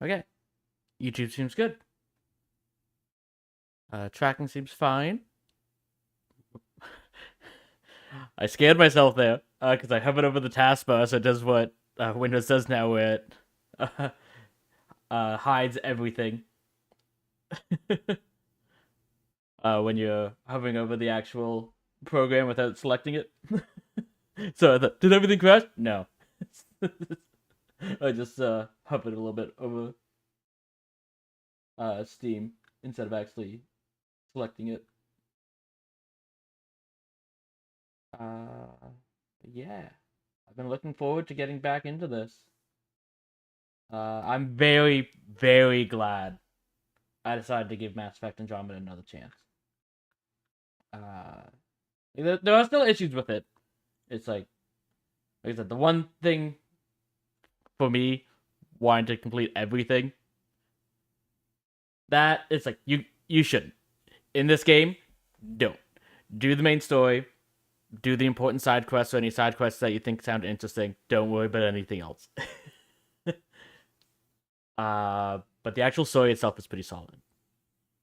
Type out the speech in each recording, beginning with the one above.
Okay. YouTube seems good. Tracking seems fine. I scared myself there because I hovered over the taskbar, so it does what Windows does now, where it hides everything when you're hovering over the actual program without selecting it. So I thought, did everything crash? No. I just hovered a little bit over Steam instead of actually selecting it. Yeah, I've been looking forward to getting back into this. I'm very, very glad I decided to give Mass Effect Andromeda another chance. There are still issues with it. It's like I said, the one thing for me wanting to complete everything, that it's like you shouldn't. In this game, don't. Do the main story, do the important side quests or any side quests that you think sound interesting. Don't worry about anything else. But the actual story itself is pretty solid.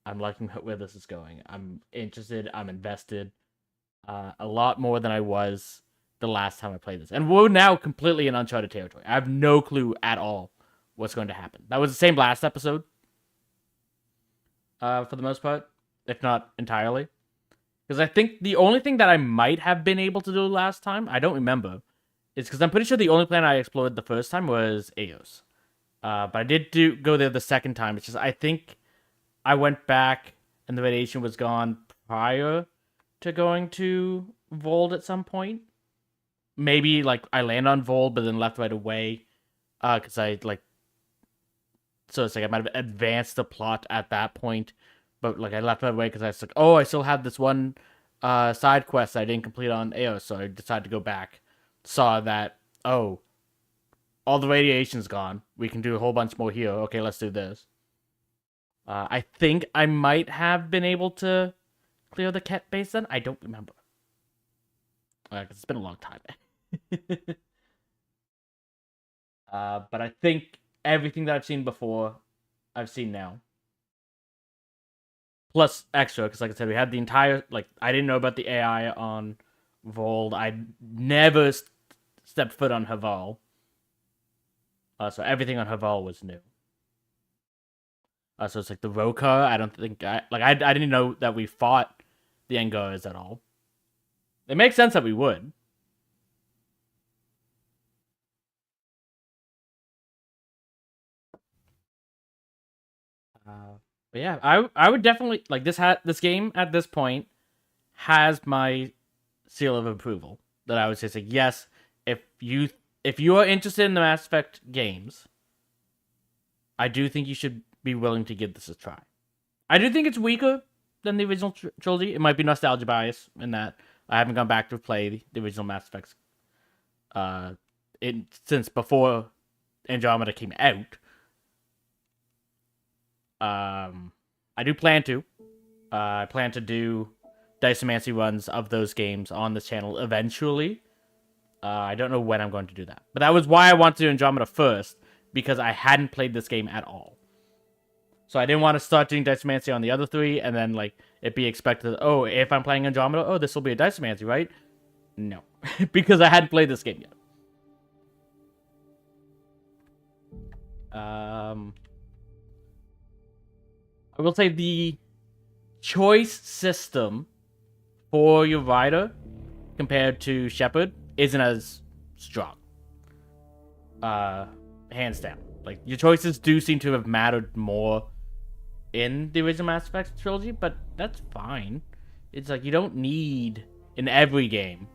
I'm liking where this is going. I'm interested. I'm invested. A lot more than I was the last time I played this. And we're now completely in uncharted territory. I have no clue at all what's going to happen. That was the same last episode. For the most part, if not entirely. Because I think the only thing that I might have been able to do last time, I don't remember, is because I'm pretty sure the only planet I explored the first time was Eos. But I did go there the second time. It's just I think I went back and the radiation was gone prior to going to Vold at some point. Maybe like I land on Vold but then left right away. Because I like, so it's like I might have advanced the plot at that point, but like I left right away because I was like, oh, I still have this one side quest I didn't complete on Eos, so I decided to go back. Saw that, oh, all the radiation's gone. We can do a whole bunch more here. Okay, let's do this. I think I might have been able to clear the Ket base then. I don't remember. Because it's been a long time. But I think everything that I've seen before, I've seen now. Plus extra, because like I said, we had the entire, like, I didn't know about the AI on Vold. I never stepped foot on Havarl. So everything on Havarl was new. So it's like the Roka, I don't think, I didn't know that we fought the Angars at all. It makes sense that we would. But yeah, I would definitely like this game at this point has my seal of approval. That I would say yes, if you are interested in the Mass Effect games, I do think you should be willing to give this a try. I do think it's weaker than the original trilogy. It might be nostalgia bias in that I haven't gone back to play the original Mass Effects since before Andromeda came out. I do plan to. I plan to do Dicemancy runs of those games on this channel eventually. I don't know when I'm going to do that. But that was why I wanted to do Andromeda first, because I hadn't played this game at all. So I didn't want to start doing Dicemancy on the other three, and then like it be expected, oh, if I'm playing Andromeda, oh, this will be a Dicemancy, right? No. Because I hadn't played this game yet. I will say the choice system for your rider compared to Shepard isn't as strong. Hands down. Like, your choices do seem to have mattered more in the original Mass Effect trilogy, but that's fine. It's like, you don't need, in every game,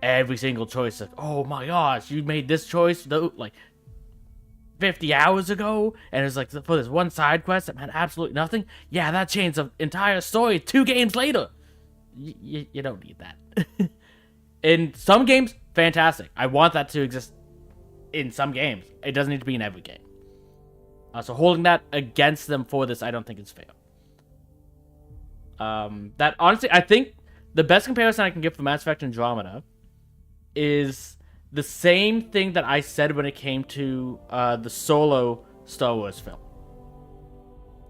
every single choice, like, oh my gosh, you made this choice, though, like, 50 hours ago, and it's like, for this one side quest that meant absolutely nothing, yeah, that changed the entire story 2 games later. You don't need that. In some games, fantastic. I want that to exist in some games. It doesn't need to be in every game. So holding that against them for this, I don't think it's fair. That honestly, I think the best comparison I can give for Mass Effect Andromeda is the same thing that I said when it came to the solo Star Wars film.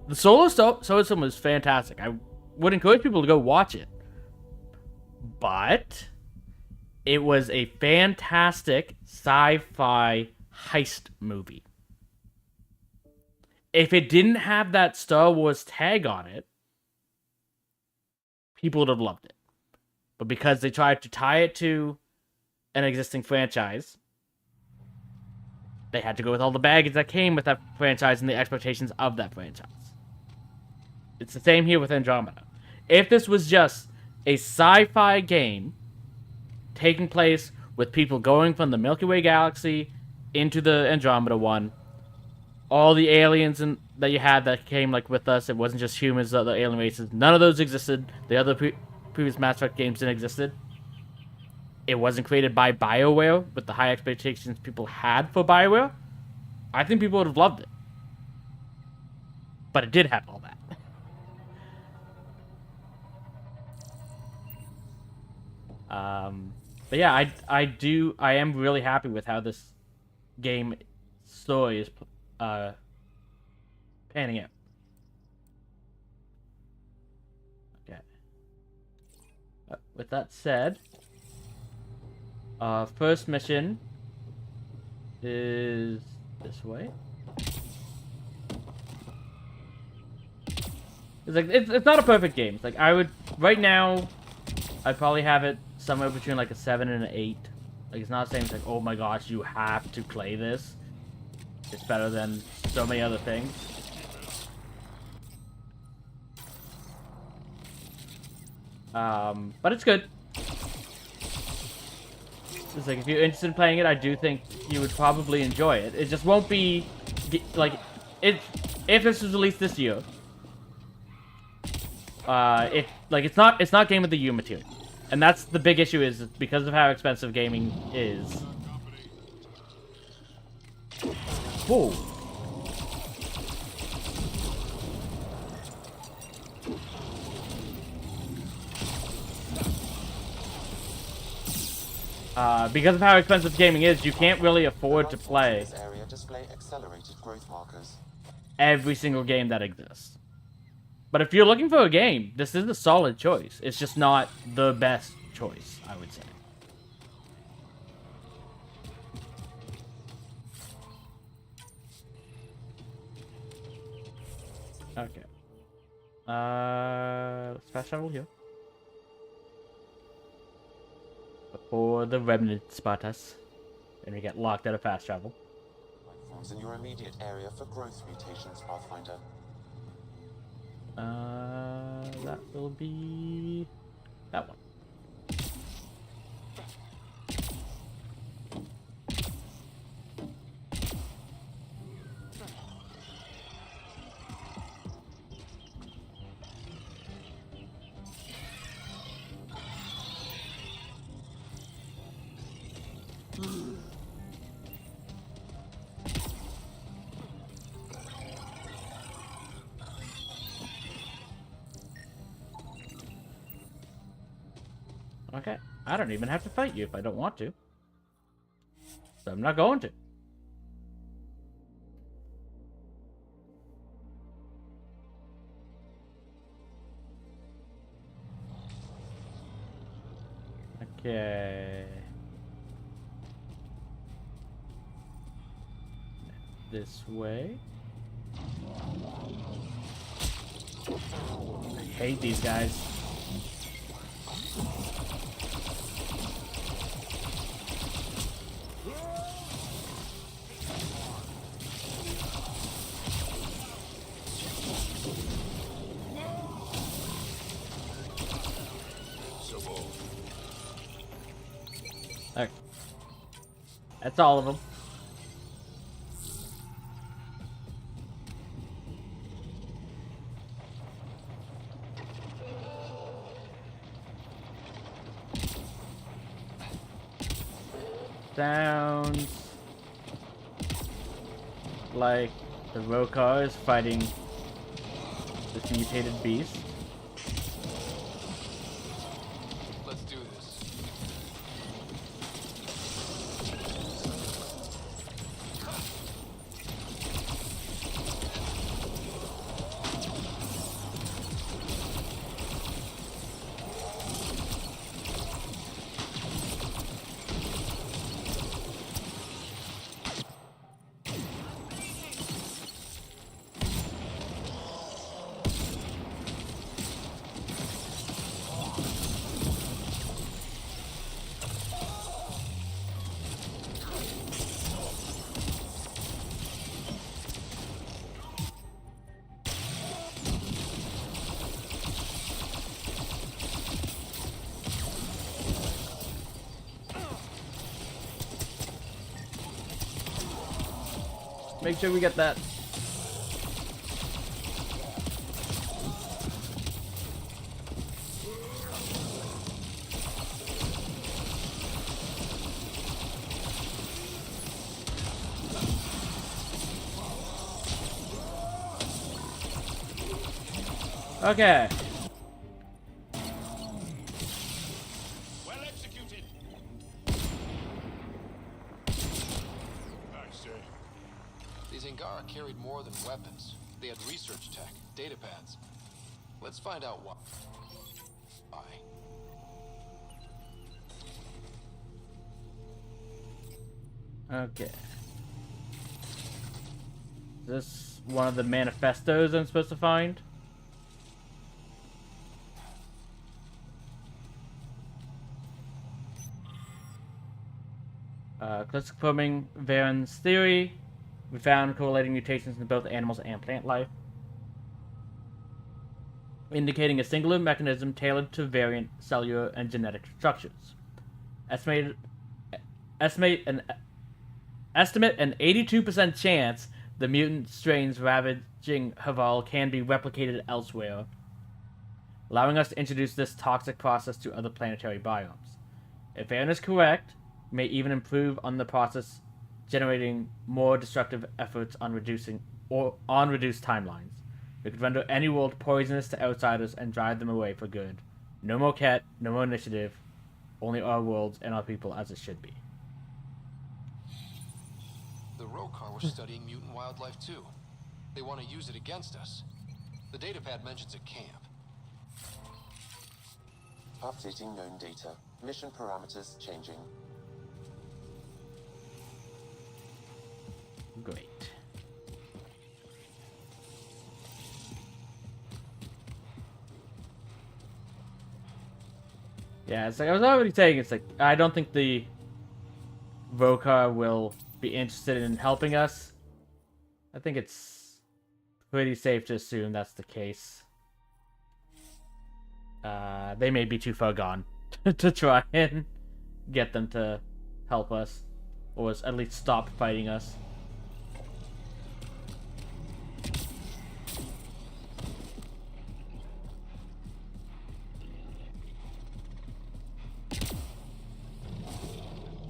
The Solo Star Wars film was fantastic. I would encourage people to go watch it. But it was a fantastic sci-fi heist movie. If it didn't have that Star Wars tag on it, people would have loved it. But because they tried to tie it to an existing franchise, they had to go with all the baggage that came with that franchise and the expectations of that franchise. It's the same here with Andromeda. If this was just a sci-fi game taking place with people going from the Milky Way galaxy into the Andromeda one, all the aliens that you had that came like with us, it wasn't just humans, the other alien races, none of those existed. The other previous Mass Effect games didn't exist. It wasn't created by BioWare with the high expectations people had for BioWare. I think people would have loved it. But it did have all that. But yeah, I am really happy with how this game story is panning out. Okay. With that said, first mission is this way. It's not a perfect game. It's like right now I'd probably have it somewhere between like a 7 and an 8. Like, it's not saying it's like, oh my gosh, you have to play this. It's better than so many other things. But it's good. It's like, if you're interested in playing it, I do think you would probably enjoy it. It just won't be like if this was released this year. It's not Game of the Year material. And that's the big issue, is because of how expensive gaming is. Whoa. Because of how expensive gaming is, you can't really afford to play every single game that exists. But if you're looking for a game, this is a solid choice. It's just not the best choice, I would say. Okay. Let's fast travel here. Before the remnant spot us, and we get locked out of fast travel. Platforms in your immediate area for growth mutations, Pathfinder. That will be that one. Okay, I don't even have to fight you if I don't want to. So I'm not going to. Okay. This way. I hate these guys. Okay. That's all of them. Sounds like the Rokar is fighting this mutated beast. Let's do this. Make sure we get that. Okay. Well executed. I say. These Angara carried more than weapons. They had research tech, data pads. Let's find out why. Okay. Is this one of the manifestos I'm supposed to find? Close confirming Varen's theory. We found correlating mutations in both animals and plant life, indicating a singular mechanism tailored to variant cellular and genetic structures. Estimate an 82% chance the mutant strains ravaging Havarl can be replicated elsewhere, allowing us to introduce this toxic process to other planetary biomes. If Varen is correct, we may even improve on the process, generating more destructive efforts on reduced timelines. We could render any world poisonous to outsiders and drive them away for good. No more Ket, no more initiative, only our worlds and our people as it should be. The Rokar were studying mutant wildlife too. They want to use it against us. The datapad mentions a camp. Updating known data. Mission parameters changing. Great. Yeah, it's like I was already saying, it's like I don't think the Rokar will be interested in helping us. I think it's pretty safe to assume that's the case. They may be too far gone to try and get them to help us, or at least stop fighting us.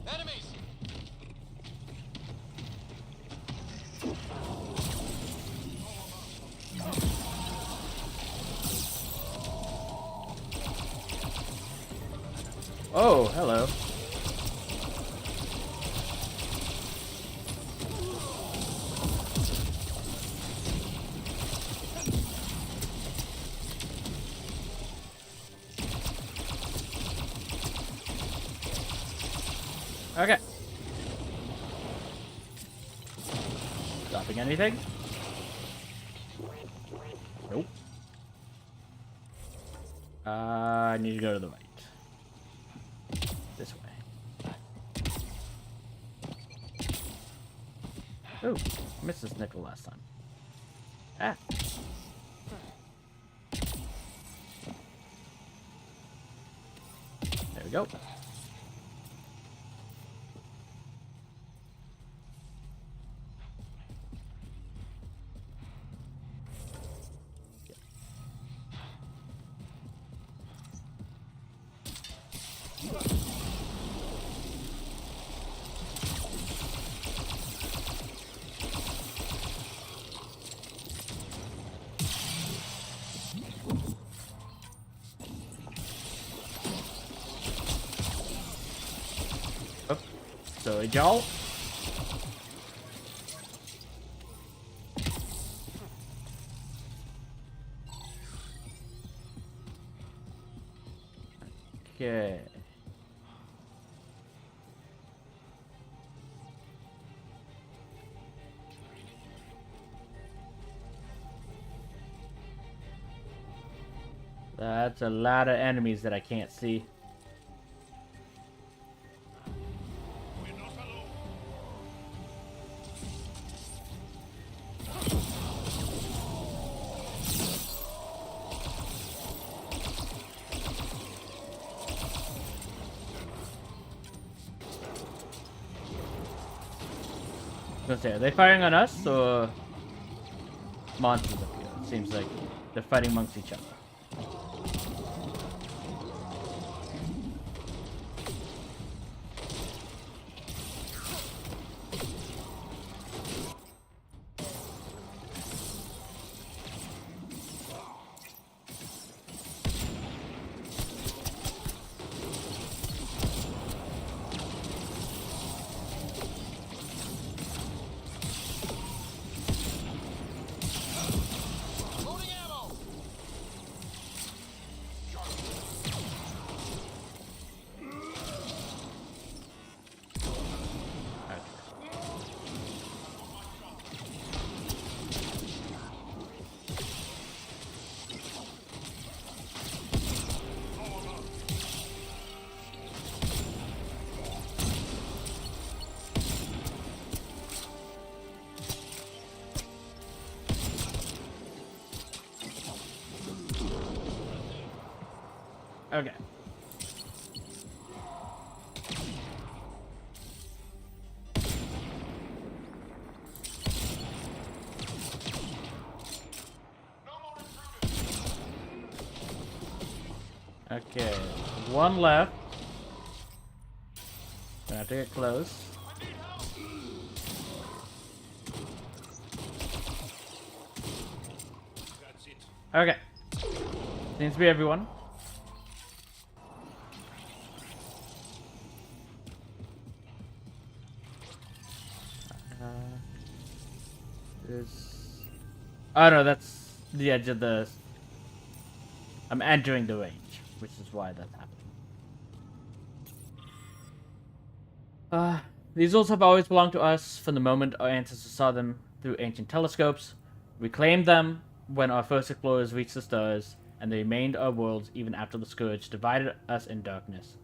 Enemies! Oh, hello. Okay. Stopping anything? Nope. I need to go to the right. This way. Oh, missed this nickel last time. Ah. There we go. So, y'all. Okay. That's a lot of enemies that I can't see. We're not alone. I happens here? Are they firing on us or monsters up here? It seems like they're fighting amongst each other. Loading ammo! Okay. Okay, one left. Gonna have to get close. That's it. Okay. Seems to be everyone. There's... Oh no, that's the edge of the... I'm entering the range, which is why that's happening. These also have always belonged to us from the moment our ancestors saw them through ancient telescopes. We claimed them when our first explorers reached the stars, and they remained our worlds even after the Scourge divided us in darkness.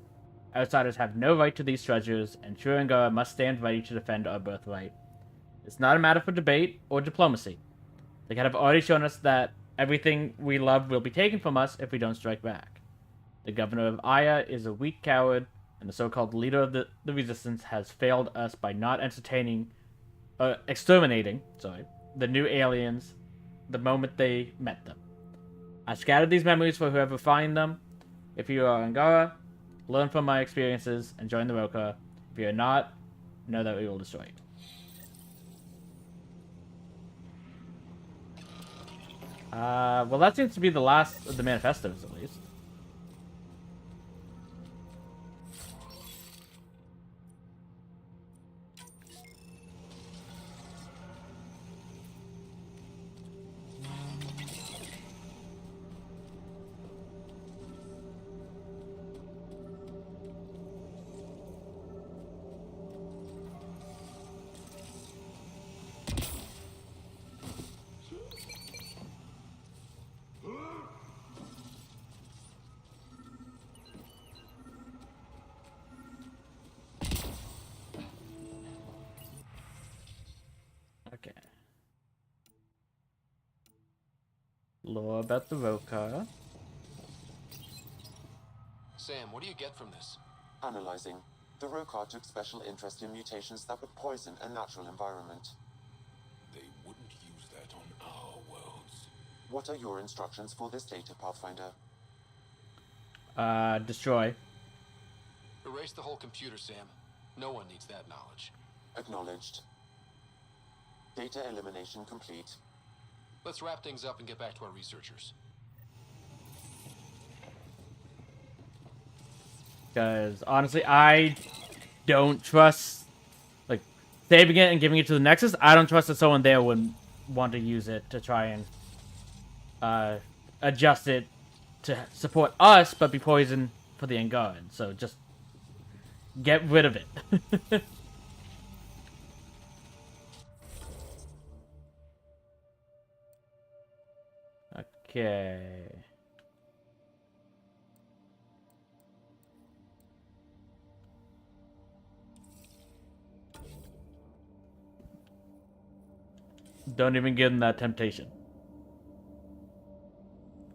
Outsiders have no right to these treasures, and Shurangara must stand ready to defend our birthright. It's not a matter for debate or diplomacy. They have already shown us that everything we love will be taken from us if we don't strike back. The governor of Aya is a weak coward, and the so-called leader of the resistance has failed us by not exterminating, the new aliens the moment they met them. I scattered these memories for whoever find them. If you are Angara, learn from my experiences and join the Roka. If you are not, know that we will destroy you. Well, that seems to be the last of the manifestos, at least. Okay. Lore about the Roka. Sam, what do you get from this? Analyzing. The Rokar took special interest in mutations that would poison a natural environment. They wouldn't use that on our worlds. What are your instructions for this data, Pathfinder? Destroy. Erase the whole computer, Sam. No one needs that knowledge. Acknowledged. Data elimination complete. Let's wrap things up and get back to our researchers. Because, honestly, I don't trust, like, saving it and giving it to the Nexus. I don't trust that someone there would want to use it to try and adjust it to support us, but be poison for the Angaran. So just get rid of it. Okay. Don't even give them that temptation.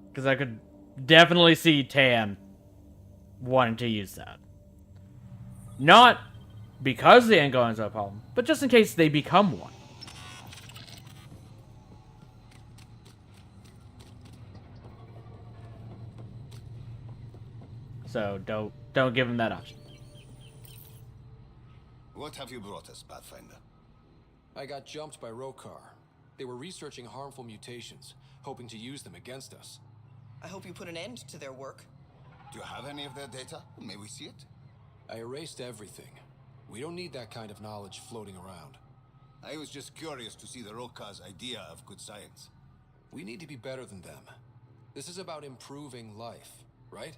Because I could definitely see Tam wanting to use that. Not because the Angorans are a problem, but just in case they become one. So don't give them that option. What have you brought us, Pathfinder? I got jumped by Rokar. They were researching harmful mutations, hoping to use them against us. I hope you put an end to their work. Do you have any of their data? May we see it? I erased everything. We don't need that kind of knowledge floating around. I was just curious to see the Rokar's idea of good science. We need to be better than them. This is about improving life, right?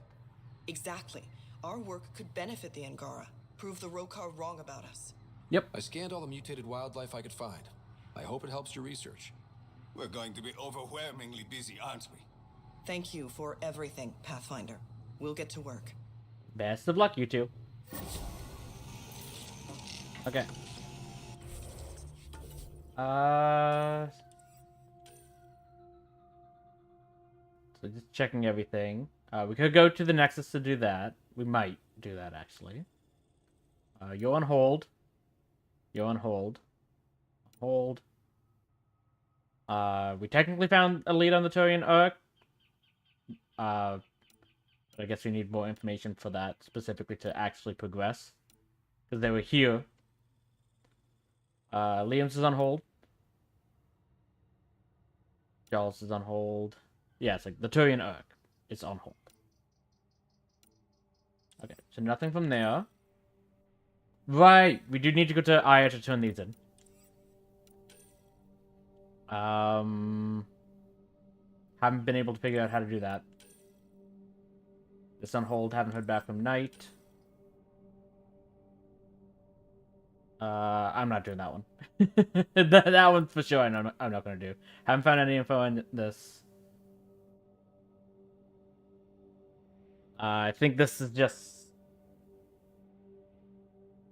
Exactly. Our work could benefit the Angara, prove the Rokar wrong about us. Yep. I scanned all the mutated wildlife I could find. I hope it helps your research. We're going to be overwhelmingly busy, aren't we? Thank you for everything, Pathfinder. We'll get to work. Best of luck, you two. Okay. So just checking everything. We could go to the Nexus to do that. We might do that, actually. You're on hold. You're on hold. Hold. We technically found a lead on the Turian Urk. But I guess we need more information for that, specifically to actually progress. Because they were here. Liam's is on hold. Jarls is on hold. Yeah, it's like the Turian Urk is on hold. Okay, so nothing from there. Right, we do need to go to Aya to turn these in. Haven't been able to figure out how to do that. This on hold, haven't heard back from Knight. I'm not doing that one. that one for sure I'm not going to do. Haven't found any info on this. I think this is just...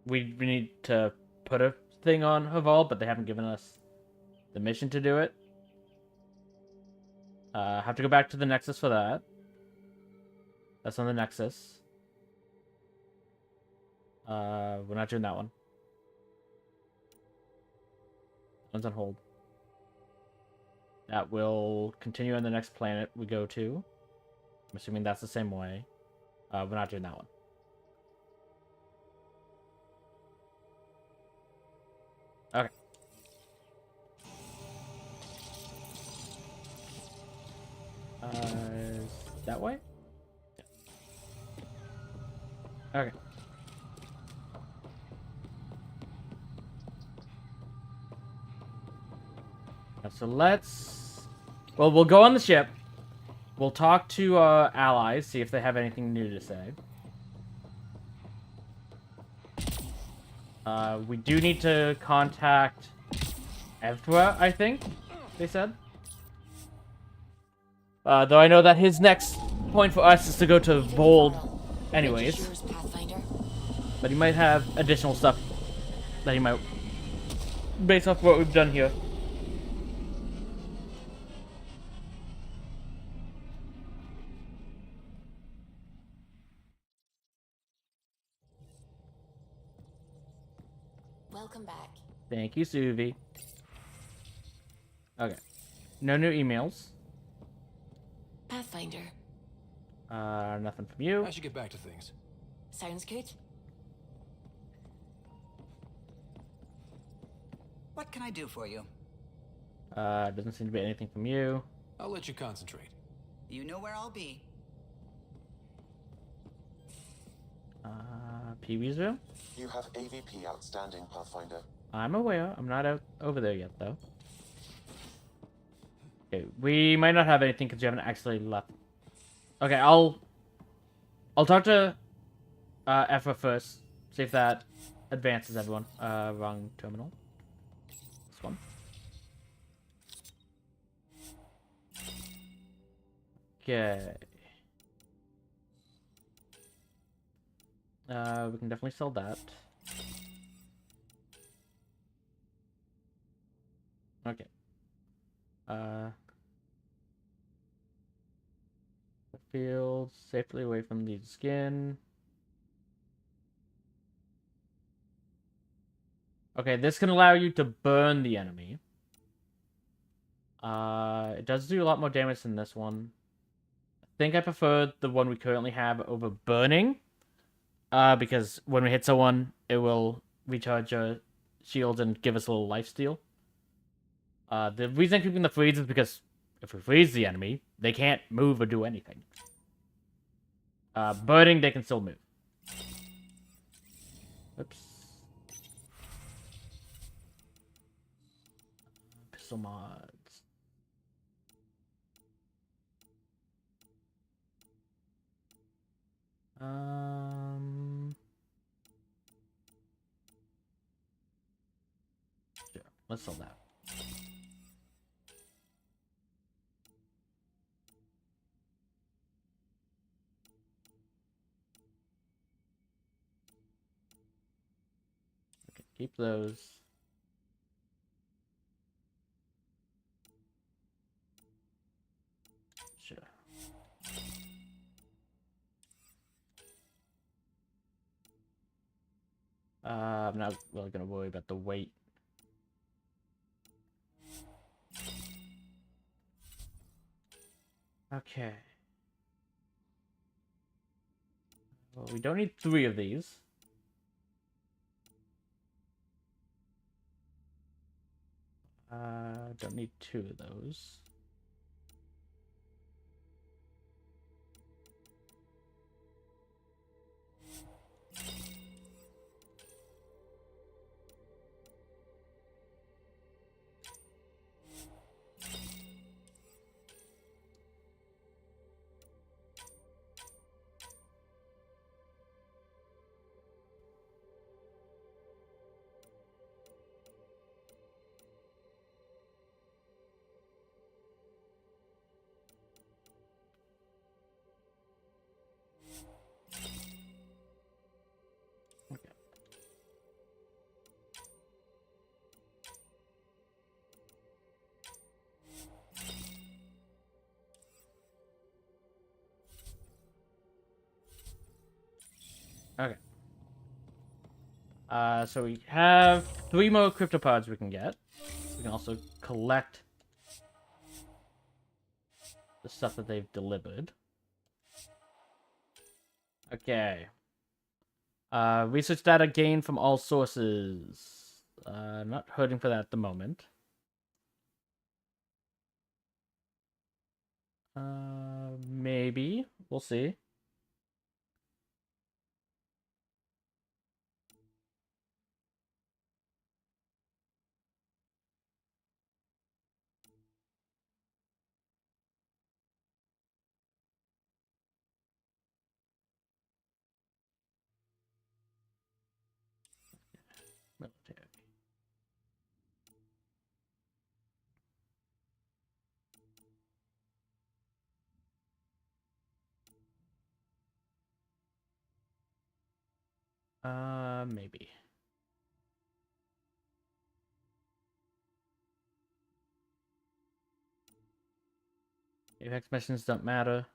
We need to put a thing on Havarl, but they haven't given us the mission to do it. Have to go back to the Nexus for that. That's on the Nexus. We're not doing that one. One's on hold. That will continue on the next planet we go to. I'm assuming that's the same way. We're not doing that one. Okay. That way? Yeah. Okay. So let's... Well, we'll go on the ship. We'll talk to allies, see if they have anything new to say. We do need to contact Evra, I think they said. Though I know that his next point for us is to go to Bold anyways. But he might have additional stuff that he might... Based off what we've done here. Welcome back. Thank you, Suvi. Okay. No new emails. Pathfinder. Nothing from you. I should get back to things. Sounds good. What can I do for you? Doesn't seem to be anything from you. I'll let you concentrate. You know where I'll be. Pee-weesville? You have AVP outstanding, Pathfinder. I'm aware. I'm not out over there yet, though. Okay, we might not have anything because you haven't actually left. Okay, I'll talk to Efra first. See if that advances everyone. Wrong terminal. This one. Okay. We can definitely sell that. Okay. The field safely away from the skin. Okay, this can allow you to burn the enemy. It does do a lot more damage than this one. I think I prefer the one we currently have over burning. Because when we hit someone, it will recharge our shield and give us a little lifesteal. The reason I'm keeping the freeze is because if we freeze the enemy, they can't move or do anything. Burning, they can still move. Oops. Pistol mods. Sure, let's sell that. Okay, keep those. Sure. I'm not really gonna worry about the weight. Okay. Well, we don't need 3 of these. Don't need 2 of those. Okay. Okay. So we have 3 more cryptopods we can get. We can also collect the stuff that they've delivered. Okay. Research data gained from all sources. Not hurting for that at the moment. Maybe. We'll see. Military. Maybe. Apex missions don't matter.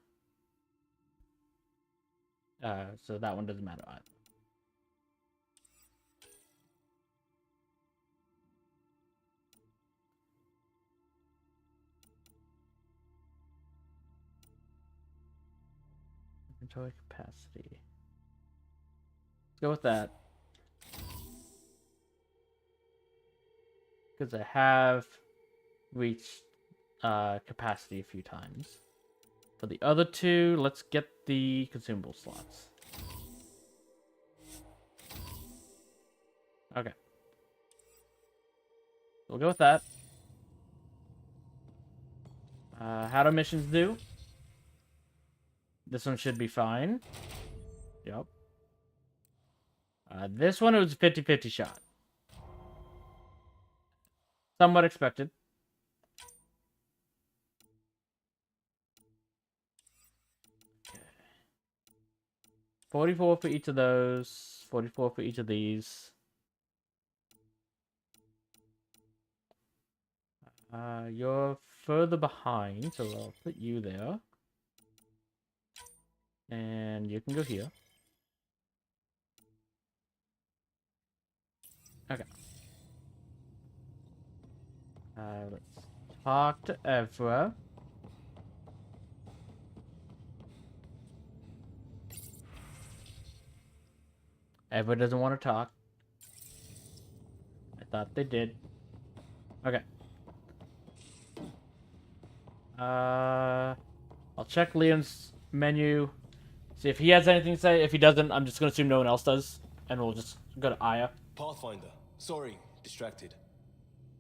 So that one doesn't matter either. Inventory capacity. Let's go with that. Because I have reached capacity a few times. For the other 2, let's get the consumable slots. Okay. We'll go with that. How do missions do? This one should be fine. Yep. This one, it was a 50-50 shot. Somewhat expected. Okay. 44 for each of those. 44 for each of these. You're further behind, so I'll put you there. And you can go here. Okay. Let's talk to Evra. Evra doesn't want to talk. I thought they did. Okay. I'll check Leon's menu. See if he has anything to say. If he doesn't, I'm just gonna assume no one else does, and we'll just go to Aya. Pathfinder. Sorry, distracted.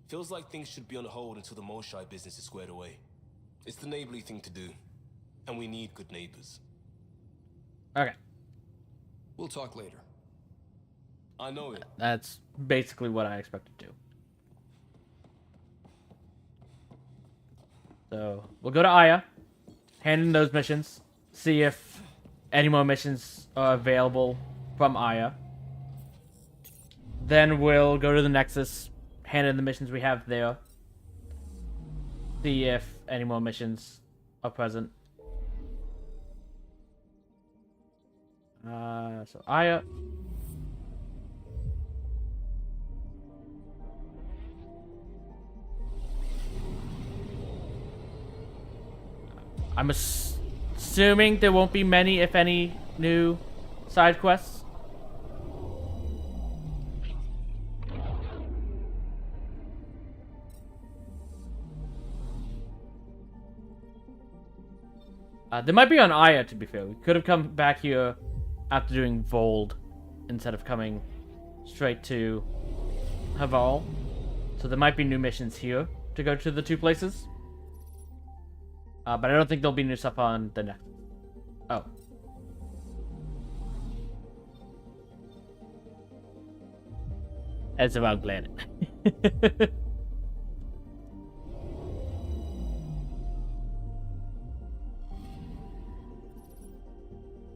Feels like things should be on hold until the Molshai business is squared away. It's the neighborly thing to do, and we need good neighbors. Okay. We'll talk later. I know it. That's basically what I expected to. So we'll go to Aya, hand in those missions, see if any more missions are available from Aya. Then we'll go to the Nexus, hand in the missions we have there, see if any more missions are present. So Aya. I'm assuming there won't be many, if any, new side quests. They might be on Aya, to be fair. We could have come back here after doing Vold instead of coming straight to Havarl. So there might be new missions here to go to the two places. But I don't think there'll be new stuff on the next. Oh. It's about planet.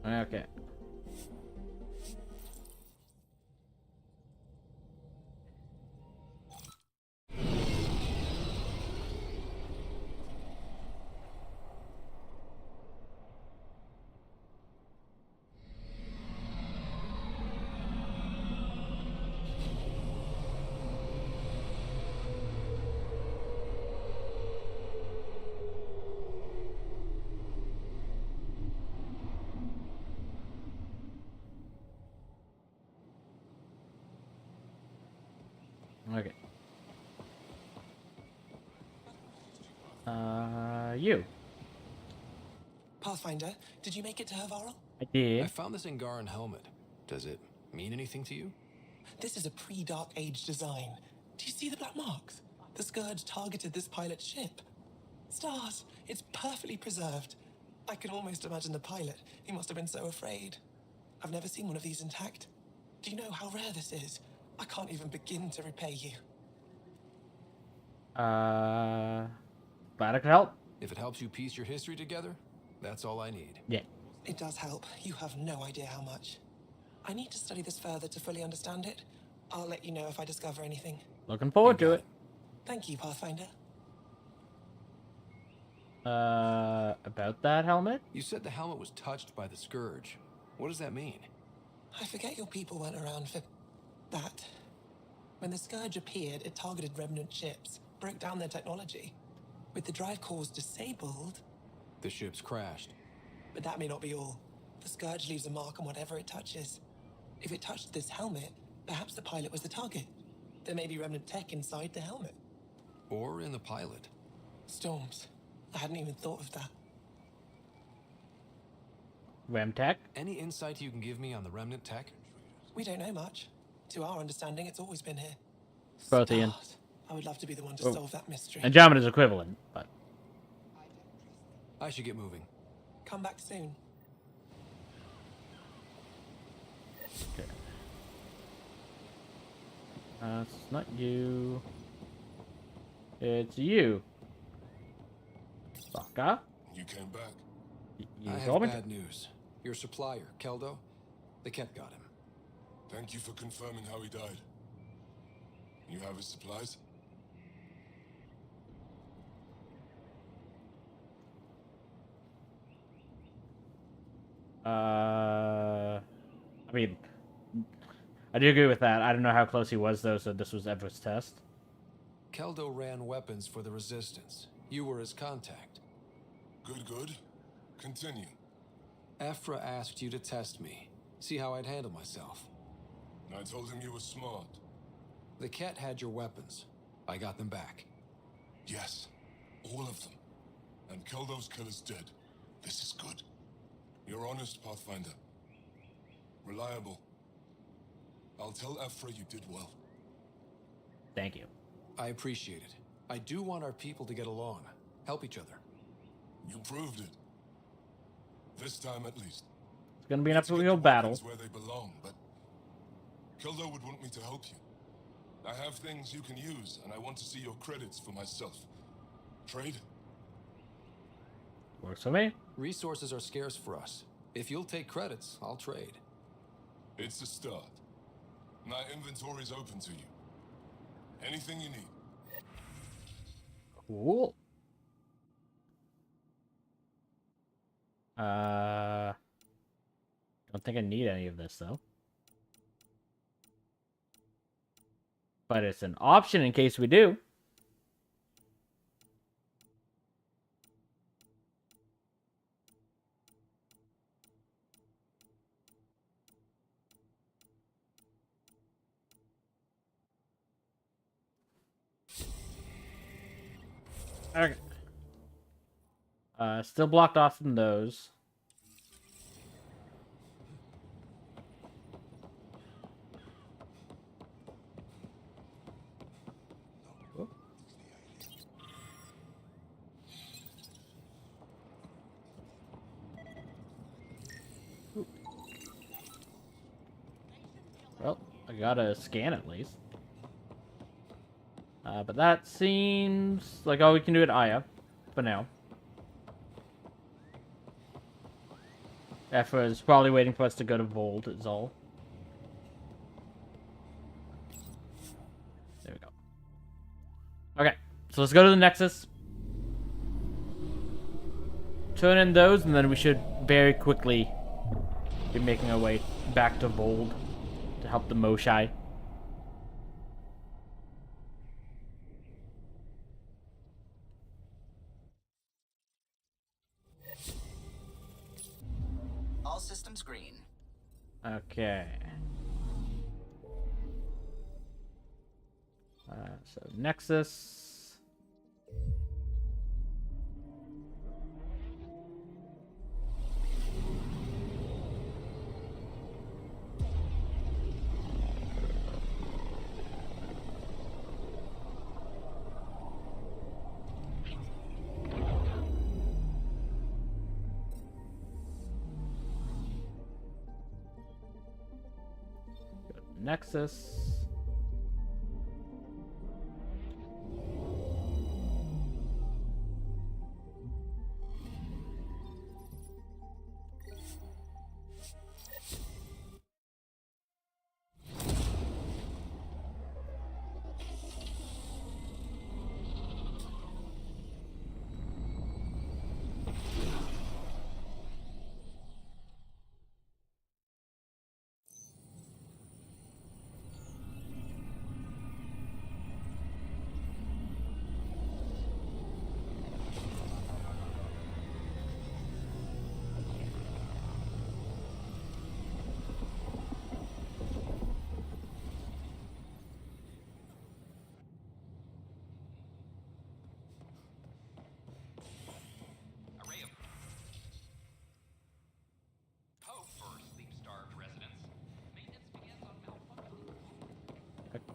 Okay. Okay. You. Pathfinder, did you make it to Havarl? I did. I found this Angaran helmet. Does it mean anything to you? This is a pre-Dark Age design. Do you see the black marks? The Scourge targeted this pilot's ship. Stars, it's perfectly preserved. I can almost imagine the pilot. He must have been so afraid. I've never seen one of these intact. Do you know how rare this is? I can't even begin to repay you. Glad I could help. If it helps you piece your history together, that's all I need. Yeah. It does help. You have no idea how much. I need to study this further to fully understand it. I'll let you know if I discover anything. Looking forward to it. Thank you, Pathfinder. About that helmet? You said the helmet was touched by the Scourge. What does that mean? I forget your people weren't around for that. When the Scourge appeared, it targeted remnant ships, broke down their technology. With the drive cores disabled... The ships crashed. But that may not be all. The Scourge leaves a mark on whatever it touches. If it touched this helmet, perhaps the pilot was the target. There may be remnant tech inside the helmet. Or in the pilot. Storms. I hadn't even thought of that. Remtech? Any insight you can give me on the remnant tech? We don't know much. To our understanding, it's always been here. Prothean. Stars. I would love to be the one to solve that mystery. Andromeda's equivalent, but... I should get moving. Come back soon. Okay. It's not you. It's you. Saka. You came back. You I told have me. bad news. Your supplier, Keldo, the Ket got him. Thank you for confirming how he died. You have his supplies? I mean, I do agree with that. I don't know how close he was, though, so this was Everett's test. Keldo ran weapons for the Resistance. You were his contact. Good, good. Continue. Ephra asked you to test me, see how I'd handle myself. I told him you were smart. The Ket had your weapons. I got them back. Yes, all of them. And Keldo's killer's dead. This is good. You're honest, Pathfinder. Reliable. I'll tell Ephra you did well. Thank you. I appreciate it. I do want our people to get along, help each other. You proved it. This time at least. It's gonna be an Let's get uphill the battle. weapons where they belong, but Keldo would want me to help you. I have things you can use, and I want to see your credits for myself. Trade? Works for me. Resources are scarce for us. If you'll take credits, I'll trade. It's a start. My inventory's open to you. Anything you need. Cool. Don't think I need any of this though. But it's an option in case we do. Okay. Still blocked off from those. Well, I got a scan at least. But that seems like all we can do at Aya for now. Ephra is probably waiting for us to go to Vold, is all. There we go. Okay, so let's go to the Nexus. Turn in those, and then we should very quickly be making our way back to Vold to help the Moshai. All systems green. Okay. So Nexus. Nexus.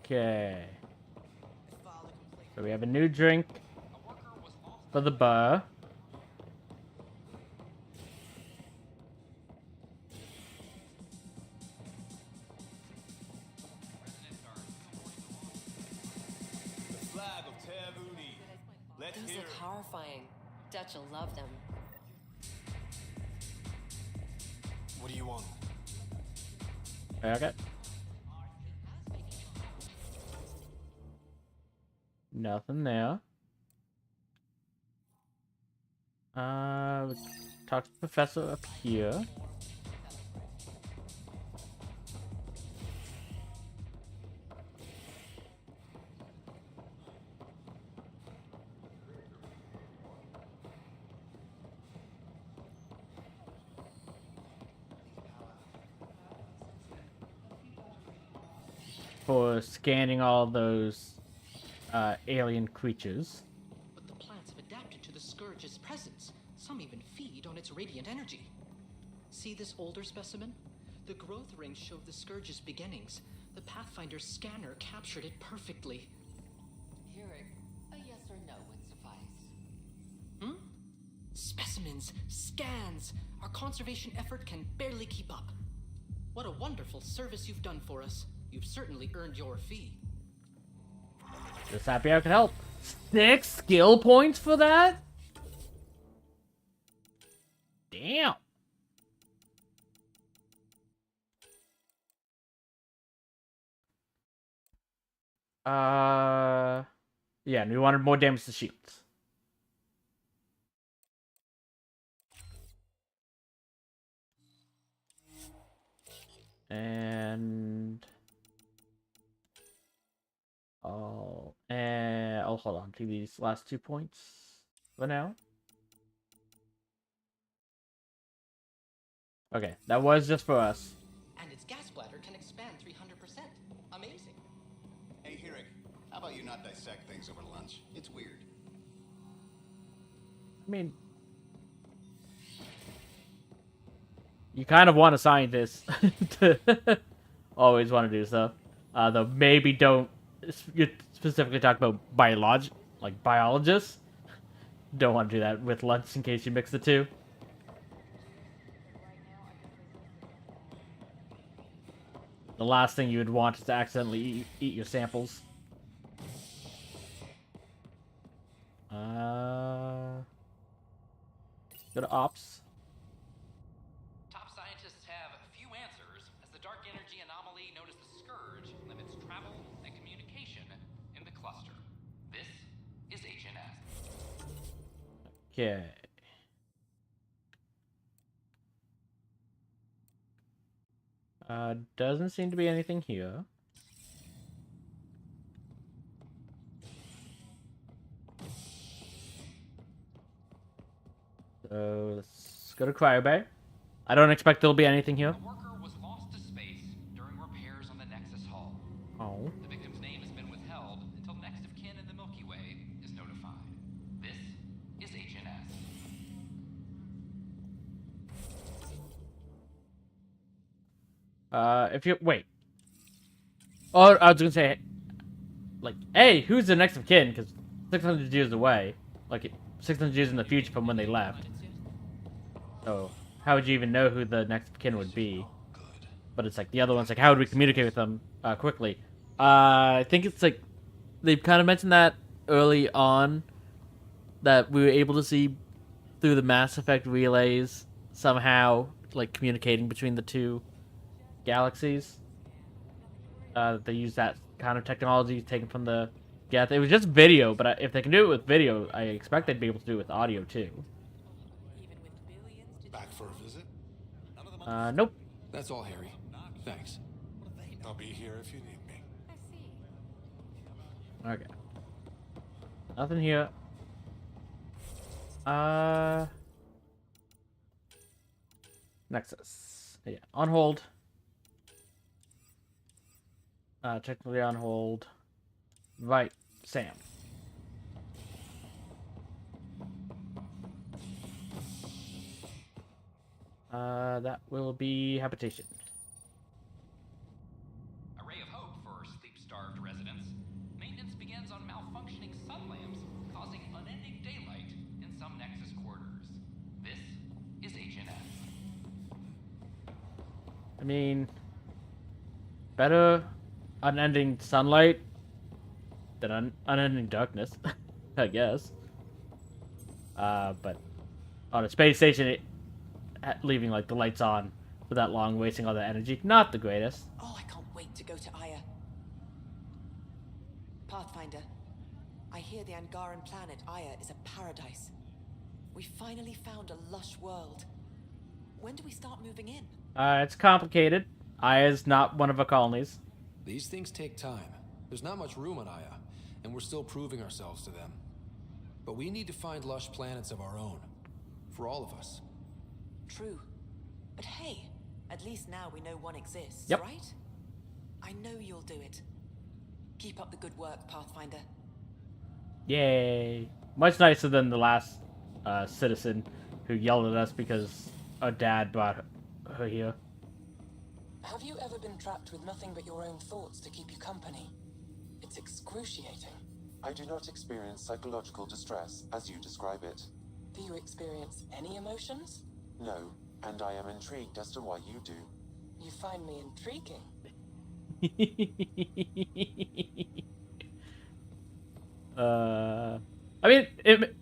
Okay. So we have a new drink for the bar. The flag of Tervuni. Let's Those hear look it. horrifying. Dutch will love them. What do you want? Okay. Nothing there. Talk to the professor up here. for scanning all those alien creatures. But the plants have adapted to the Scourge's presence. Some even feed on its radiant energy. See this older specimen? The growth rings showed the Scourge's beginnings. The Pathfinder's scanner captured it perfectly. Hearing a yes or no would suffice. Specimens, scans. Our conservation effort can barely keep up. What a wonderful service you've done for us. You've certainly earned your fee. Just happy I could help. 6 skill points for that? Damn. Yeah, and we wanted more damage to shields. And I'll hold on to these last 2 points for now. Okay, that was just for us. And its gas bladder can expand 300%. Amazing. Hey, Hirik, how about you not dissect things over lunch? It's weird. I mean, you kind of want a scientist to always want to do stuff. Though maybe don't specifically talk about biologists. Don't want to do that with lunch in case you mix the two. The last thing you would want is to accidentally eat your samples. Go to ops. Top scientists have few answers, as the dark energy anomaly known as the Scourge limits travel and communication in the cluster. This is HNS. Okay. Doesn't seem to be anything here. So let's go to Cryo Bay. I don't expect there'll be anything here. A worker was lost to space during repairs on the Nexus Hull. Oh. The victim's name has been withheld until next of kin in the Milky Way is notified. This is HNS. If you wait. Oh, I was gonna say, like, hey, who's the next of kin? Because 600 years away, like 600 years in the future from when they left. So how would you even know who the next of kin would be? But it's like the other ones, like, how would we communicate with them quickly? I think it's like they've kind of mentioned that early on that we were able to see through the Mass Effect relays somehow, like, communicating between the two galaxies. They use that kind of technology taken from the Geth. It was just video, but if they can do it with video, I expect they'd be able to do it with audio too. Back for a visit? Nope. That's all, Harry. Thanks. I'll be here if you need me. Okay. Nothing here. Nexus. Yeah, on hold. Technically on hold. Right, Sam. That will be habitation. A ray of hope for sleep-starved residents. Maintenance begins on malfunctioning sun lamps, causing unending daylight in some Nexus quarters. This is HNS. I mean, better unending sunlight than unending darkness, I guess. But on a space station, leaving like the lights on for that long, wasting all that energy, not the greatest. Oh, I can't wait to go to Aya. Pathfinder, I hear the Angaran planet Aya is a paradise. We finally found a lush world. When do we start moving in? It's complicated. Aya's not one of our colonies. These things take time. There's not much room on Aya, and we're still proving ourselves to them. But we need to find lush planets of our own. For all of us. True. But hey, at least now we know one exists, Yep. right? I know you'll do it. Keep up the good work, Pathfinder. Yay! Much nicer than the last citizen who yelled at us because our dad brought her here. Have you ever been trapped with nothing but your own thoughts to keep you company? It's excruciating. I do not experience psychological distress as you describe it. Do you experience any emotions? No, and I am intrigued as to why you do. You find me intriguing. I mean,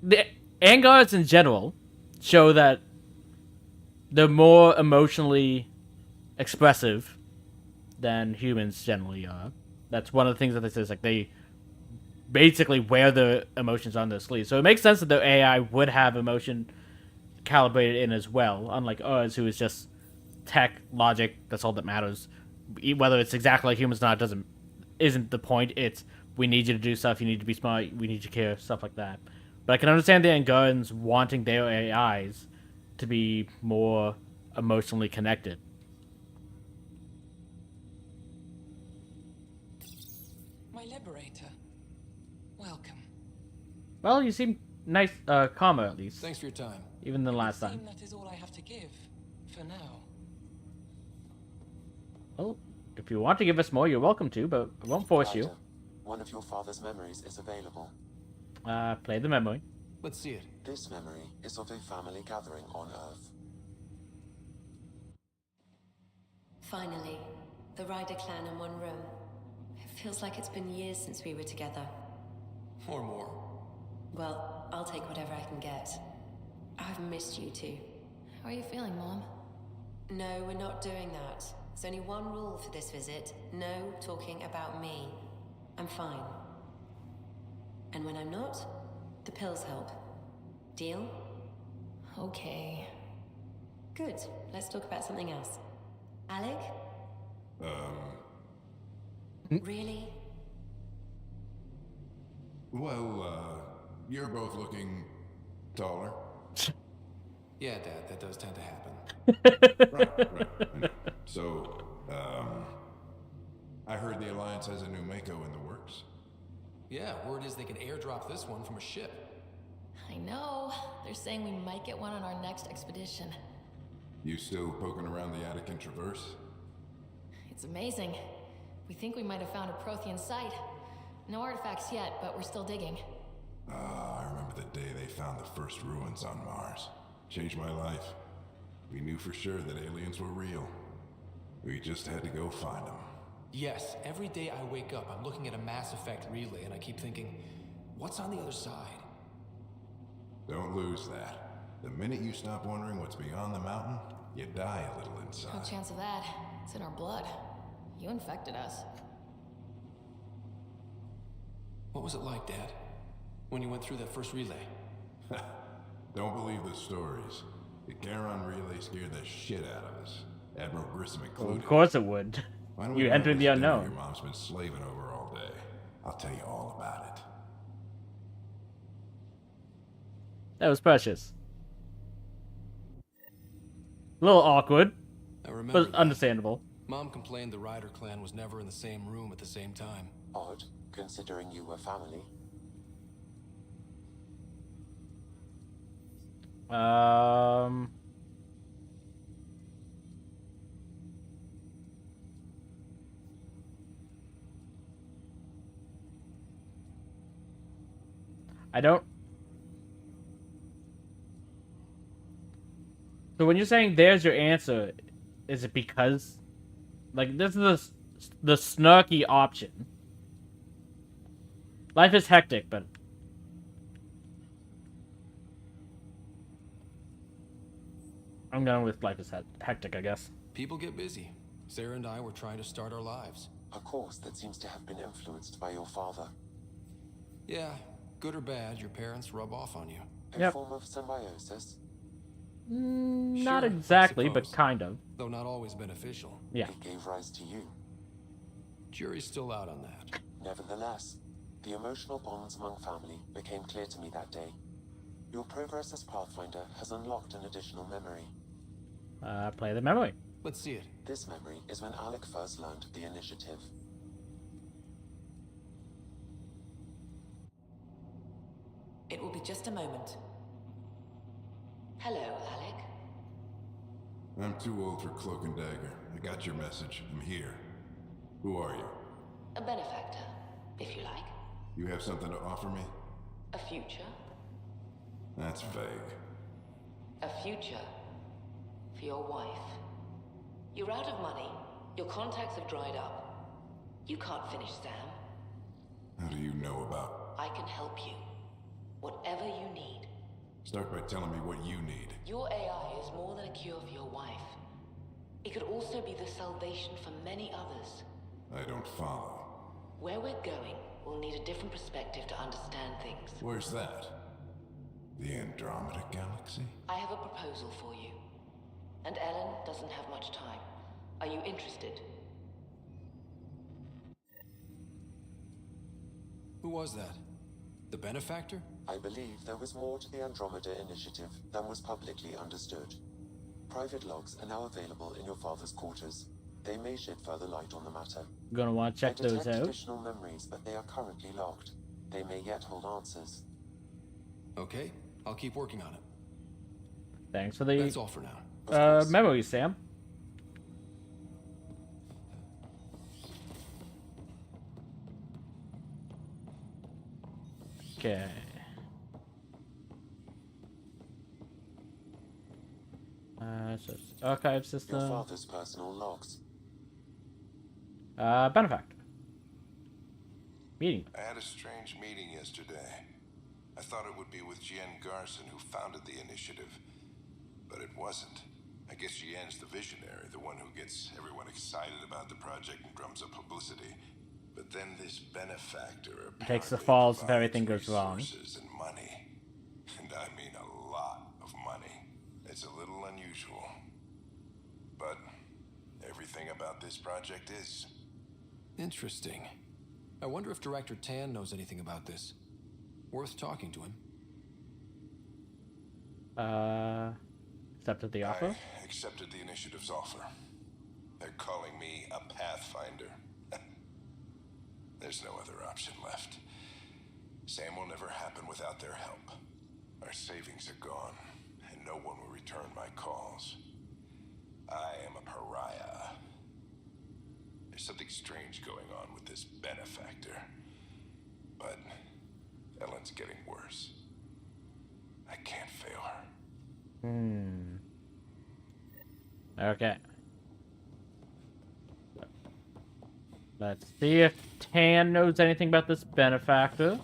the Angars in general show that they're more emotionally expressive than humans generally are. That's one of the things that they say is like they basically wear their emotions on their sleeve. So it makes sense that their AI would have emotion calibrated in as well, unlike ours, who is just tech, logic, that's all that matters. Whether it's exactly like humans or not isn't the point. It's we need you to do stuff, you need to be smart, we need you to care, stuff like that. But I can understand the Angarians wanting their AIs to be more emotionally connected. My liberator. Welcome. Well, you seem nice, calmer at least. Thanks for your time. Even than last It time. would seem that is all I have to give, for now. Well, if you want to give us more, you're welcome to, but I won't force you. One of your father's memories is available. Play the memory. Let's see it. This memory is of a family gathering on Earth. Finally, the Ryder clan in one room. It feels like it's been years since we were together. Or more. Well, I'll take whatever I can get. I've missed you too. How are you feeling, Mom? No, we're not doing that. There's only one rule for this visit. No talking about me. I'm fine. And when I'm not, the pills help. Deal? Okay. Good. Let's talk about something else. Alec? Really? Well, you're both looking taller. Yeah, Dad, that does tend to happen. Right. I know. So, I heard the Alliance has a new Mako in the works. Yeah, word is they can airdrop this one from a ship. I know. They're saying we might get one on our next expedition. You still poking around the Attican Traverse? It's amazing. We think we might have found a Prothean site. No artifacts yet, but we're still digging. I remember the day they found the first ruins on Mars. Changed my life. We knew for sure that aliens were real. We just had to go find them. Yes, every day I wake up, I'm looking at a Mass Effect relay and I keep thinking, what's on the other side? Don't lose that. The minute you stop wondering what's beyond the mountain, you die a little inside. No chance of that. It's in our blood. You infected us. What was it like, Dad? When you went through that first relay? Don't believe the stories. The Charon relay scared the shit out of us. Admiral Grissom included. Well, of course it would. You entered the unknown. Your mom's been slaving over all day. I'll tell you all about it. That was precious. A little awkward, I remember but understandable. Mom complained the Ryder clan was never in the same room at the same time. Odd, considering you were family. I don't. So when you're saying there's your answer, is it because, like, this is the snarky option? Life is hectic, but I'm going with life is hectic, I guess. People get busy. Sarah and I were trying to start our lives. A course that seems to have been influenced by your father. Yeah, good or bad, your parents rub off on you. A form of symbiosis? Not Sure, exactly, I but suppose. kind of. Though not always beneficial. Yeah. It gave rise to you. Jury's still out on that. Nevertheless, the emotional bonds among family became clear to me that day. Your progress as Pathfinder has unlocked an additional memory. Play the memory. Let's see it. This memory is when Alec first learned the initiative. just a moment. Hello, Alec. I'm too old for cloak and dagger. I got your message. I'm here. Who are you? A benefactor, if you like. You have something to offer me? A future. That's vague. A future for your wife. You're out of money. Your contacts have dried up. You can't finish Sam. How do you know about? I can help you. Whatever you need. Start by telling me what you need. Your AI is more than a cure for your wife. It could also be the salvation for many others. I don't follow. Where we're going, we'll need a different perspective to understand things. Where's that? The Andromeda Galaxy? I have a proposal for you. And Ellen doesn't have much time. Are you interested? Who was that? The benefactor? I believe there was more to the Andromeda initiative than was publicly understood. Private logs are now available in your father's quarters. They may shed further light on the matter. Gonna want to check I those detect out. additional memories, but they are currently locked. They may yet hold answers. Okay, I'll keep working on it. Thanks for the That's all for now. memories, Sam. Okay. So it's archive system. Your father's personal logs. Benefactor. Meeting. I had a strange meeting yesterday. I thought it would be with Jien Garson, who founded the initiative. But it wasn't. I guess Jien's the visionary, the one who gets everyone excited about the project and drums up publicity. But then this benefactor Takes the falls if everything goes wrong. resources and money. And I mean a lot of money. It's a little unusual. But everything about this project is. Interesting. I wonder if Director Tan knows anything about this. Worth talking to him. Accepted the offer? I accepted the initiative's offer. They're calling me a Pathfinder. There's no other option left. Sam will never happen without their help. Our savings are gone, and no one will return my calls. I am a pariah. There's something strange going on with this benefactor. But Ellen's getting worse. I can't fail her. Okay. Let's see if Tan knows anything about this benefactor.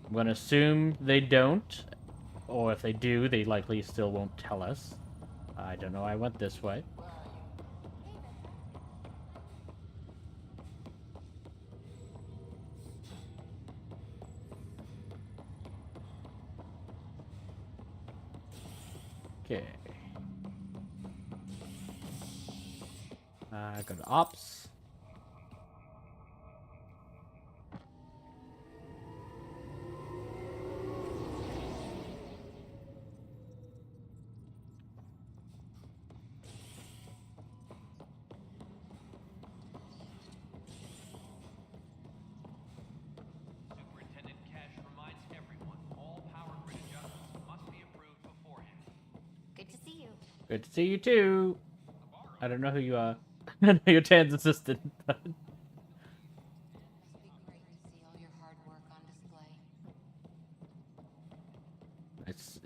I'm gonna assume they don't. Or if they do, they likely still won't tell us. I don't know, I went this way. Okay. Go to Ops. Superintendent Cash reminds everyone all power grid adjustments must be approved beforehand. Good to see you. Good to see you too. I don't know who you are. I know you're Tan's assistant. But... Must be great to see all your hard work on display. It's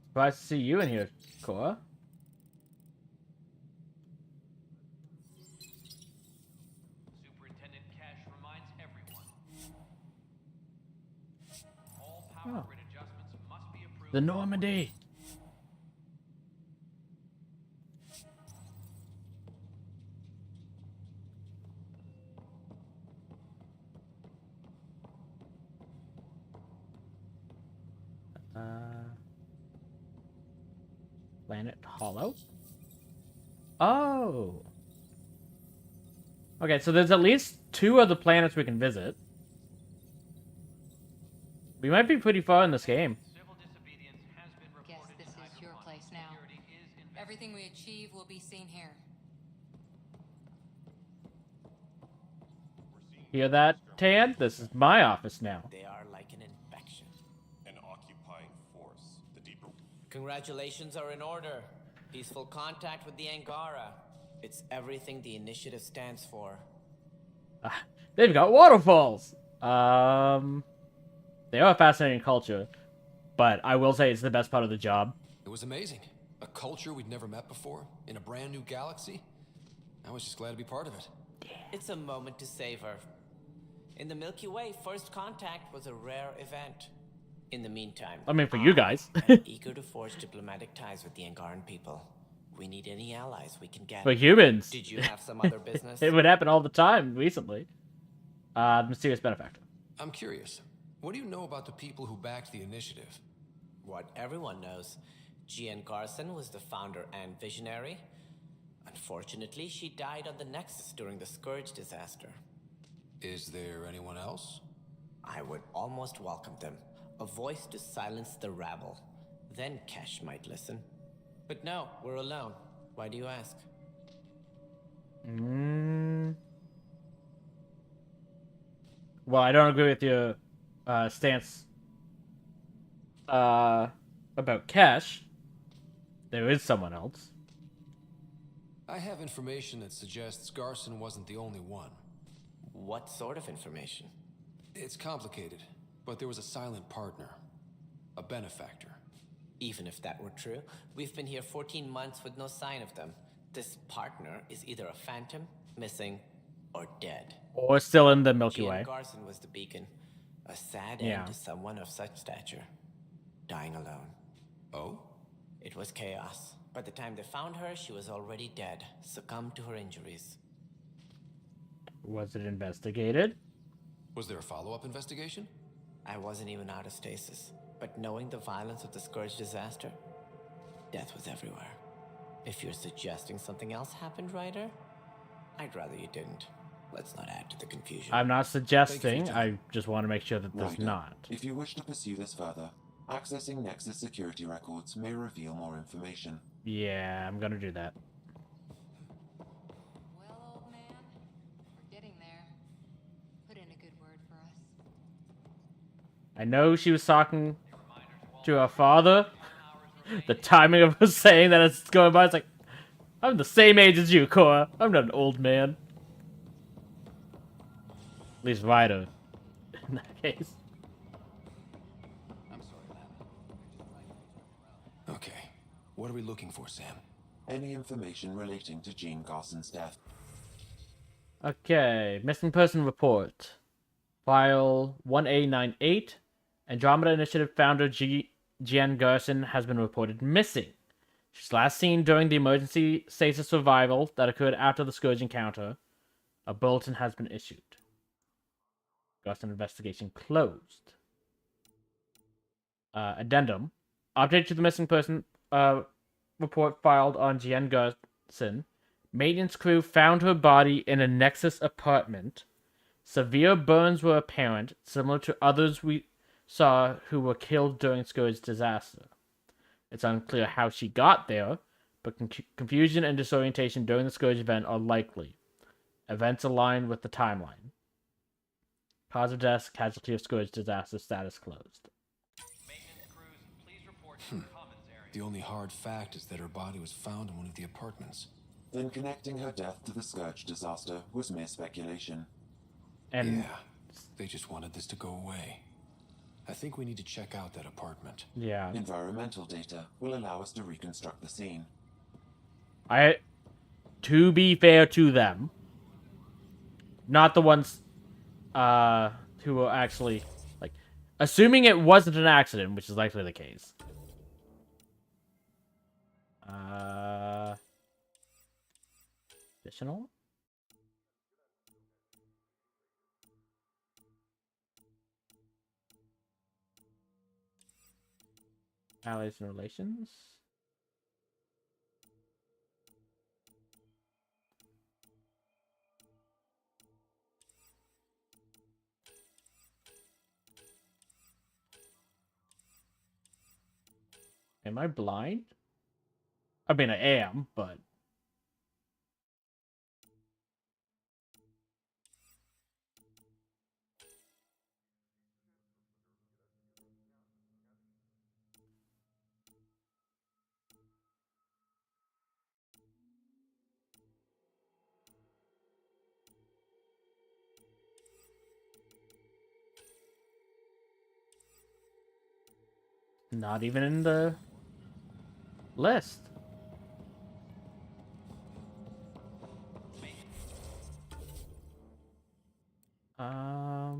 surprised to see you in here, Cora. Superintendent Cash reminds everyone all power grid adjustments must be approved. The Normandy. Planet Hollow. Oh. Okay, so there's at least 2 other planets we can visit. We might be pretty far in this game. Guess this is your place now. Everything we achieve will be seen here. Hear that, Tan? This is my office now. They are like an infection. An Congratulations are in order. Peaceful contact with the Angara. It's everything the initiative stands for. They've got waterfalls. They are a fascinating culture, but I will say it's the best part of the job. It was amazing. A culture we'd never met before, in a brand new galaxy. I was just glad to be part of it. It's a moment to savor. In the Milky Way, first contact was a rare event. In the meantime, I mean, for you guys. I'm eager to forge diplomatic ties with the Angaran people. We need any allies we can get. For humans. Did you have some other business? It would happen all the time recently. Mysterious benefactor. I'm curious. What do you know about the people who backed the initiative? What everyone knows. Jean Garson was the founder and visionary. Unfortunately, she died on the Nexus during the Scourge disaster. Is there anyone else? I would almost welcome them. A voice to silence the rabble. Then Kesh might listen. But no, we're alone. Why do you ask? Well, I don't agree with your stance about Kesh. There is someone else. I have information that suggests Garson wasn't the only one. What sort of information? It's complicated, but there was a silent partner. A benefactor. Even if that were true, we've been here 14 months with no sign of them. This partner is either a phantom, missing, or dead. Or still in the Milky Way. Garson was the beacon. A sad Yeah. end to someone of such stature. Dying alone. Oh? It was chaos. By the time they found her, she was already dead, succumbed to her injuries. Was it investigated? Was there a follow-up investigation? I wasn't even out of stasis. But knowing the violence of the Scourge disaster, death was everywhere. If you're suggesting something else happened, Ryder, I'd rather you didn't. Let's not add to the confusion. I'm not suggesting. I just want to make sure that there's Ryder, not. if you wish to pursue this further, accessing Nexus security records may reveal more information. Yeah, I'm gonna do that. Well, old man, we're getting there. Put in a good word for us. I know she was talking to her father. The timing of her saying that it's going by, it's like, I'm the same age as you, Cora. I'm not an old man. At least Ryder, in that case. I'm sorry, Lana. Okay. What are we looking for, Sam? Any information relating to Jean Garson's death. Okay, missing person report. File 1A98. Andromeda Initiative founder Jean Garson has been reported missing. She's last seen during the emergency stasis survival that occurred after the Scourge encounter. A bulletin has been issued. Garson investigation closed. Addendum. Update to the missing person report filed on Jean Garson. Maintenance crew found her body in a Nexus apartment. Severe burns were apparent, similar to others we saw who were killed during Scourge disaster. It's unclear how she got there, but confusion and disorientation during the Scourge event are likely. Events align with the timeline. Cause of death, casualty of Scourge disaster, status closed. The only hard fact is that her body was found in one of the apartments. Then connecting her death to the Scourge disaster was mere speculation. And yeah, they just wanted this to go away. I think we need to check out that apartment. Yeah. Environmental data will allow us to reconstruct the scene. To be fair to them, not the ones who were actually, like, assuming it wasn't an accident, which is likely the case. Additional? Allies and relations? Am I blind? I mean, I am, but... Not even in the list. I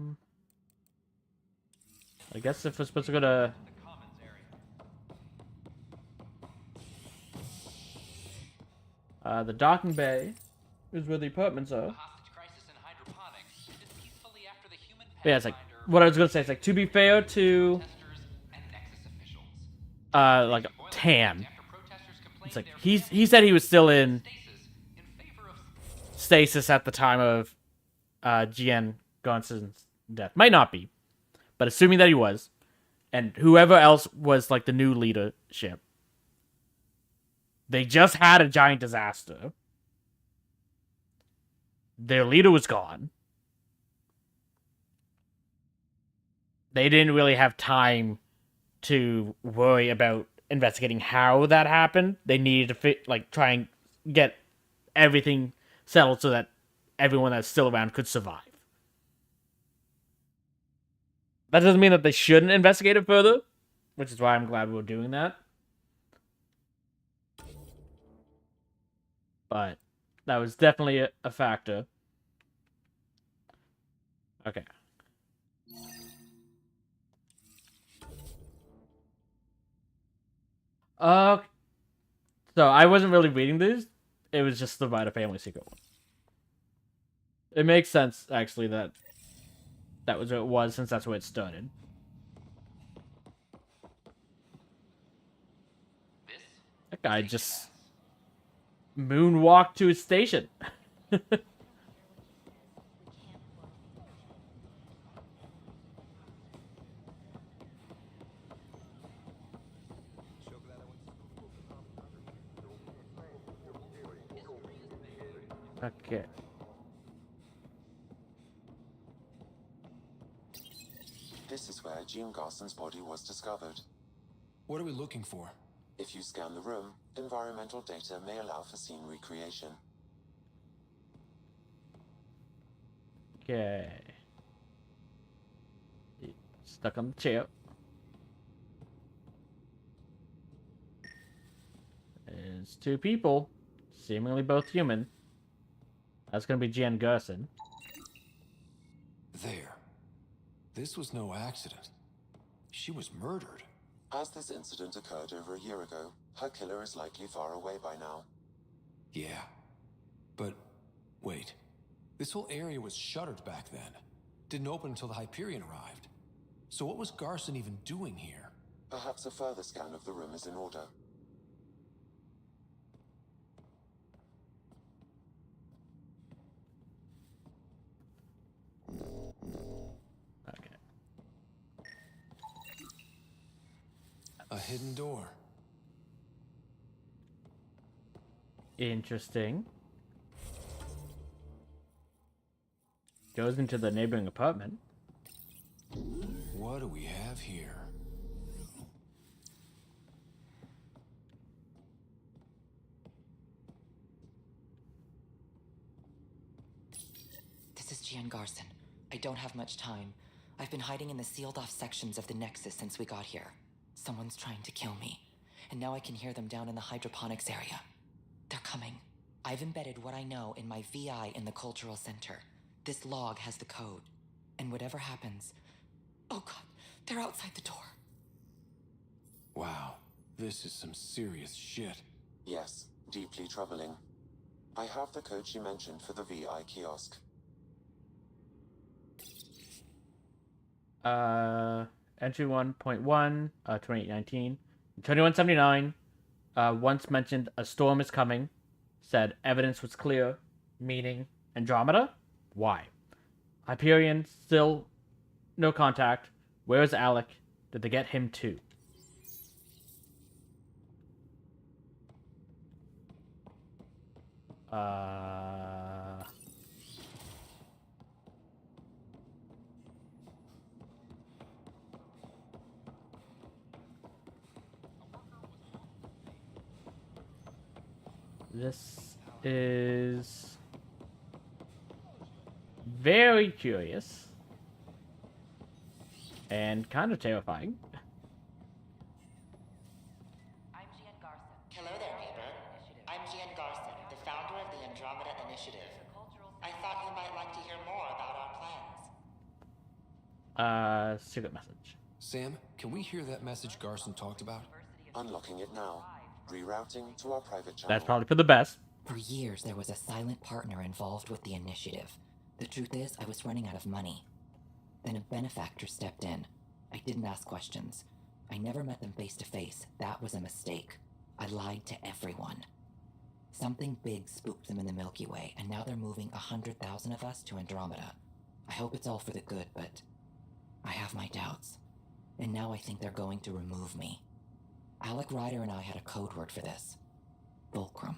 guess if we're supposed to go to the docking bay is where the apartments are. But yeah, it's like what I was gonna say. It's like, to be fair to like Tan, it's like he said he was still in stasis at the time of GN Gonson's death. Might not be, but assuming that he was, and whoever else was like the new leadership, they just had a giant disaster. Their leader was gone. They didn't really have time to worry about investigating how that happened. They needed to try and get everything settled so that everyone that's still around could survive. That doesn't mean that they shouldn't investigate it further, which is why I'm glad we're doing that. But that was definitely a factor. Okay. So I wasn't really reading these. It was just the Vita Family Secret one. It makes sense, actually, that was what it was, since that's where it started. That guy just moonwalked to his station. Okay. This is where Jean Garson's body was discovered. What are we looking for? If you scan the room, environmental data may allow for scene recreation. Okay. Stuck on the chair. There's two people, seemingly both human. That's gonna be Jan Gerson. There. This was no accident. She was murdered. As this incident occurred over a year ago, her killer is likely far away by now. Yeah. But, wait. This whole area was shuttered back then. Didn't open until the Hyperion arrived. So what was Garson even doing here? Perhaps a further scan of the room is in order. Okay. A hidden door. Interesting. Goes into the neighboring apartment. What do we have here? This is Gian Garson. I don't have much time. I've been hiding in the sealed-off sections of the Nexus since we got here. Someone's trying to kill me, and now I can hear them down in the hydroponics area. They're coming. I've embedded what I know in my VI in the Cultural Center. This log has the code. And whatever happens... Oh god, they're outside the door. Wow, this is some serious shit. Yes, deeply troubling. I have the code she mentioned for the VI kiosk. Entry 1.1, 2819. 2179, once mentioned a storm is coming. Said evidence was clear, meaning Andromeda? Why? Hyperion, still no contact. Where's Alec? Did they get him too? This is very curious and kind of terrifying. Gian Garson, the founder of the Andromeda Initiative. I thought you might like to hear more about our plans. Secret message. Sam, can we hear that message Garson talked about? Unlocking it now. Rerouting to our private channel. That's probably for the best. For years, there was a silent partner involved with the initiative. The truth is, I was running out of money. Then a benefactor stepped in. I didn't ask questions. I never met them face to face. That was a mistake. I lied to everyone. Something big spooked them in the Milky Way, and now they're moving 100,000 of us to Andromeda. I hope it's all for the good, but I have my doubts. And now I think they're going to remove me. Alec Ryder and I had a code word for this. Fulcrum.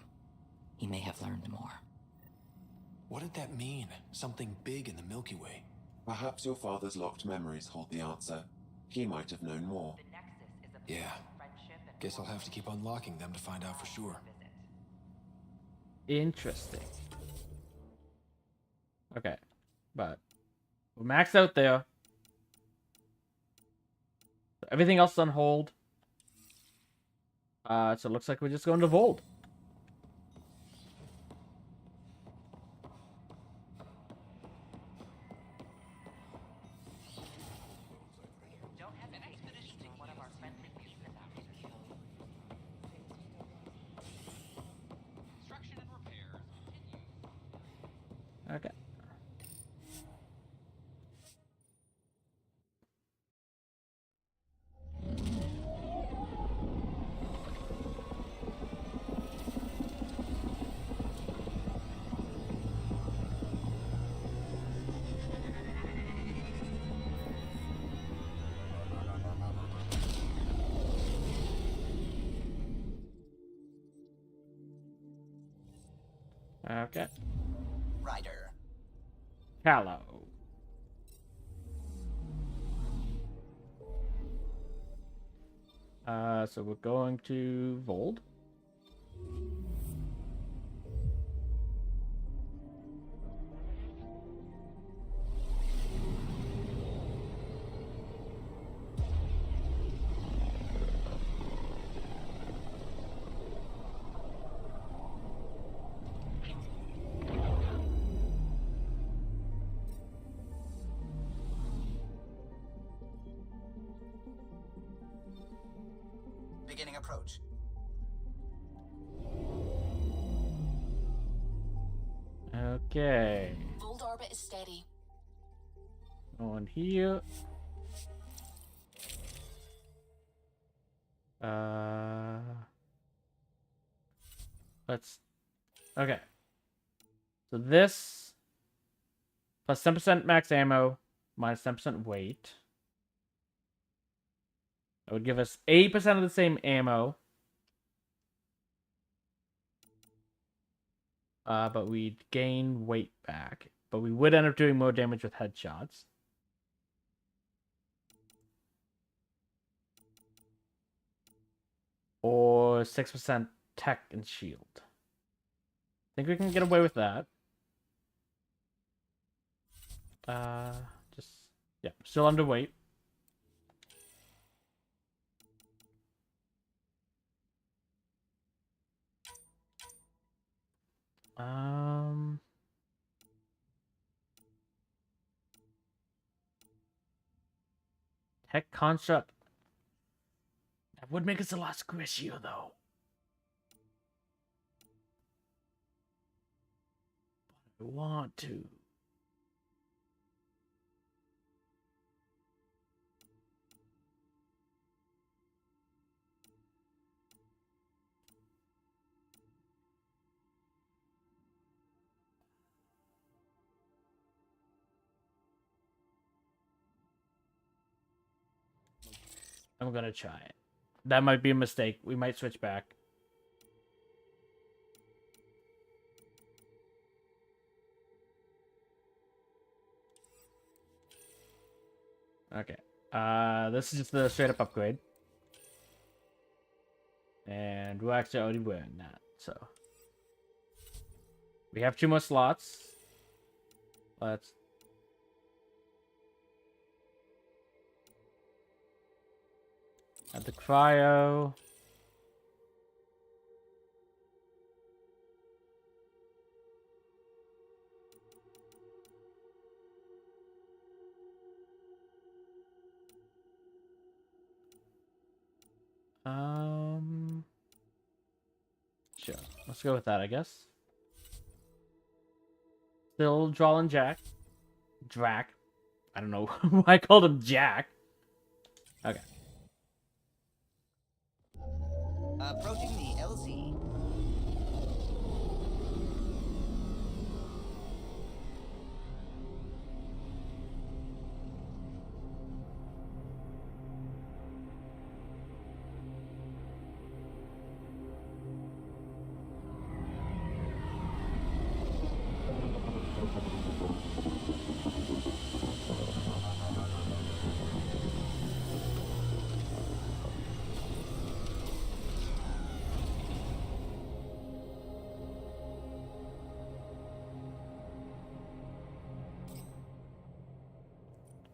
He may have learned more. What did that mean? Something big in the Milky Way? Perhaps your father's locked memories hold the answer. He might have known more. Yeah. Guess I'll have to keep unlocking them to find out for sure. Interesting. Okay. But we're maxed out there. Everything else is on hold. So it looks like we're just going to Vold. Okay. Okay. Ryder. Callow. So we're going to Vold. Beginning approach. Okay. Vold orbit is steady. On here. Let's. Okay. So this plus 10% max ammo minus 10% weight. That would give us 80% of the same ammo. But we'd gain weight back. But we would end up doing more damage with headshots. Or 6% tech and shield. I think we can get away with that. Yeah, still underweight. Tech construct. That would make us a lot squishier, though. But I want to. I'm gonna try it. That might be a mistake. We might switch back. Okay. This is just the straight up upgrade. And we're actually already wearing that, so. We have 2 more slots. Let's. Add the cryo. let's go with that, I guess. Still drawing Jack. Drac. I don't know why I called him Jack. Okay. Approaching the LZ.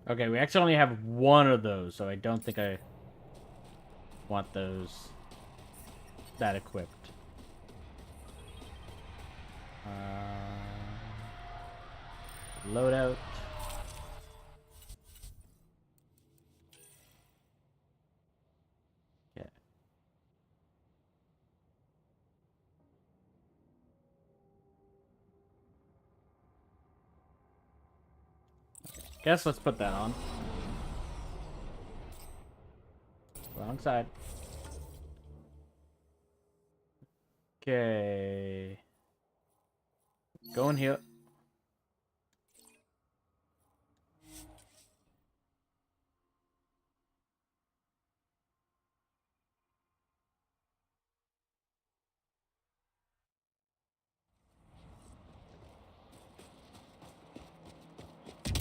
Okay, we actually only have one of those, so I don't think I want those that equipped. Loadout. Yeah. Guess let's put that on. Wrong side. Okay. Go in here.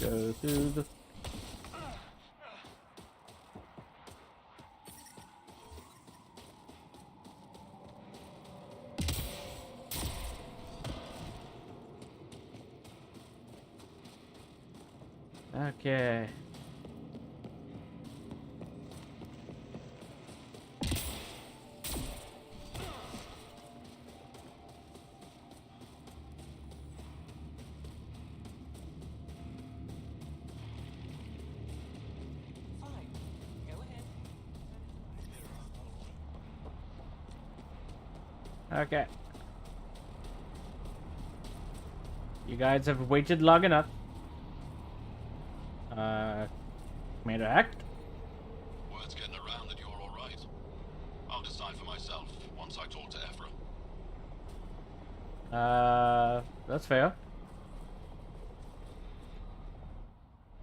Go through the... Okay. Okay. You guys have waited long enough. Commander Act? Word's getting around that you're alright. I'll decide for myself once I talk to Ephra. That's fair.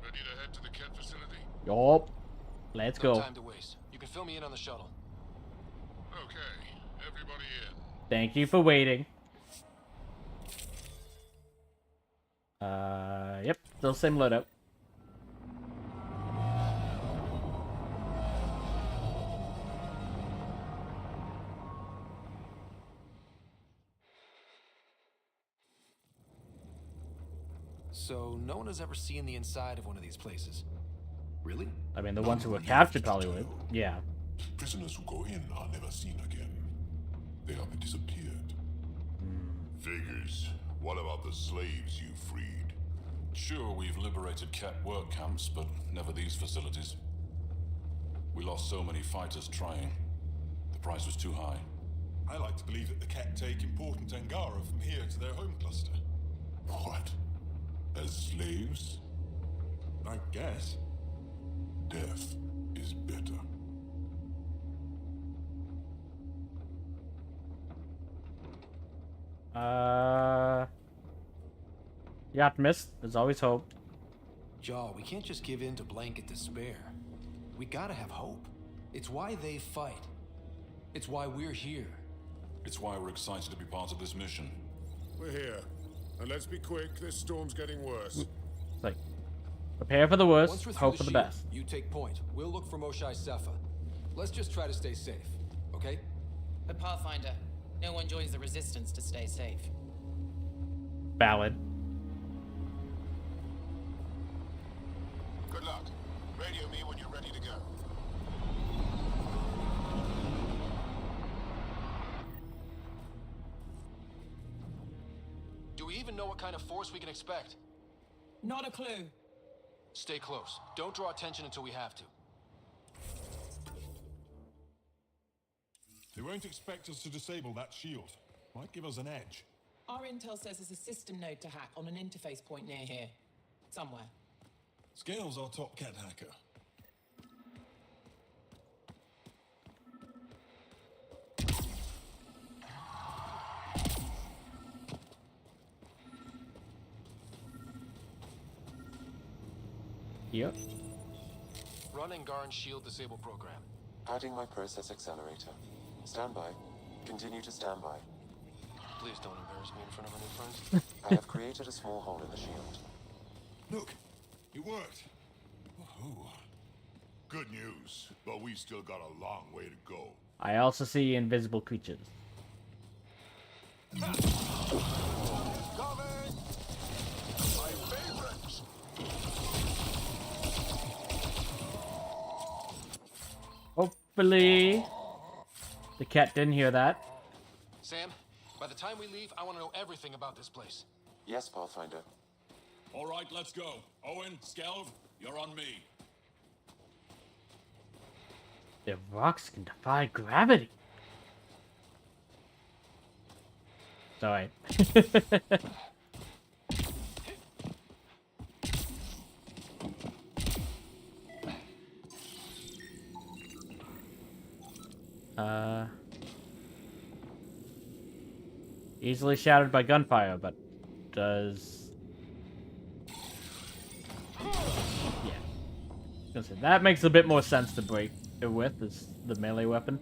Ready to head to the Ket facility? Yup. Let's No go. time to waste. You can fill me in on the shuttle. Okay, everybody in. Thank you for waiting. Yep. Still same loadout. So, no one has ever seen the inside of one of these places. Really? I mean, the ones who were captured probably would. Yeah. Prisoners who go in are never seen again. They have disappeared. Figures. What about the slaves you freed? Sure, we've liberated Ket work camps, but never these facilities. We lost so many fighters trying. The price was too high. I like to believe that the Ket take important Angara from here to their home cluster. What? As slaves? I guess. Death is better. The optimist. There's always hope. Jaw, we can't just give in to blanket despair. We gotta have hope. It's why they fight. It's why we're here. It's why we're excited to be part of this mission. We're here. And let's be quick, this storm's getting worse. It's like, prepare for the Once worst, we're through hope for the shield, best. You take point. We'll look for Moshae Sepha. Let's just try to stay safe, okay? But Pathfinder, no one joins the Resistance to stay safe. Valid. Good luck. Radio me when you're ready to go. Do we even know what kind of force we can expect? Not a clue. Stay close. Don't draw attention until we have to. They won't expect us to disable that shield. Might give us an edge. Our intel says there's a system node to hack on an interface point near here. Somewhere. Scales our top cat hacker. Yep. Running Garn's shield disable program. Adding my process accelerator. Stand by. Continue to stand by. Please don't embarrass me in front of our new friends. I have created a small hole in the shield. Look, it worked. Woohoo. Good news, but we've still got a long way to go. I also see invisible creatures. Covered! My favorites! Hopefully, the cat didn't hear that. Sam, by the time we leave, I want to know everything about this place. Yes, Pathfinder. All right, let's go. Owen, Skelv, you're on me. The rocks can defy gravity. Sorry. Easily shattered by gunfire, but does... Yeah. Gonna say, that makes a bit more sense to break it with, is the melee weapon.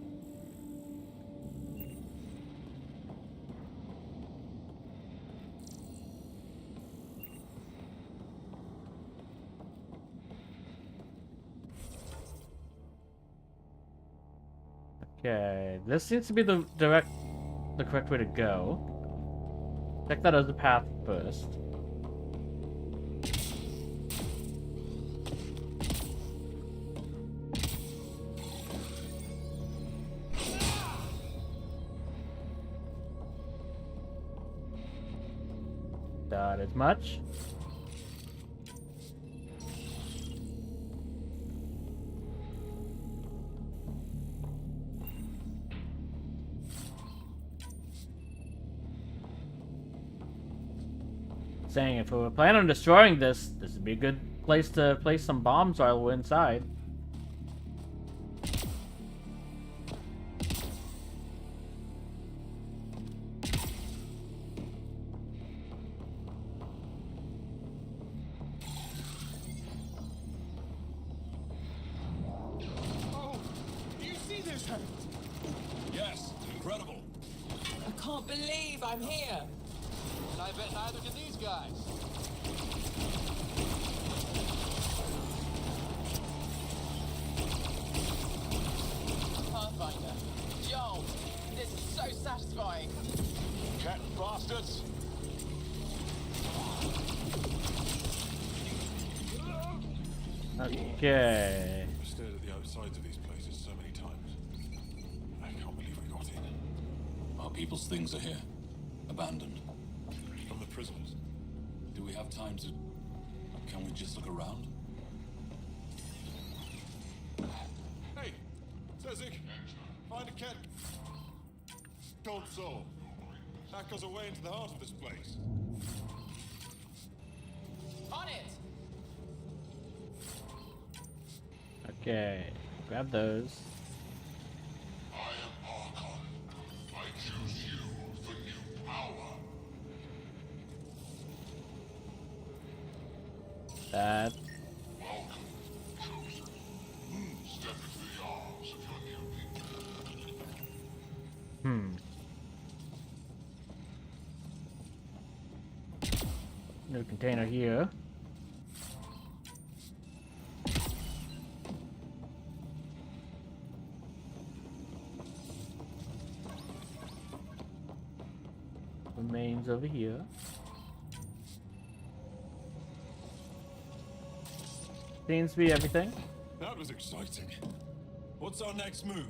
Okay, this seems to be the correct way to go. Check that other path first. Not as much. Saying if we were planning on destroying this would be a good place to place some bombs while we're inside. Oh, do you see this? Yes, incredible. I can't believe I'm here. And I bet neither do these guys. Pathfinder, Joel, this is so satisfying. Cat bastards! Okay. I've stared at the outsides of these places so many times. I can't believe we got in. Our people's things are here. Abandoned. From the prisoners. Do we have time to... Can we just look around? Hey, Sezik, find a cat. Told so. That goes away into the heart of this place. On it! Okay. Grab those. I am Archon. I choose you for new power. That. Welcome, chosen. Step into the arms of your new leader. New container here. Remains over here. Seems to be everything. That was exciting. What's our next move?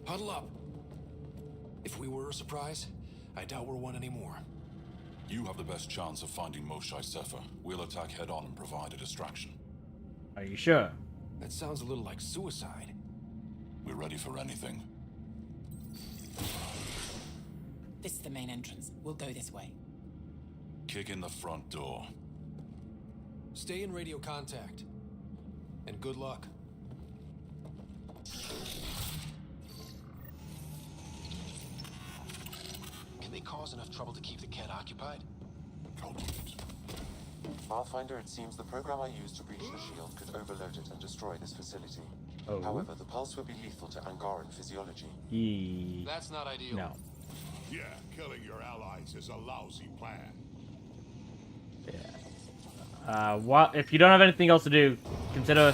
Huddle up. If we were a surprise, I doubt we're one anymore. You have the best chance of finding Moshae Sefer. We'll attack head-on and provide a distraction. Are you sure? That sounds a little like suicide. We're ready for anything. This is the main entrance. We'll go this way. Kick in the front door. Stay in radio contact. And good luck. Can they cause enough trouble to keep the Ket occupied? Pathfinder, it seems the program I used to breach the shield could overload it and destroy this facility. Oh. However, the pulse would be lethal to Angaran physiology. That's not ideal. No. Yeah, killing your allies is a lousy plan. Yeah. What if you don't have anything else to do? Consider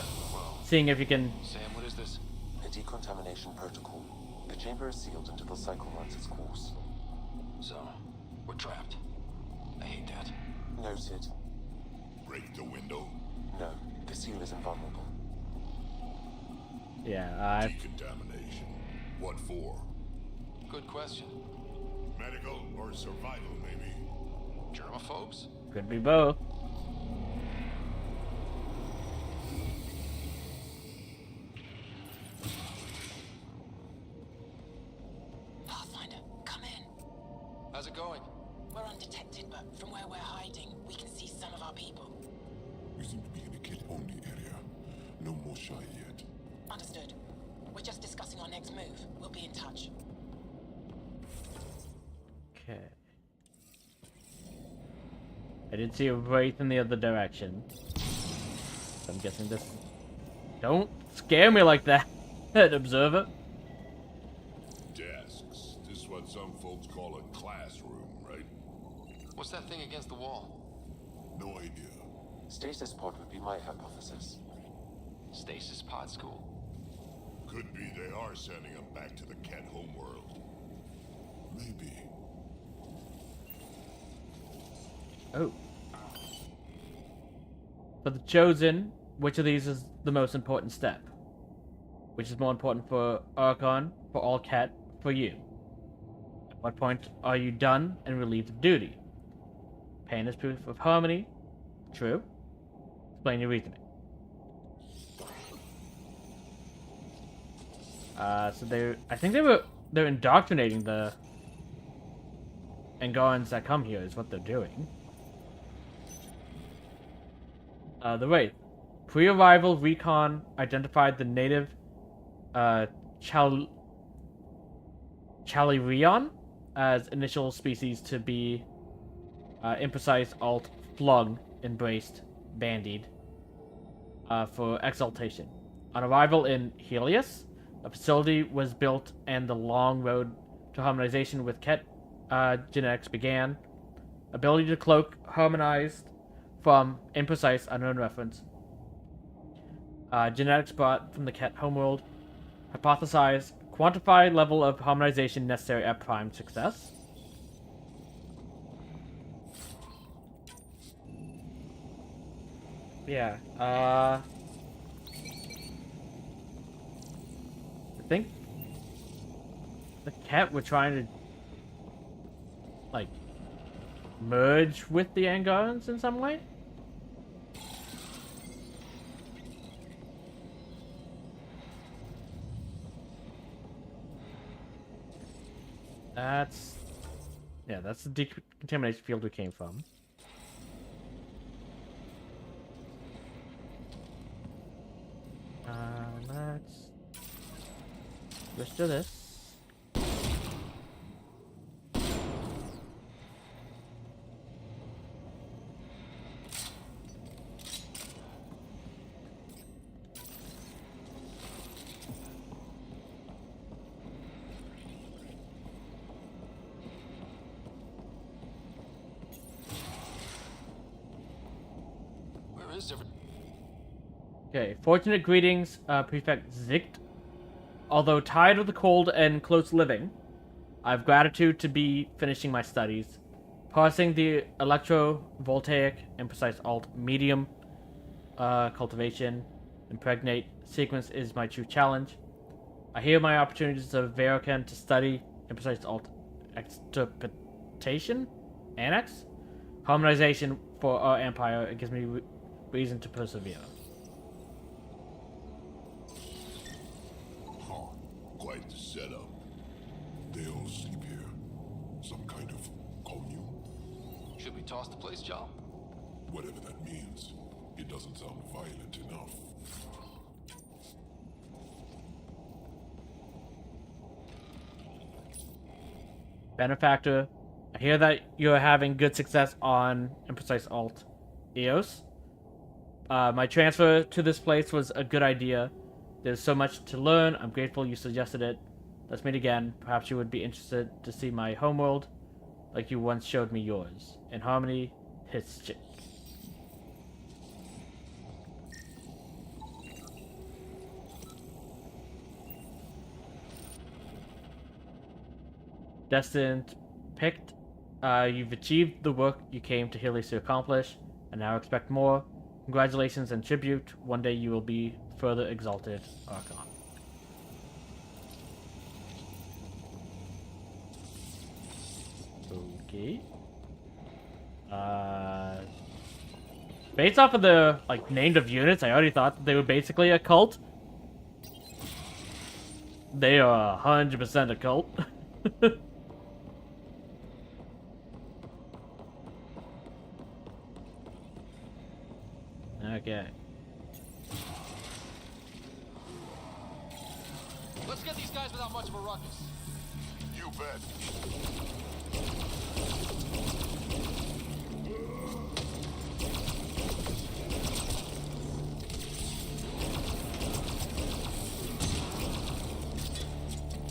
seeing if you can. Sam, what is this? A decontamination protocol. The chamber is sealed until the cycle runs its course. So, we're trapped. I hate that. Noted. Break the window? No, the seal is invulnerable. Yeah, Decontamination. What for? Good question. Medical or survival, maybe? Germaphobes? Could be both. Pathfinder, come in. How's it going? We're undetected, but from where we're hiding, we can see some of our people. We seem to be in a kid-only area. No more shy yet. Understood. We're just discussing our next move. We'll be in touch. Okay. I did see a wraith in the other direction. So I'm guessing this. Don't scare me like that, observer. Desks. This is what some folks call a classroom, right? What's that thing against the wall? No idea. Stasis pod would be my hypothesis. Stasis pod school. Could be they are sending them back to the Ket homeworld. Maybe. Oh. For the chosen, which of these is the most important step? Which is more important for Archon, for all Ket, for you? At what point are you done and relieved of duty? Pain is proof of harmony. True. Explain your reasoning. So I think they're indoctrinating the Angarans that come here is what they're doing. The Wraith. Pre-arrival recon identified the native Chalirion as initial species to be imprecise, alt, flung, embraced, bandied for exaltation. On arrival in Helios, a facility was built and the long road to harmonization with Ket genetics began. Ability to cloak harmonized from imprecise unknown reference. Genetics brought from the Ket homeworld. Hypothesized quantified level of harmonization necessary at prime success. Yeah, I think the Ket were trying to, like, merge with the Angarans in some way? That's the decontamination field we came from. Let's do this. Where is everyone? Okay, fortunate greetings, Prefect Zicht. Although tired of the cold and close living, I have gratitude to be finishing my studies. Parsing the electrovoltaic and precise alt medium cultivation impregnate sequence is my true challenge. I hear my opportunities of Verocan to study imprecise alt extirpation, annex, harmonization for our empire. It gives me reason to persevere. Quite the setup. They all sleep here. Some kind of commune? Should we toss the place, Jarl? Whatever that means. It doesn't sound violent enough. Benefactor, I hear that you're having good success on Imprecise Alt EOS. My transfer to this place was a good idea. There's so much to learn. I'm grateful you suggested it. Let's meet again. Perhaps you would be interested to see my homeworld, like you once showed me yours. In harmony, his chick. Destined, picked. You've achieved the work you came to Helios to accomplish, and now expect more. Congratulations and tribute. One day you will be further exalted, Archon. Okay. Based off of the named of units, I already thought that they were basically a cult. They are 100% a cult. Okay. Let's get these guys without much of a ruckus. You bet.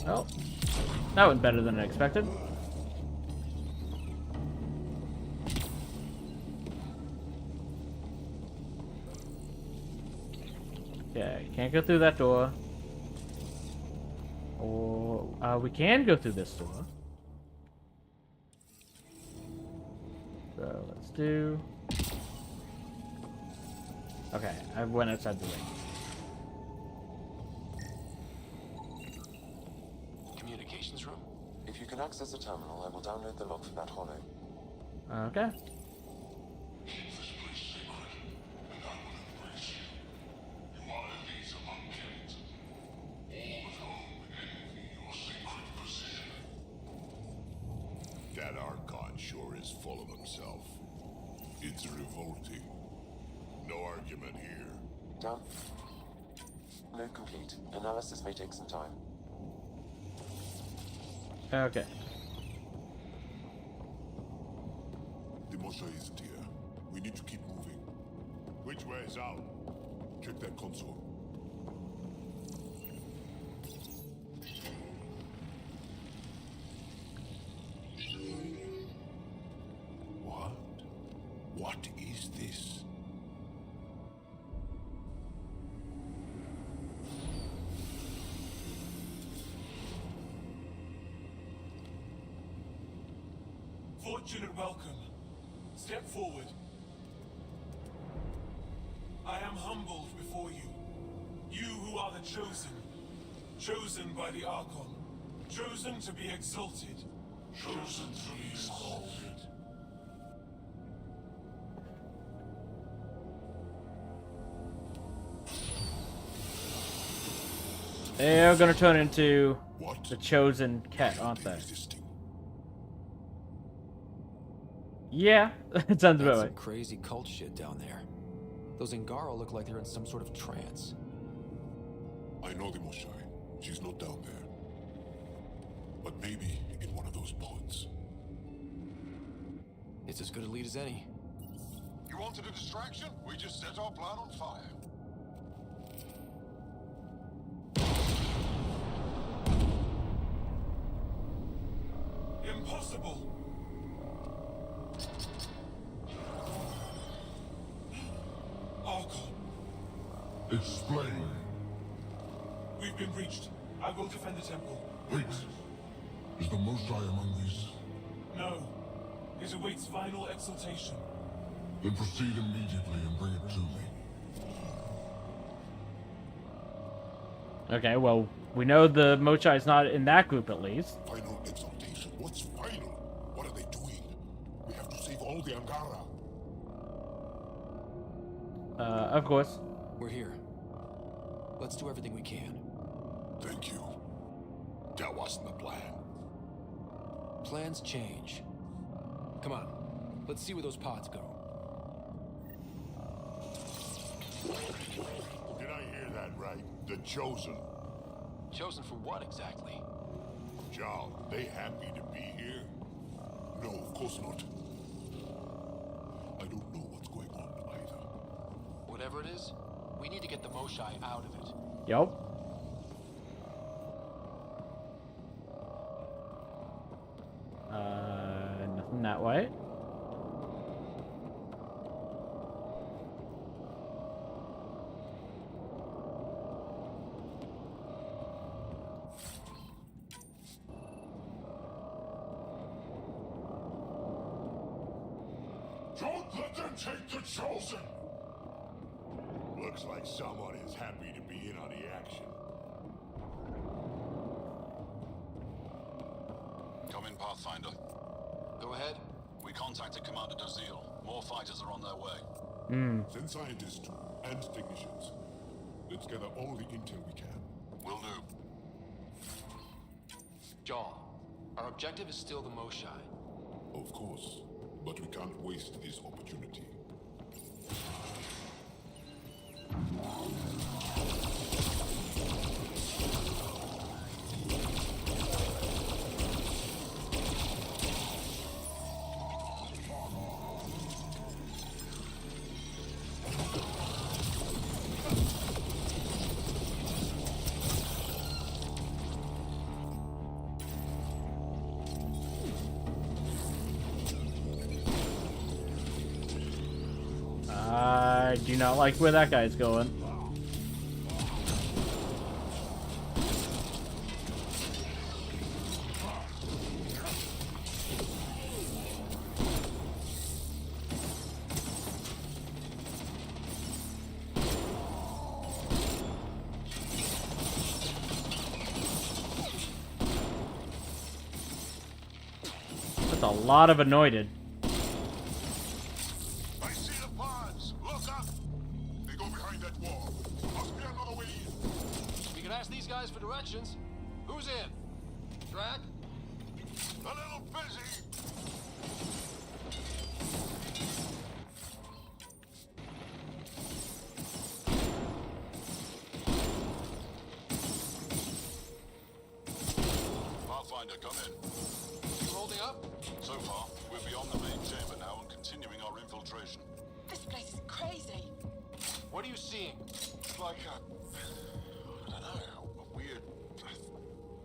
Well, that went better than I expected. Okay, can't go through that door. Or, we can go through this door. So, let's do... Okay, I went outside the ring. Communications room? If you can access the terminal, I will download the log from that hollow. Okay. That Archon sure is full of himself. It's revolting. No argument here. Done. Node complete. Analysis may take some time. Okay. The Mosha isn't here. We need to keep moving. Which way is out? Check that console. What? What is this? Fortunate welcome. Step forward. I am humbled before you. You who are the chosen. Chosen by the Archon. Chosen to be exalted. Chosen to be exalted. They're gonna turn into the chosen cat, aren't they? Yeah, it sounds about That's right. some crazy cult shit down there. Those Ingaro look like they're in some sort of trance. I know the Moshai. She's not down there. But maybe in one of those pods. It's as good a lead as any. You wanted a distraction? We just set our plan on fire. Impossible! Archon. Explain. We've been breached. I will defend the temple. Wait. Is the Moshai among these? No. It awaits final exaltation. Then proceed immediately and bring it to me. Okay, well, we know the Mochai's not in that group at least. Final exaltation? What's final? What are they doing? We have to save all the Angara. Of course. We're here. Let's do everything we can. Thank you. That wasn't the plan. plans change. Come on, let's see where those pods go. Did I hear that right? The Chosen. Chosen for what exactly? John, they happy to be here? No, of course not. I don't know what's going on either. Whatever it is, we need to get the Moshai out of it. Yup. Nothing that way. Don't let them take the Chosen! Looks like someone is happy to be in on the action. Come in, Pathfinder. Go ahead. We contacted Commander Dozil. More fighters are on their way. Send scientists and technicians. Let's gather all the intel we can. Will do. John, our objective is still the Moshai. Of course, but we can't waste this opportunity. I do not like where that guy's going. That's a lot of anointed. I see the pods! Look up! They go behind that wall. Must be another way in. We can ask these guys for directions. Who's in? Drac? A little busy! Pathfinder, come in. You holding up? So far, we're beyond the main chamber now and continuing our infiltration. This place is crazy. What are you seeing? It's like I don't know, a weird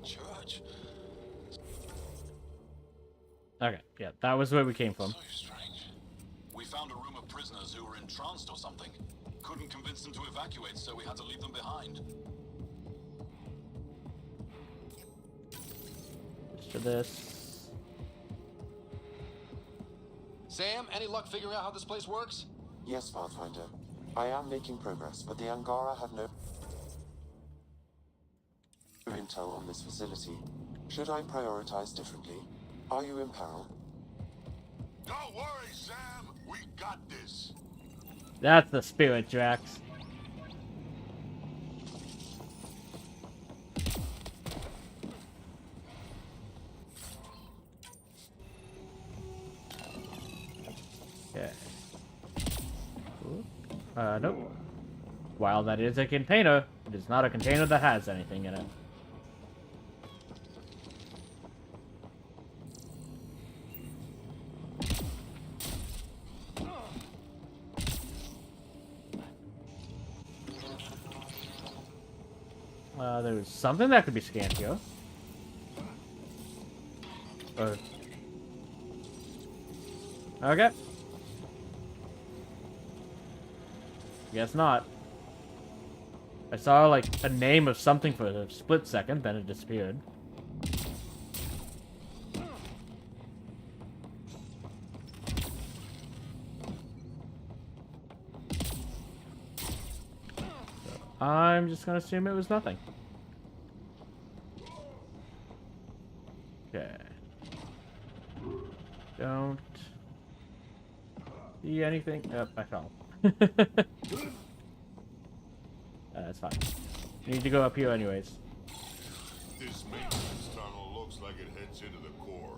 church. Okay, yeah, that was where we came from. So strange. We found a room of prisoners who were entranced or something. Couldn't convince them to evacuate, so we had to leave them behind. For this. Sam, any luck figuring out how this place works? Yes, Pathfinder. I am making progress, but the Angara have no intel on this facility. Should I prioritize differently? Are you in peril? Don't worry, Sam. We got this. That's the spirit, Drax. Okay. Ooh. Nope. While that is a container, it is not a container that has anything in it. There's something that could be scanned here. Okay. Guess not. I saw, like, a name of something for a split second, then it disappeared. So I'm just gonna assume it was nothing. Okay. Don't see anything. Yep, I fell. That's fine. Need to go up here anyways. This maintenance tunnel looks like it heads into the core.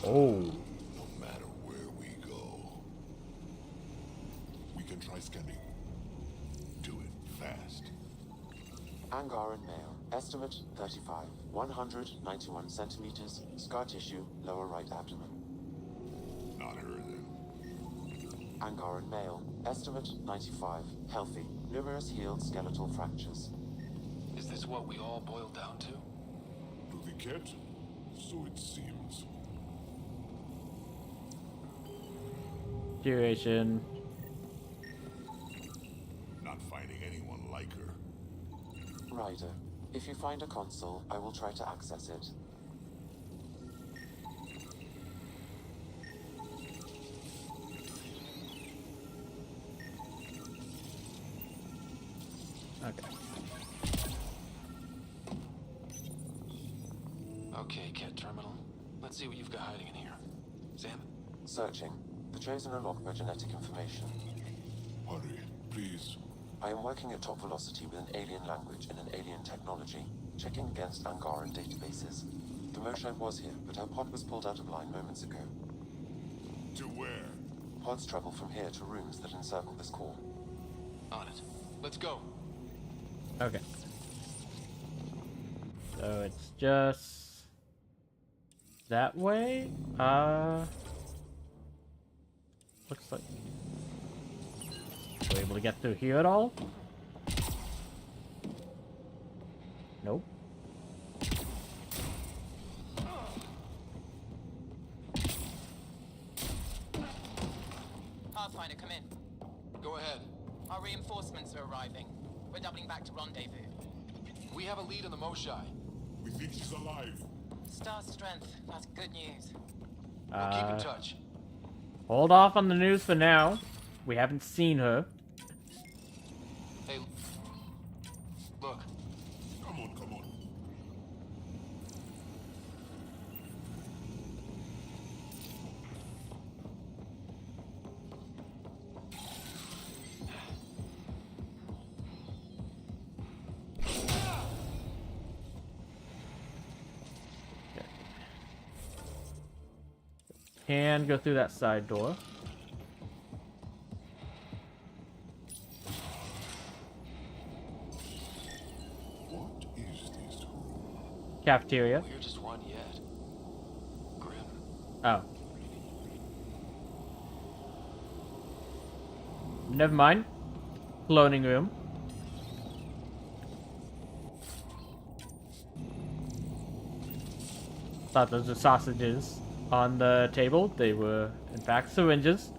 Oh. No matter where we go, we can try scanning. Do it fast. Angaran male. Estimate 35. 191 centimeters. Scar tissue, lower right abdomen. Not her then. Angaran male. Estimate 95. Healthy. Numerous healed skeletal fractures. Is this what we all boil down to? To the cat? So it seems. Duration. Not finding anyone like her. Ryder. If you find a console, I will try to access it. Okay. Okay, Cat Terminal. Let's see what you've got hiding in here. Sam? Searching. The Chosen are locked by genetic information. Hurry, please. I am working at top velocity with an alien language and an alien technology, checking against Angaran databases. The Moshae was here, but her pod was pulled out of line moments ago. To where? Pods travel from here to rooms that encircle this core. On it. Let's go. Okay. So it's just that way? Looks like we're able to get through here at all? Nope. Pathfinder, come in. Go ahead. Our reinforcements are arriving. We're doubling back to rendezvous. We have a lead on the Moshae. We think she's alive. Star strength. That's good news. We'll keep in touch. Hold off on the news for now. We haven't seen her. Hey, look. Come on, come on. Can go through that side door. What is this? Cafeteria. We're just one yet. Grim. Oh. Never mind. Cloning room. Thought those were sausages on the table. They were, in fact, syringes.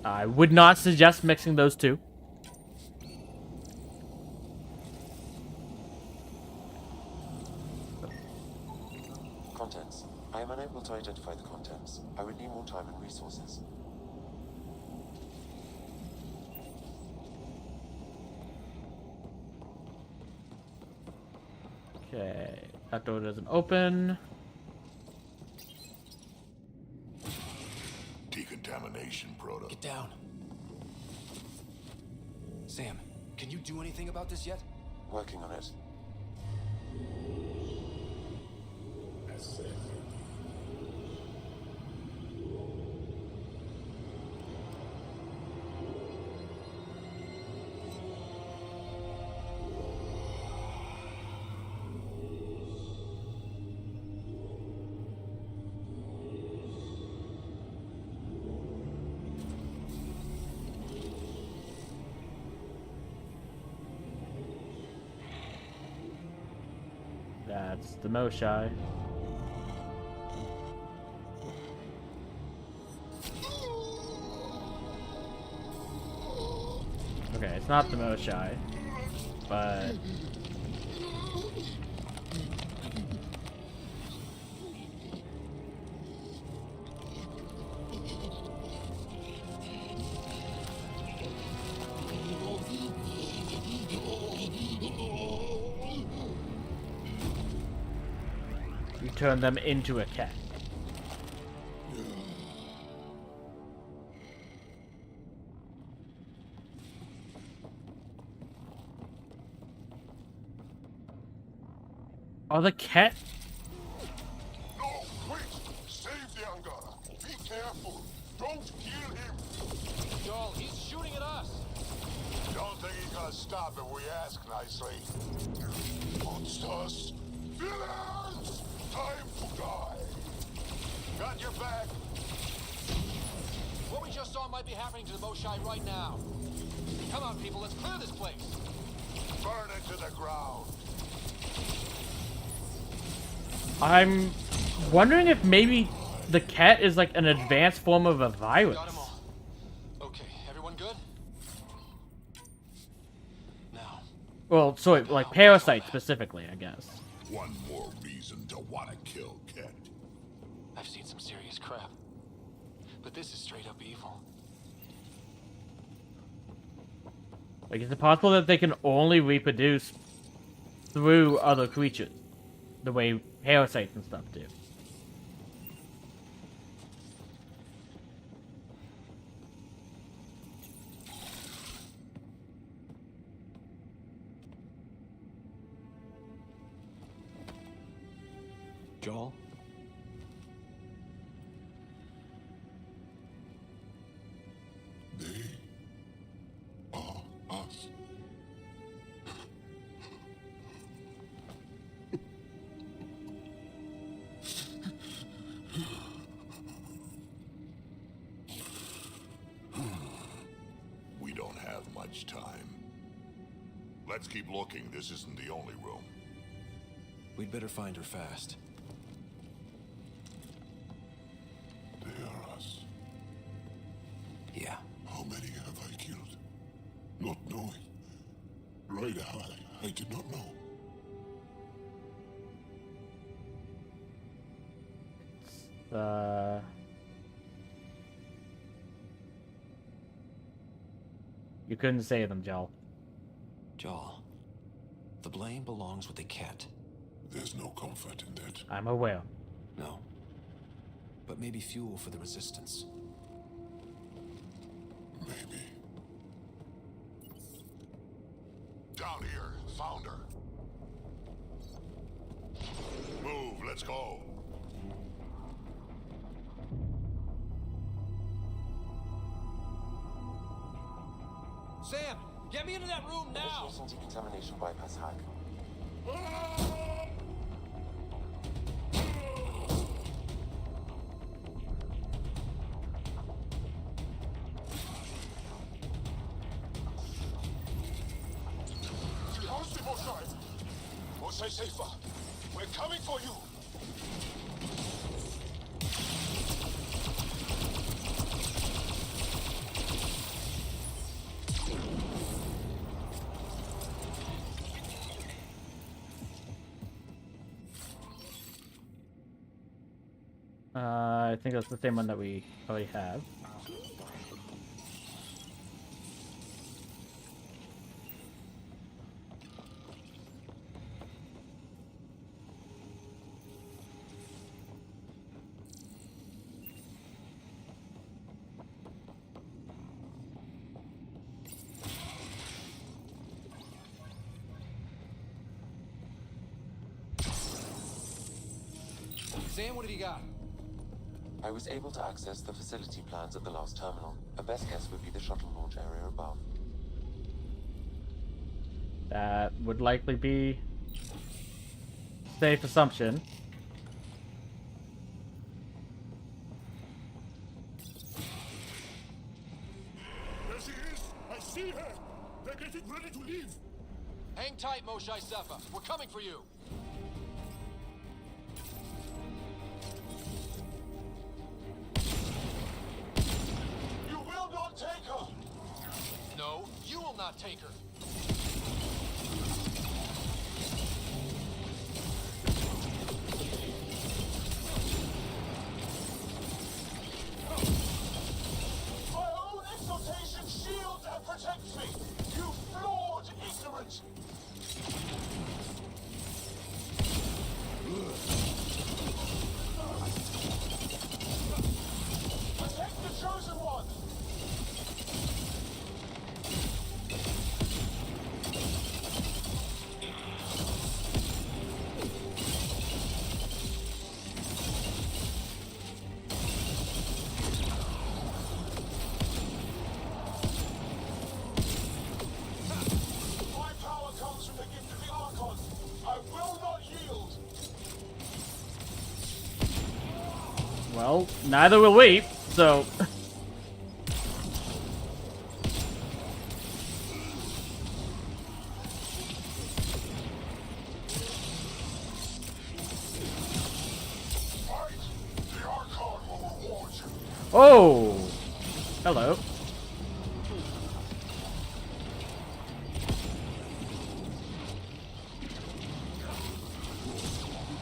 I would not suggest mixing those two. Contents. I am unable to identify the contents. I would need more time and resources. Okay. That door doesn't open. Decontamination proto. Get down. Sam, can you do anything about this yet? Working on it. That's the Moshae. Okay, it's not the Moshae, but you turn them into a cat. Oh, the cat? No, wait! Don't kill him! Joel, he's shooting at us! Don't think he's gonna stop if we ask nicely. Monsters! Villains! Time to die! Got your back! What we just saw might be happening to the Moshai right now. Come on, people, let's clear this place! Burn it to the ground! I'm wondering if maybe the cat is like an advanced form of a virus. Got 'em all. Okay, everyone good? Now. Well, so like parasites specifically, I guess. One more reason to want to kill Kent. I've seen some serious crap. But this is straight up evil. Like, is it possible that they can only reproduce through other creatures? The way parasites and stuff do. Joel? They are us. We don't have much time. Let's keep looking. This isn't the only room. We'd better find her fast. They are us. Yeah. How many have I killed? Not knowing. Right, I did not know. You couldn't save them, Joel. Joel, the blame belongs with the cat. There's no comfort in that. I'm aware. No. But maybe fuel for the resistance. Maybe. Down here. Found her. Move. Let's go. Sam, get me into that room now! Initiating decontamination bypass hack. Stay safer. We're coming for you. I think that's the same one that we already have. Sam, what have you got? I was able to access the facility plans at the last terminal. A best guess would be the shuttle launch area above. That would likely be a safe assumption. There she is! I see her! They're getting ready to leave! Hang tight, Moshai Sefa. We're coming for you. You will not take her! No, you will not take her. My own exaltation shields and protects me! You flawed ignorant! Protect the chosen one! Well, neither will we, so... Oh! Hello.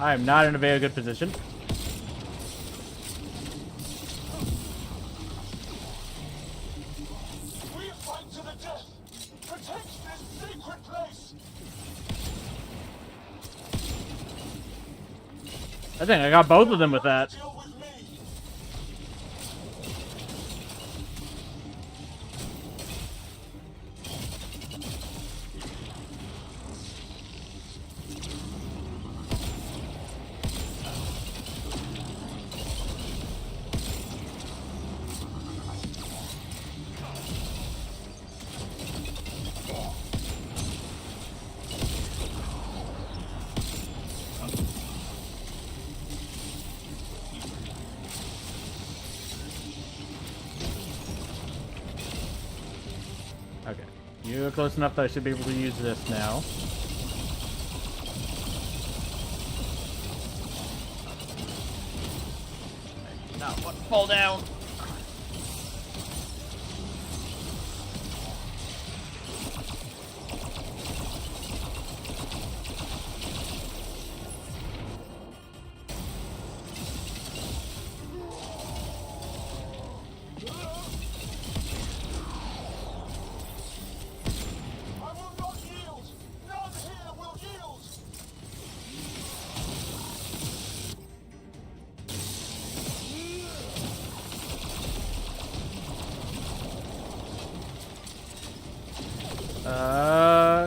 I am not in a very good position. We fight to the death. Protect this sacred place. I think I got both of them with that. Okay. You're close enough that I should be able to use this now. Not want to fall down.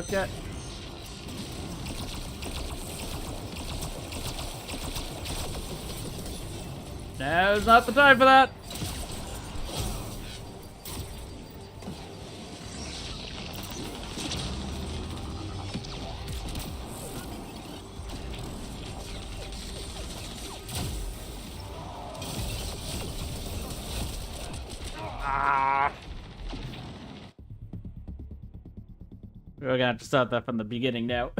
Okay. Now's not the time for that. We're gonna have to start that from the beginning now.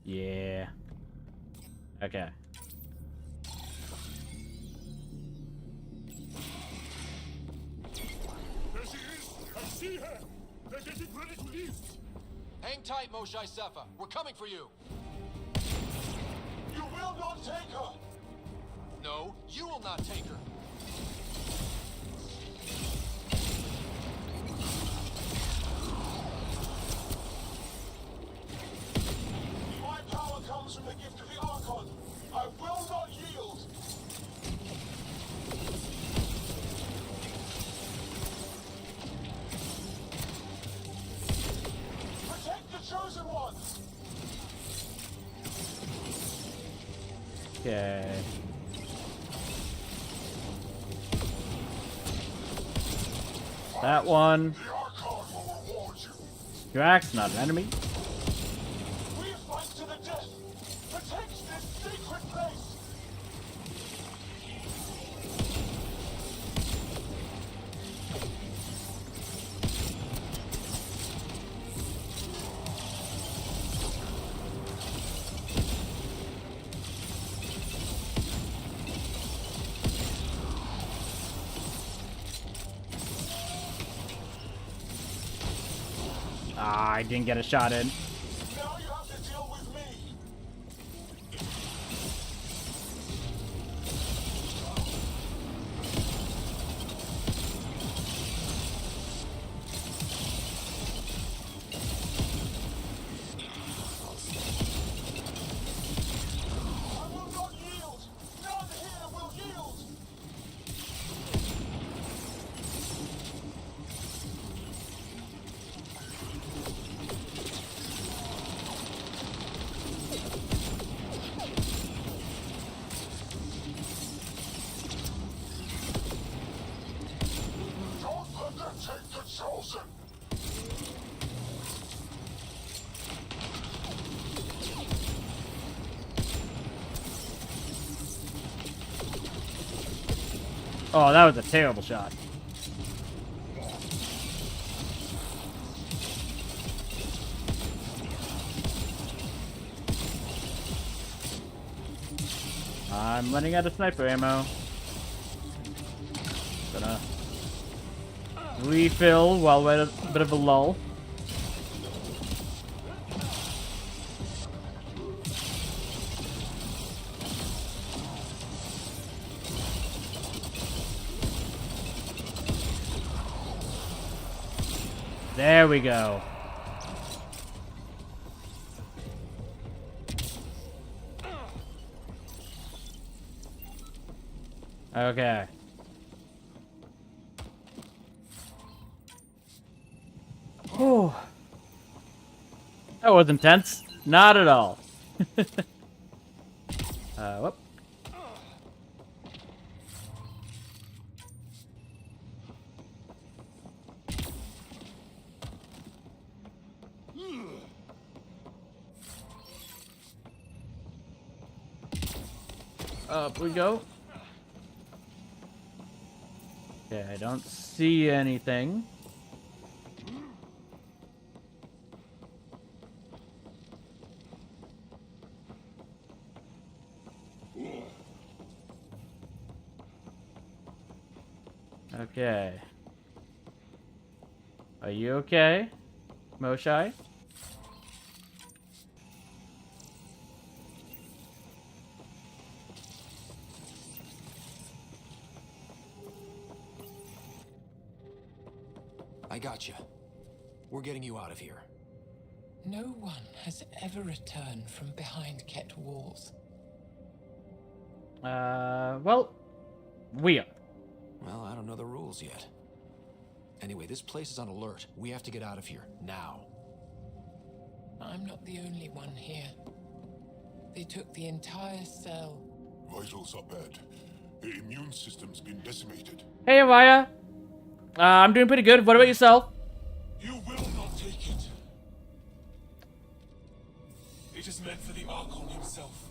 Yeah. Okay. There she is! I see her! They're getting ready to leave! Hang tight, Moshae Sefa. We're coming for you. You will not take her! No, you will not take her. My power comes from the gift of the Archon. I will not yield! Protect the Chosen One! Okay. That one. Drax, not an enemy. We fight to the death! Protect this sacred place! Ah, I didn't get a shot in. Now you have to deal with me! I will not yield! None here will yield! Oh, that was a terrible shot. I'm running out of sniper ammo. Gonna refill while we're at a bit of a lull. There we go. Okay. Whew. That was intense. Not at all. Whoop. Up we go. Okay, I don't see anything. Okay. Are you okay, Moshai? I got you. We're getting you out of here. No one has ever returned from behind Ket walls. Well, we are. Well, I don't know the rules yet. Anyway, this place is on alert. We have to get out of here, now. I'm not the only one here. They took the entire cell. Vitals are bad. The immune system's been decimated. Hey, Avaya. I'm doing pretty good. What about yourself? You will not take it. It is meant for the Archon himself.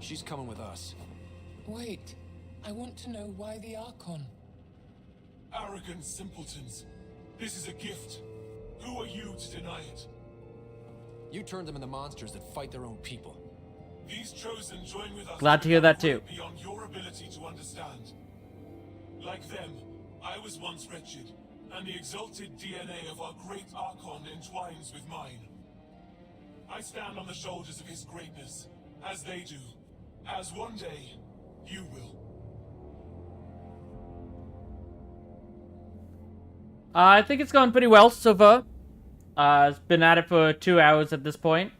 She's coming with us. Wait, I want to know why the Archon. Arrogant simpletons. This is a gift. Who are you to deny it? You turned them into monsters that fight their own people. These chosen join with us. Glad to hear that too. Beyond your ability to understand. Like them, I was once wretched, and the exalted DNA of our great Archon entwines with mine. I stand on the shoulders of his greatness, as they do, as one day you will. I think it's gone pretty well so far. It's been at it for 2 hours at this point.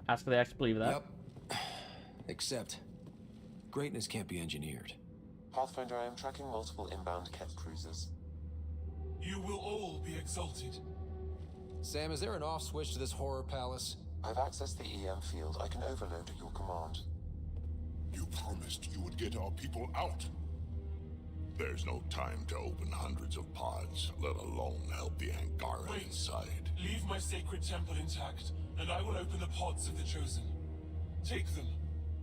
Ask for the X, believe that. Yep. Except, greatness can't be engineered. Pathfinder, I am tracking multiple inbound Ket cruisers. You will all be exalted. Sam, is there an off switch to this horror palace? I've accessed the EM field. I can overload at your command. You promised you would get our people out. There's no time to open hundreds of pods, let alone help the Angara inside. Leave my sacred temple intact, and I will open the pods of the Chosen. Take them.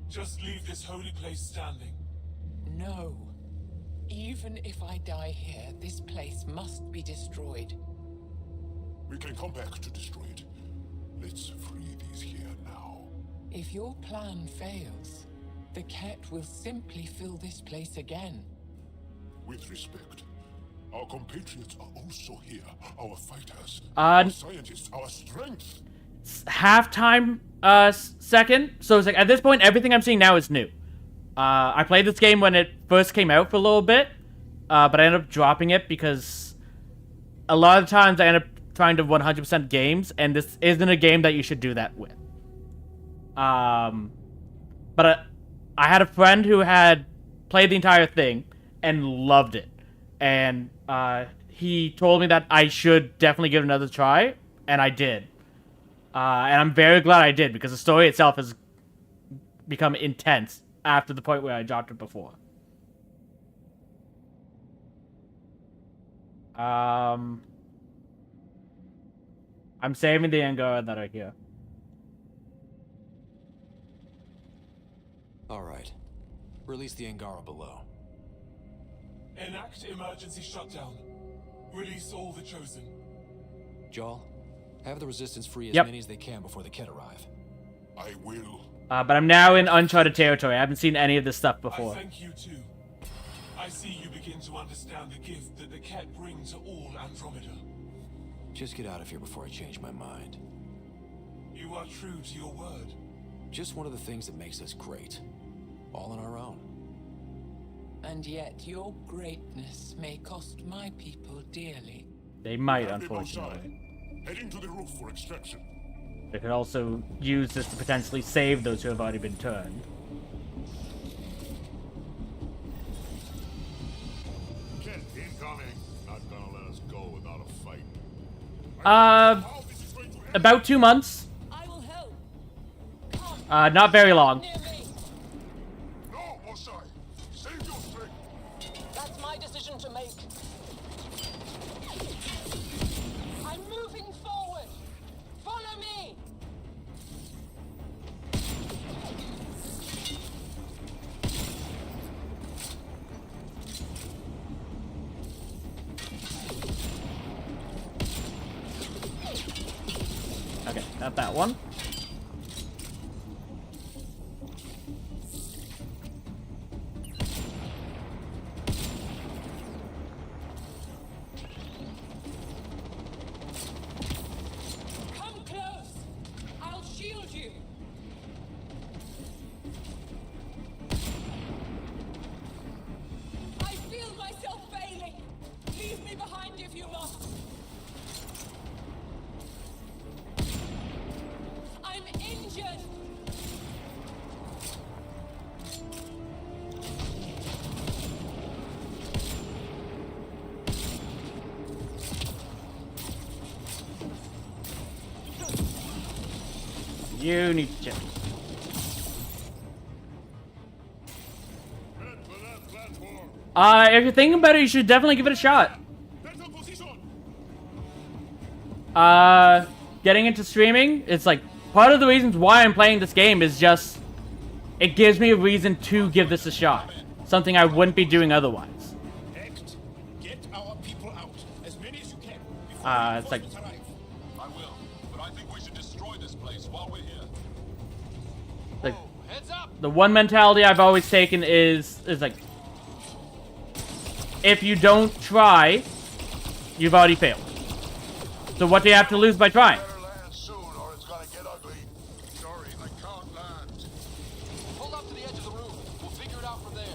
Just leave this holy place standing. No. Even if I die here, this place must be destroyed. We can come back to destroy it. Let's free these here now. If your plan fails, the Ket will simply fill this place again. With respect, our compatriots are also here. Our fighters, our scientists, our strength. Halftime, second. So it's like, at this point, everything I'm seeing now is new. I played this game when it first came out for a little bit, but I ended up dropping it because a lot of times I end up trying to 100% games, and this isn't a game that you should do that with. But I had a friend who had played the entire thing and loved it, and he told me that I should definitely give it another try, and I did. And I'm very glad I did, because the story itself has become intense after the point where I dropped it before. I'm saving the Angara that are here. All right. Release the Angara below. Enact emergency shutdown. Release all the chosen. Jarl, have the Resistance free as Yep. many as they can before the Kett arrive. I will. But I'm now in uncharted territory. I haven't seen any of this stuff before. I thank you too. I see you begin to understand the gift that the Kett bring to all Andromeda. Just get out of here before I change my mind. You are true to your word. Just one of the things that makes us great. All on our own. And yet your greatness may cost my people dearly. They might, Have them unfortunately. outside. Heading to the roof for extraction. They could also use this to potentially save those who have already been turned. Kett incoming. Not gonna let us go without a fight. About 2 months. Not very long. No, Mosai. Save your strength. That's my decision to make. I'm moving forward. Follow me. Okay, not that one. Come close. I'll shield you. I feel myself failing. Leave me behind if you must. I'm injured. You need to chill. If you're thinking about it, you should definitely give it a shot. Getting into streaming, it's like, part of the reasons why I'm playing this game is just, it gives me a reason to give this a shot. Something I wouldn't be doing otherwise. Get our people out. As many as you can. It's like, I will, but I think we should destroy this place while we're here. like, the one mentality I've always taken is like, if you don't try, you've already failed. So what do you have to lose by trying? Or it's gonna get ugly. Sorry, I can't land. Pull up to the edge of the room. We'll figure it out from there.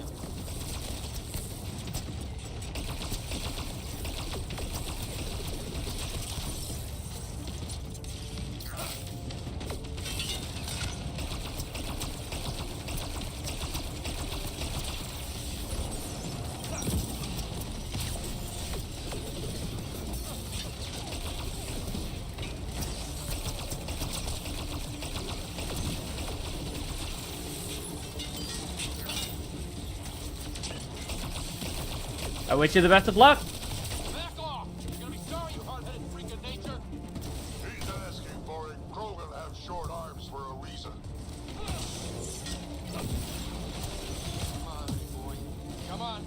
I wish you the best of luck. Back off! You're gonna be sorry, you hard-headed freak of nature. He's asking for it. Krogan have short arms for a reason. Come on, big boy. Come on.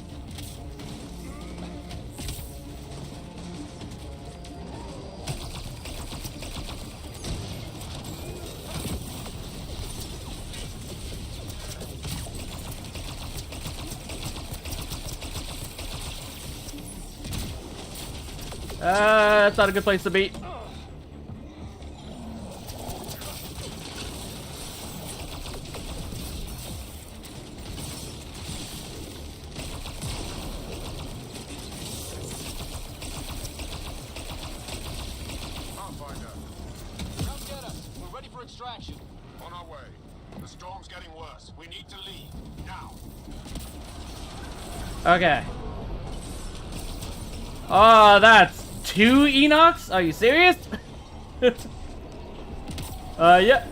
That's not a good place to be. Come get us. We're ready for extraction. On our way. The storm's getting worse. We need to leave. Now. Okay. Oh, that's 2 Enochs? Are you serious? Yeah,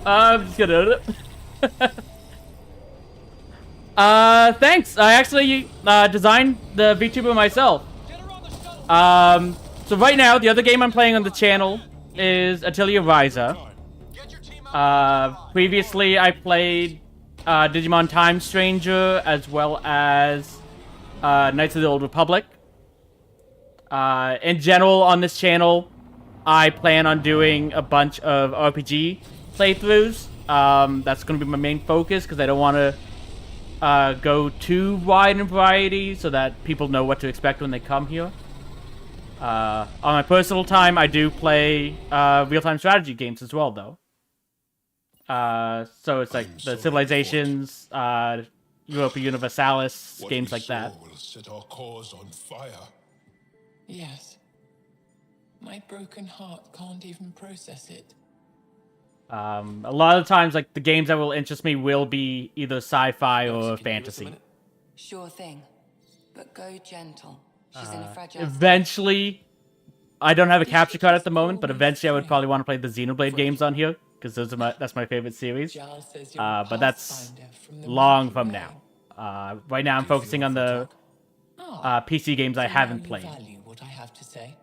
I'm just gonna... thanks. I actually, designed the VTuber myself. So right now, the other game I'm playing on the channel is Atelier Riser. Previously, I played Digimon Time Stranger as well as Knights of the Old Republic. In general, on this channel, I plan on doing a bunch of RPG playthroughs. That's going to be my main focus because I don't want to go too wide in variety so that people know what to expect when they come here. On my personal time, I do play real-time strategy games as well, though. So it's like the Civilizations, Europa Universalis, games like that. Will set our cause on fire. Yes. My broken heart can't even process it. A lot of times, like, the games that will interest me will be either sci-fi or fantasy. Sure thing. But go gentle. She's in a fragile Eventually, I don't have a capture card at the moment, but eventually I would probably want to play the Xenoblade games on here, because that's my favorite series. But that's long from now. Right now I'm focusing on the PC games I haven't played. Value what I have to say.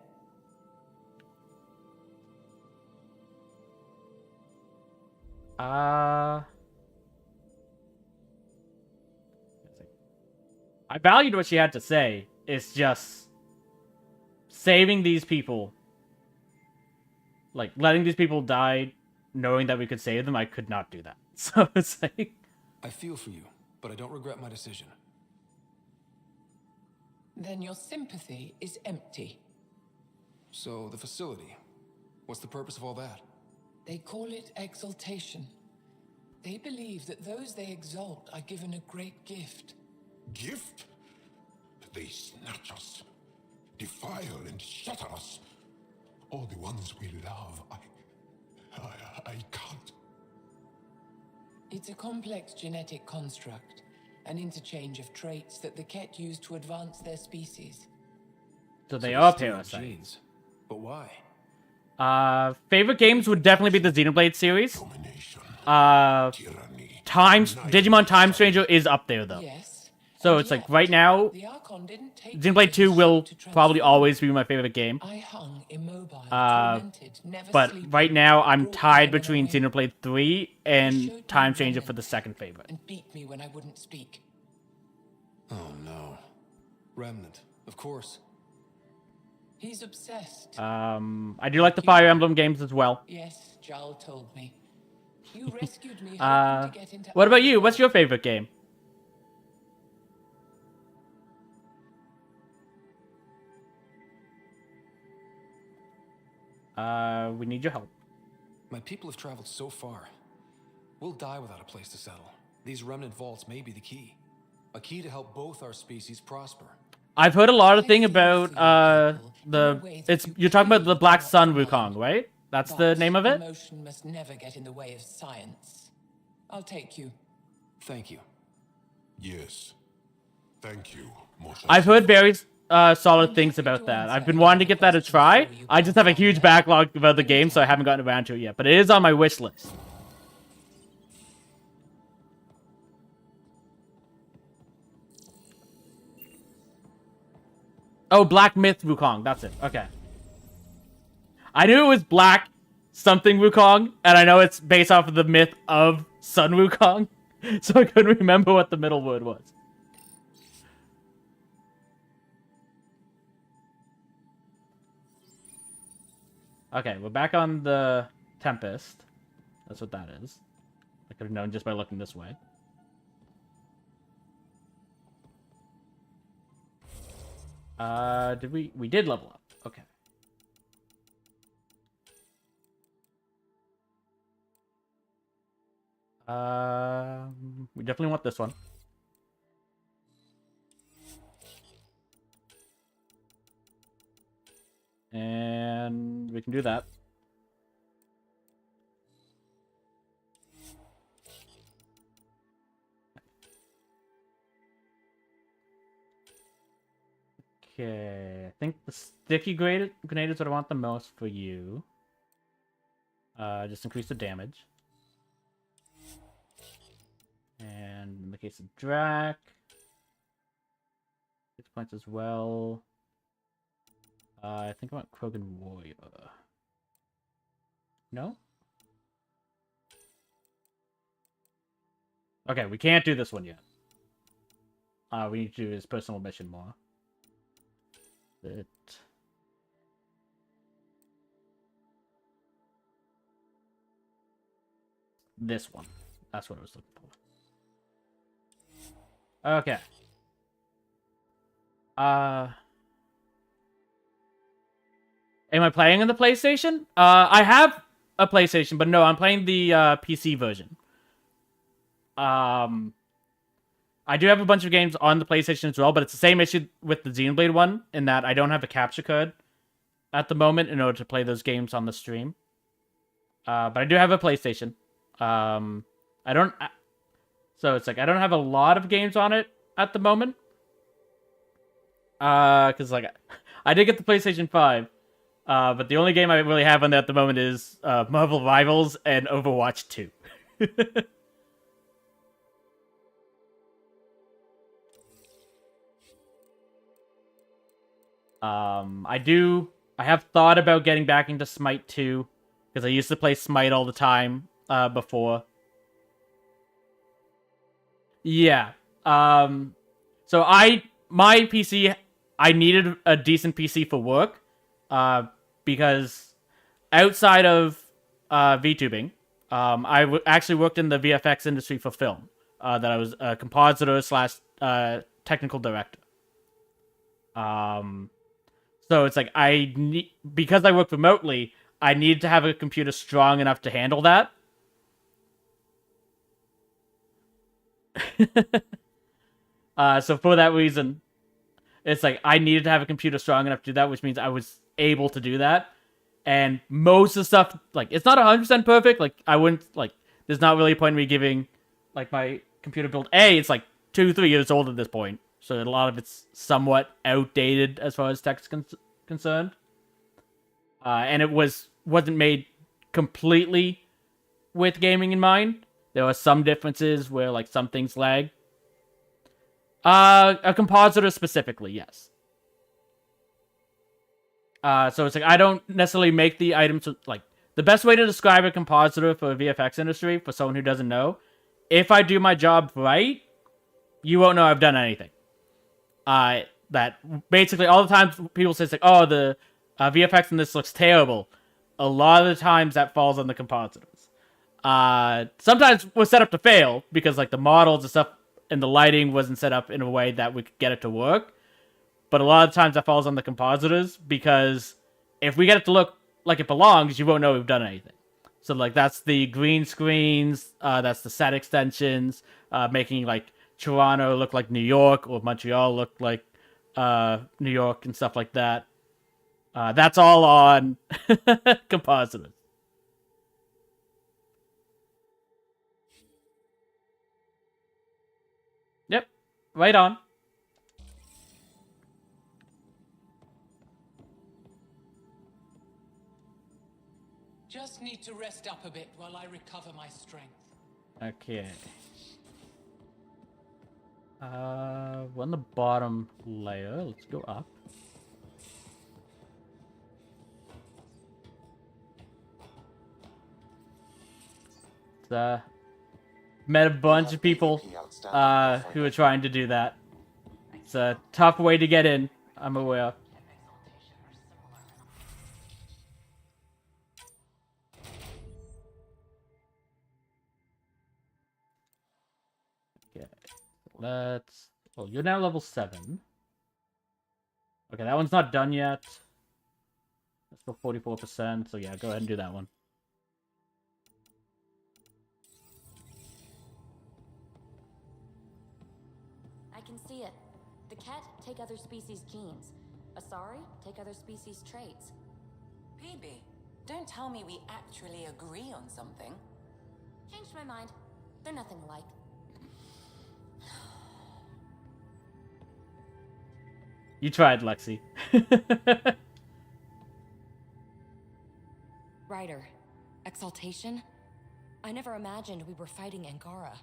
I valued what she had to say. It's just saving these people. Like, letting these people die, knowing that we could save them, I could not do that. So it's like... I feel for you, but I don't regret my decision. Then your sympathy is empty. So, the facility. What's the purpose of all that? They call it exaltation. They believe that those they exalt are given a great gift. Gift? They snatch us, defile and shatter us. All the ones we love. I can't. It's a complex genetic construct, an interchange of traits that the Ket use to advance their species. So they are parasites. But why? Favorite games would definitely be the Xenoblade series. Digimon Time Stranger is up there, though. So it's like, right now, Xenoblade 2 will probably always be my favorite game. But right now, I'm tied between Xenoblade 3 and Time Stranger for the second favorite. And beat me when I wouldn't speak. Oh no. Remnant, of course. He's obsessed. I do like the Fire Emblem games as well. Yes, Jarl told me. You rescued me What about you? What's your favorite game? We need your help. My people have traveled so far. We'll die without a place to settle. These remnant vaults may be the key. A key to help both our species prosper. I've heard a lot of things about you're talking about the Black Sun Wukong, right? That's the name of it? Emotion must never get in the way of science. I'll take you. Thank you. Yes. Thank you, Moshe. I've heard very solid things about that. I've been wanting to get that a try. I just have a huge backlog of other games, so I haven't gotten around to it yet. But it is on my wish list. Oh, Black Myth Wukong. That's it. Okay. I knew it was Black something Wukong, and I know it's based off of the myth of Sun Wukong, so I couldn't remember what the middle word was. Okay, we're back on the Tempest. That's what that is. I could have known just by looking this way. We did level up. Okay. We definitely want this one. And we can do that. Okay, I think the sticky grenade is what I want the most for you. Just increase the damage. And in the case of Drac, 6 points as well. I think I want Krogan Warrior. No? Okay, we can't do this one yet. We need to do his personal mission more. This one. That's what I was looking for. Okay. Am I playing on the PlayStation? I have a PlayStation, but no, I'm playing the PC version. I do have a bunch of games on the PlayStation as well, but it's the same issue with the Xenoblade one, in that I don't have a capture card at the moment in order to play those games on the stream. But I do have a PlayStation. I don't... So it's like, I don't have a lot of games on it at the moment. Because, like, I did get the PlayStation 5. But the only game I really have on there at the moment is Marvel Rivals and Overwatch 2. I have thought about getting back into Smite 2, because I used to play Smite all the time before. Yeah. So my PC, I needed a decent PC for work, because outside of VTubing, I actually worked in the VFX industry for film. That I was a compositor / technical director. So it's like because I work remotely, I needed to have a computer strong enough to handle that. So for that reason, it's like I needed to have a computer strong enough to do that, which means I was able to do that. And most of the stuff, like, it's not 100% perfect. Like, I wouldn't, like, there's not really a point in me giving, like, my computer build. It's like 2-3 years old at this point. So a lot of it's somewhat outdated as far as tech's concerned. And it wasn't made completely with gaming in mind. There are some differences where, like, some things lag. A compositor specifically, yes. So it's like, I don't necessarily make the items, like, the best way to describe a compositor for the VFX industry, for someone who doesn't know, if I do my job right, you won't know I've done anything. That basically all the times people say, it's like, oh, the VFX in this looks terrible. A lot of the times that falls on the compositors. Sometimes we're set up to fail because, like, the models and stuff and the lighting wasn't set up in a way that we could get it to work. But a lot of times that falls on the compositors, because if we get it to look like it belongs, you won't know we've done anything. So, like, that's the green screens, that's the set extensions, making, like, Toronto look like New York, or Montreal look like New York, and stuff like that. That's all on compositors. Yep, right on. Just need to rest up a bit while I recover my strength. Okay. We're on the bottom layer. Let's go up. Met a bunch of people who are trying to do that. It's a tough way to get in, I'm aware. Okay, let's... Oh, you're now level 7. Okay, that one's not done yet. That's still 44%, so yeah, go ahead and do that one. I can see it. The Ket take other species' genes. Asari take other species' traits. Baby, don't tell me we actually agree on something. Changed my mind. They're nothing alike. You tried, Lexi. Ryder, Exaltation? I never imagined we were fighting Angara.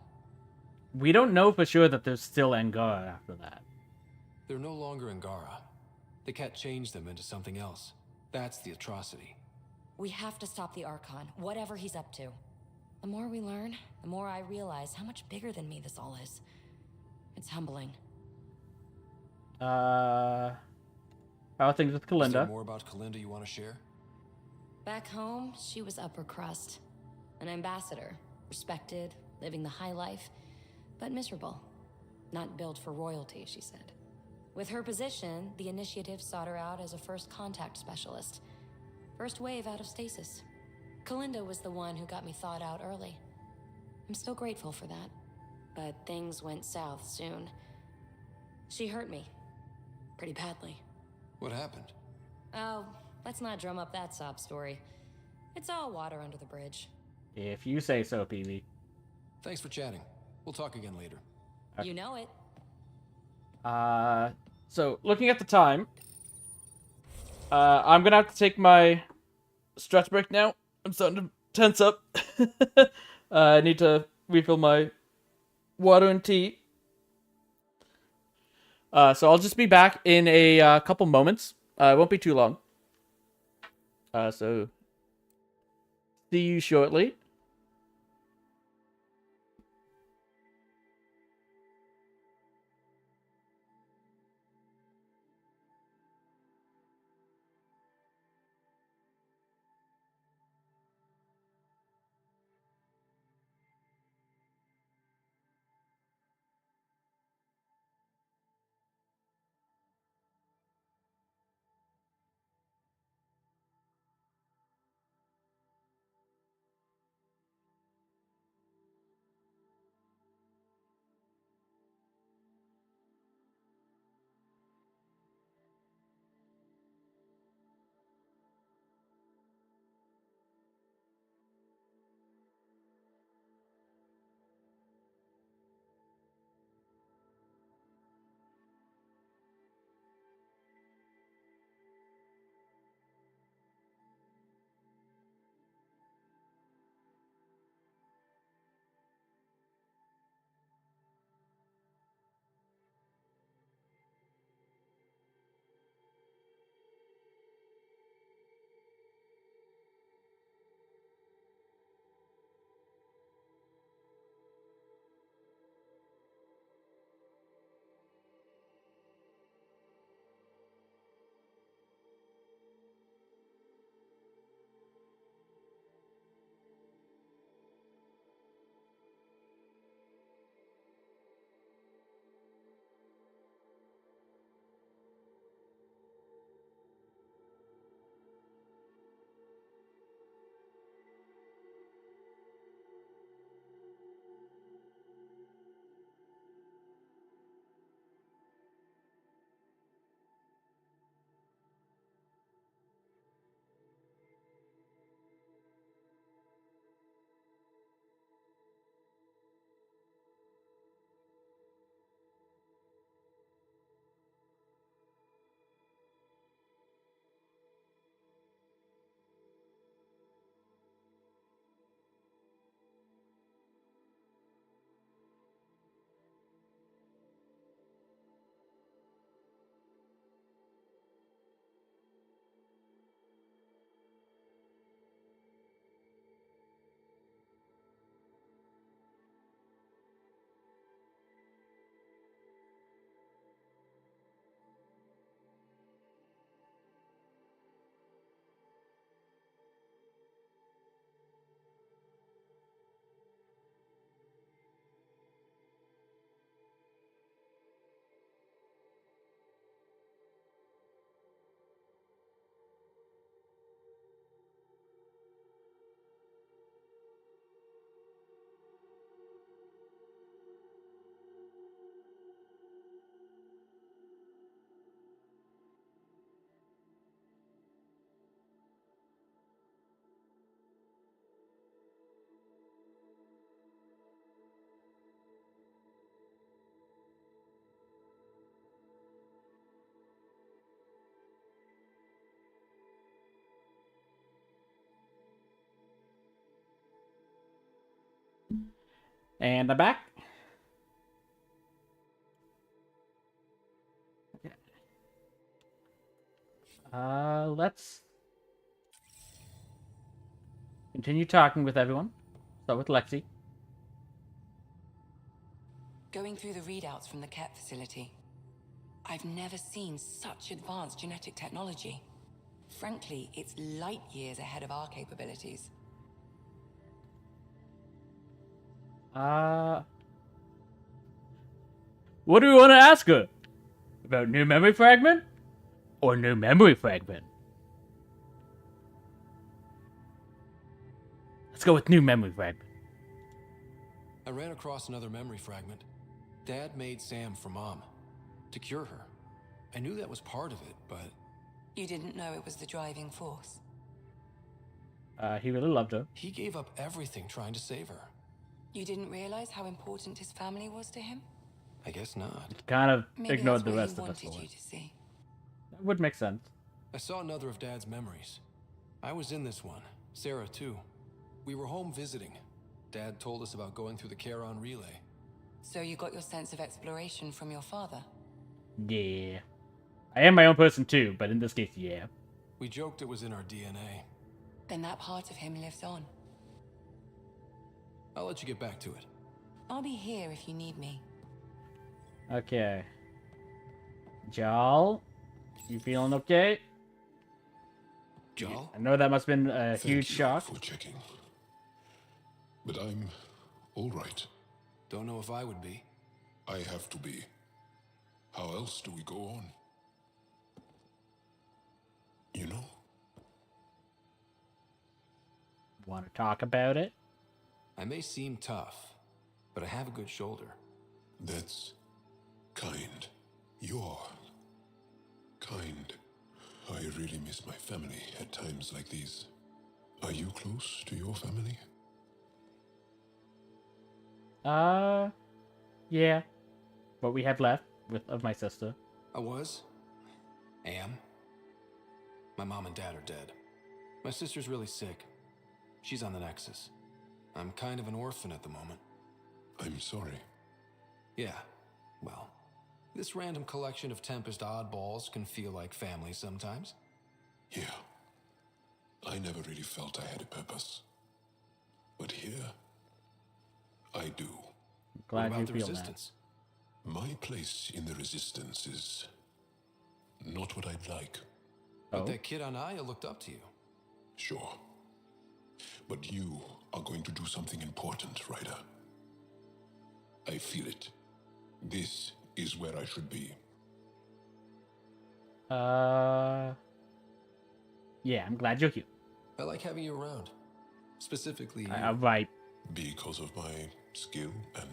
We don't know for sure that there's still Angara after that. They're no longer Angara. The Ket changed them into something else. That's the atrocity. We have to stop the Archon, whatever he's up to. The more we learn, the more I realize how much bigger than me this all is. It's humbling. How are things with Is there Kalinda? more about Kalinda you want to share? Back home, she was upper crust. An ambassador. Respected, living the high life, but miserable. Not built for royalty, she said. With her position, the initiative sought her out as a first contact specialist. First wave out of stasis. Kalinda was the one who got me thawed out early. I'm still grateful for that. But things went south soon. She hurt me. Pretty badly. What happened? Oh, let's not drum up that sob story. It's all water under the bridge. If you say so, PB. Thanks for chatting. We'll talk again later. You know it. So looking at the time, I'm gonna have to take my stretch break now. I'm starting to tense up. I need to refill my water and tea. So I'll just be back in a couple moments. It won't be too long. So see you shortly. And I'm back. Let's Continue talking with everyone. Start with Lexi. Going through the readouts from the Ket facility, I've never seen such advanced genetic technology. Frankly, it's light years ahead of our capabilities. What do we want to ask her? About new memory fragment? Or new memory fragment? Let's go with new memory fragment. I ran across another memory fragment. Dad made Sam for Mom. To cure her. I knew that was part of it, but... You didn't know it was the driving force? He really loved her. He gave up everything trying to save her. You didn't realize how important his family was to him? I guess not. Kind of Maybe ignored that's the what rest he of us. wanted you to see. That would make sense. I saw another of Dad's memories. I was in this one. Sarah, too. We were home visiting. Dad told us about going through the Charon relay. So you got your sense of exploration from your father? Yeah. I am my own person too, but in this case, yeah. We joked it was in our DNA. Then that part of him lives on. I'll let you get back to it. I'll be here if you need me. Okay. Jal, you feeling okay? Jal? I know that must have been a huge shock. For checking. But I'm all right. Don't know if I would be. I have to be. How else do we go on? You know? Want to talk about it? I may seem tough, but I have a good shoulder. That's kind. You're kind. I really miss my family at times like these. Are you close to your family? Yeah. What we have left of my sister. I was. Am. My mom and dad are dead. My sister's really sick. She's on the Nexus. I'm kind of an orphan at the moment. I'm sorry. Yeah. Well, this random collection of Tempest oddballs can feel like family sometimes. Yeah. I never really felt I had a purpose. But here, I do. Glad what about you the feel Resistance? My place in the Resistance is not what I'd like. But that kid on Aya looked up to you. Sure. But you are going to do something important, Ryder. I feel it. This is where I should be. Yeah, I'm glad you're here. I like having you around. Specifically, right. Because of my skill and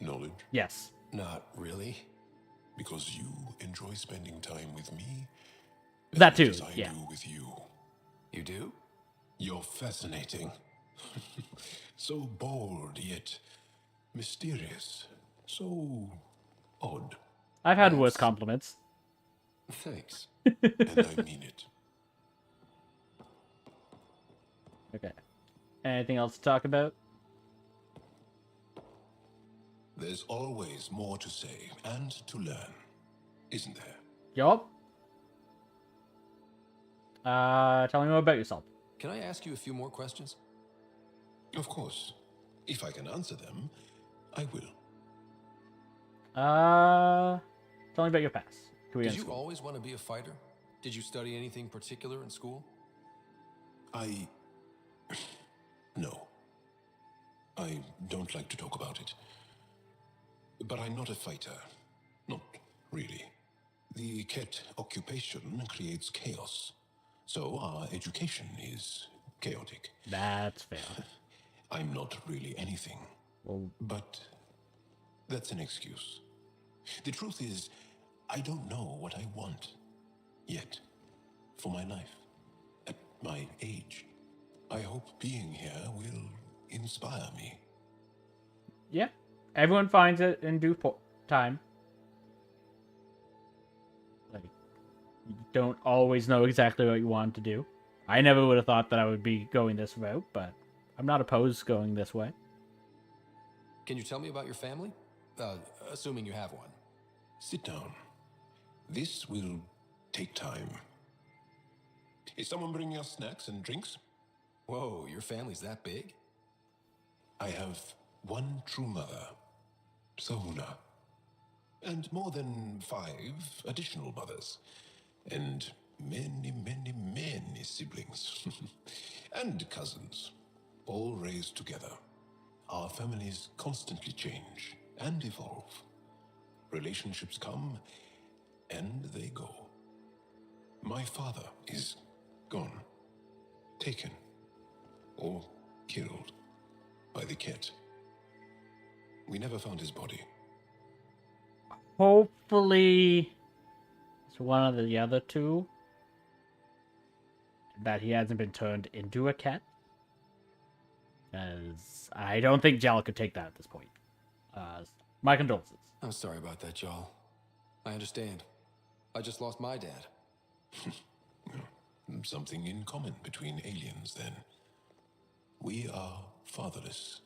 knowledge? Yes. Not really. Because you enjoy spending time with me. That too, as I yeah. do with you. You do? You're fascinating. So bold, yet mysterious. So odd. I've had worse compliments. Thanks. And I mean it. Okay. Anything else to talk about? There's always more to say and to learn, isn't there? Yup. Tell me more about yourself. Can I ask you a few more questions? Of course. If I can answer them, I will. Tell me about your past. Did you always want to be a fighter? Did you study anything particular in school? No. I don't like to talk about it. But I'm not a fighter. Not really. The Ket occupation creates chaos. So our education is chaotic. That's fair. I'm not really anything. Well, but that's an excuse. The truth is, I don't know what I want yet for my life. At my age, I hope being here will inspire me. yeah. Everyone finds it in due time. Like, you don't always know exactly what you want to do. I never would have thought that I would be going this route, but I'm not opposed to going this way. Can you tell me about your family? Assuming you have one. Sit down. This will take time. Is someone bringing us snacks and drinks? Whoa, your family's that big? I have one true mother, Sahuna, and more than 5 additional mothers, and many, many, many siblings, and cousins, all raised together. Our families constantly change and evolve. Relationships come and they go. My father is gone, taken, or killed by the cat. We never found his body. Hopefully, it's one of the other two. That he hasn't been turned into a cat. As I don't think Jal could take that at this point. My condolences. I'm sorry about that, Jarl. I understand. I just lost my dad. Something in common between aliens, then. We are fatherless,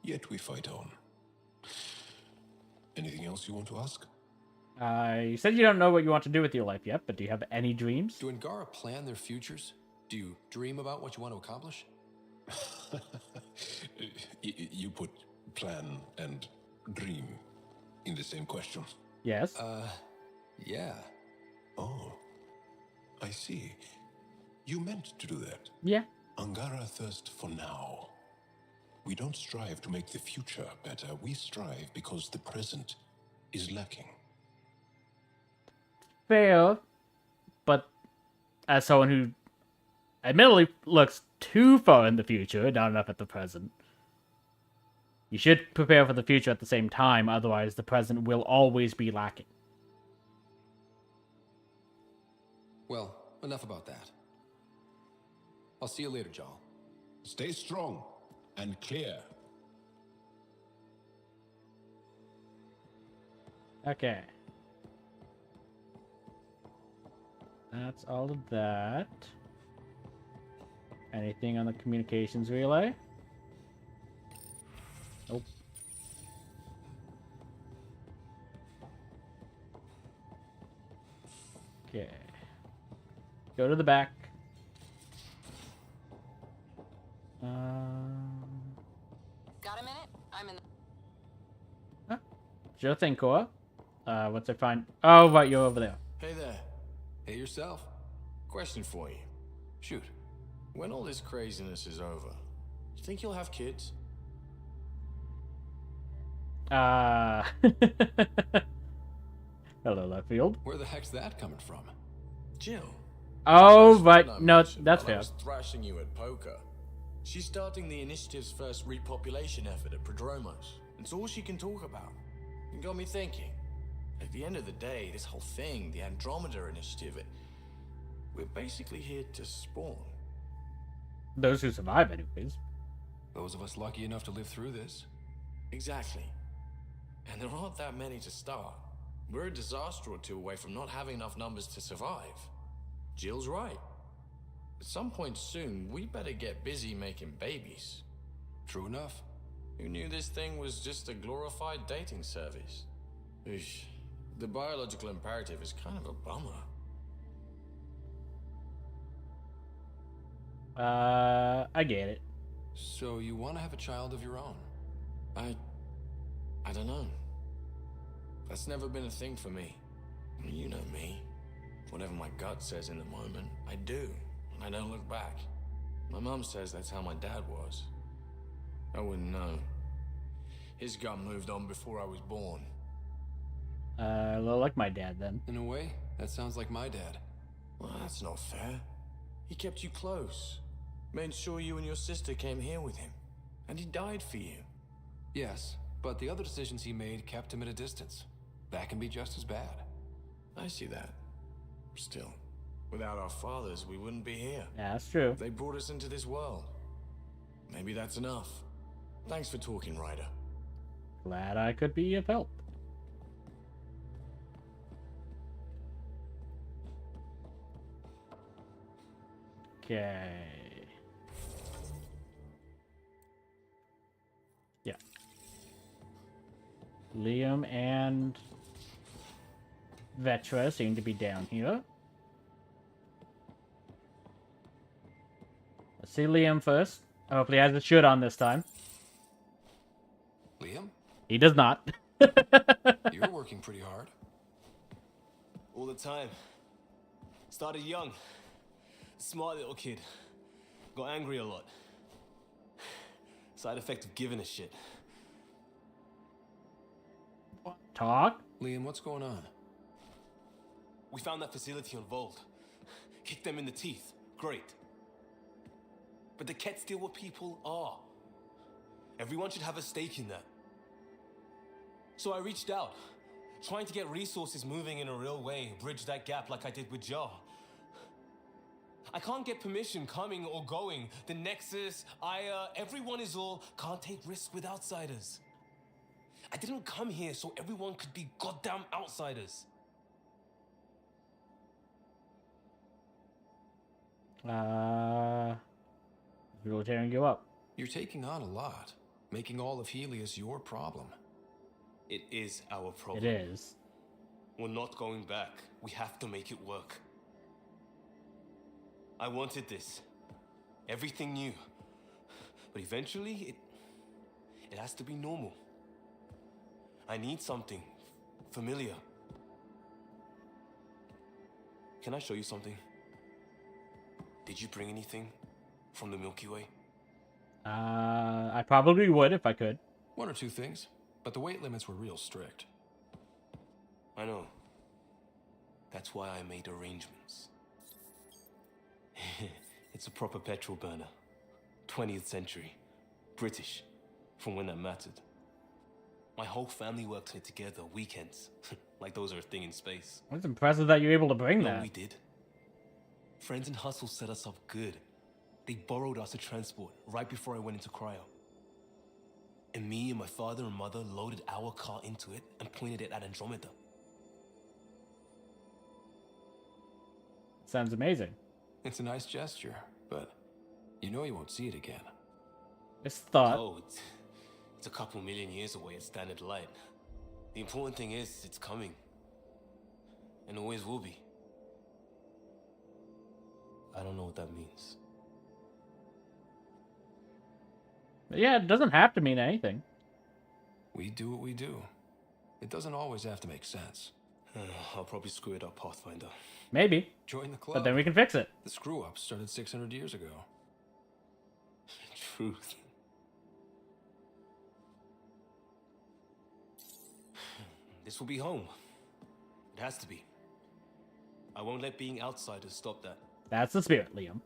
yet we fight on. Anything else you want to ask? You said you don't know what you want to do with your life yet, but do you have any dreams? Do Angara plan their futures? Do you dream about what you want to accomplish? You put plan and dream in the same question. Yes. Yeah. Oh, I see. You meant to do that. Yeah. Angara thirst for now. We don't strive to make the future better. We strive because the present is lacking. Fair, but as someone who admittedly looks too far in the future, not enough at the present, you should prepare for the future at the same time, otherwise the present will always be lacking. Well, enough about that. I'll see you later, Jarl. Stay strong and clear. Okay. That's all of that. Anything on the communications relay? Nope. Okay. Go to the back. Got a minute? I'm in the... Sure thing, Cora. What's I find? Oh, right, you're over there. Hey there. Hey yourself. Question for you. Shoot. When all this craziness is over, you think you'll have kids? Hello, left field. Where the heck's that coming from? Jill. Oh, right. No, that's While I fair. was thrashing you at poker. She's starting the initiative's first repopulation effort at Prodromos. It's all she can talk about. It got me thinking. At the end of the day, this whole thing, the Andromeda initiative, we're basically here to spawn. Those who survive, anyways. Those of us lucky enough to live through this. Exactly. And there aren't that many to start. We're a disaster or two away from not having enough numbers to survive. Jill's right. At some point soon, we better get busy making babies. True enough. Who knew this thing was just a glorified dating service? Eesh. The biological imperative is kind of a bummer. I get it. So you want to have a child of your own? I don't know. That's never been a thing for me. You know me. Whatever my gut says in the moment, I do, and I don't look back. My mum says that's how my dad was. I wouldn't know. His gut moved on before I was born. A little like my dad, then. In a way, that sounds like my dad. Well, that's not fair. He kept you close. Made sure you and your sister came here with him. And he died for you. Yes, but the other decisions he made kept him at a distance. That can be just as bad. I see that. Still, without our fathers, we wouldn't be here. Yeah, that's true. They brought us into this world. Maybe that's enough. Thanks for talking, Ryder. Glad I could be of help. Okay. Yeah. Liam and Vetra seem to be down here. Let's see Liam first. Hopefully he has a shirt on this time. Liam? He does not. You're working pretty hard. All the time. Started young. Smart little kid. Got angry a lot. Side effect of giving a shit. Talk? Liam, what's going on? We found that facility on Vold. Kicked them in the teeth. Great. But the Kett still what people are. Everyone should have a stake in that. So I reached out, trying to get resources moving in a real way, bridge that gap like I did with Jar. I can't get permission coming or going. The Nexus, Aya, everyone is all can't take risks with outsiders. I didn't come here so everyone could be goddamn outsiders. We're tearing you up. You're taking on a lot, making all of Helios your problem. It is our problem. It is. We're not going back. We have to make it work. I wanted this. Everything new. But eventually, it has to be normal. I need something familiar. Can I show you something? Did you bring anything from the Milky Way? I probably would if I could. One or two things, but the weight limits were real strict. I know. That's why I made arrangements. It's a proper petrol burner. 20th century. British. From when that mattered. My whole family worked on it together, weekends. Like those are a thing in space. It's impressive that you're able to bring that. We did. Friends and Hustle set us up good. They borrowed us a transport right before I went into cryo. And me and my father and mother loaded our car into it and pointed it at Andromeda. Sounds amazing. It's a nice gesture, but you know you won't see it again. It's thought. Oh, it's a couple million years away at standard light. The important thing is, it's coming. And always will be. I don't know what that means. But yeah, it doesn't have to mean anything. We do what we do. It doesn't always have to make sense. I'll probably screw it up, Pathfinder. Maybe. Join the club. But then we can fix it. The screw-up started 600 years ago. Truth. This will be home. It has to be. I won't let being outsiders stop that. That's the spirit, Liam.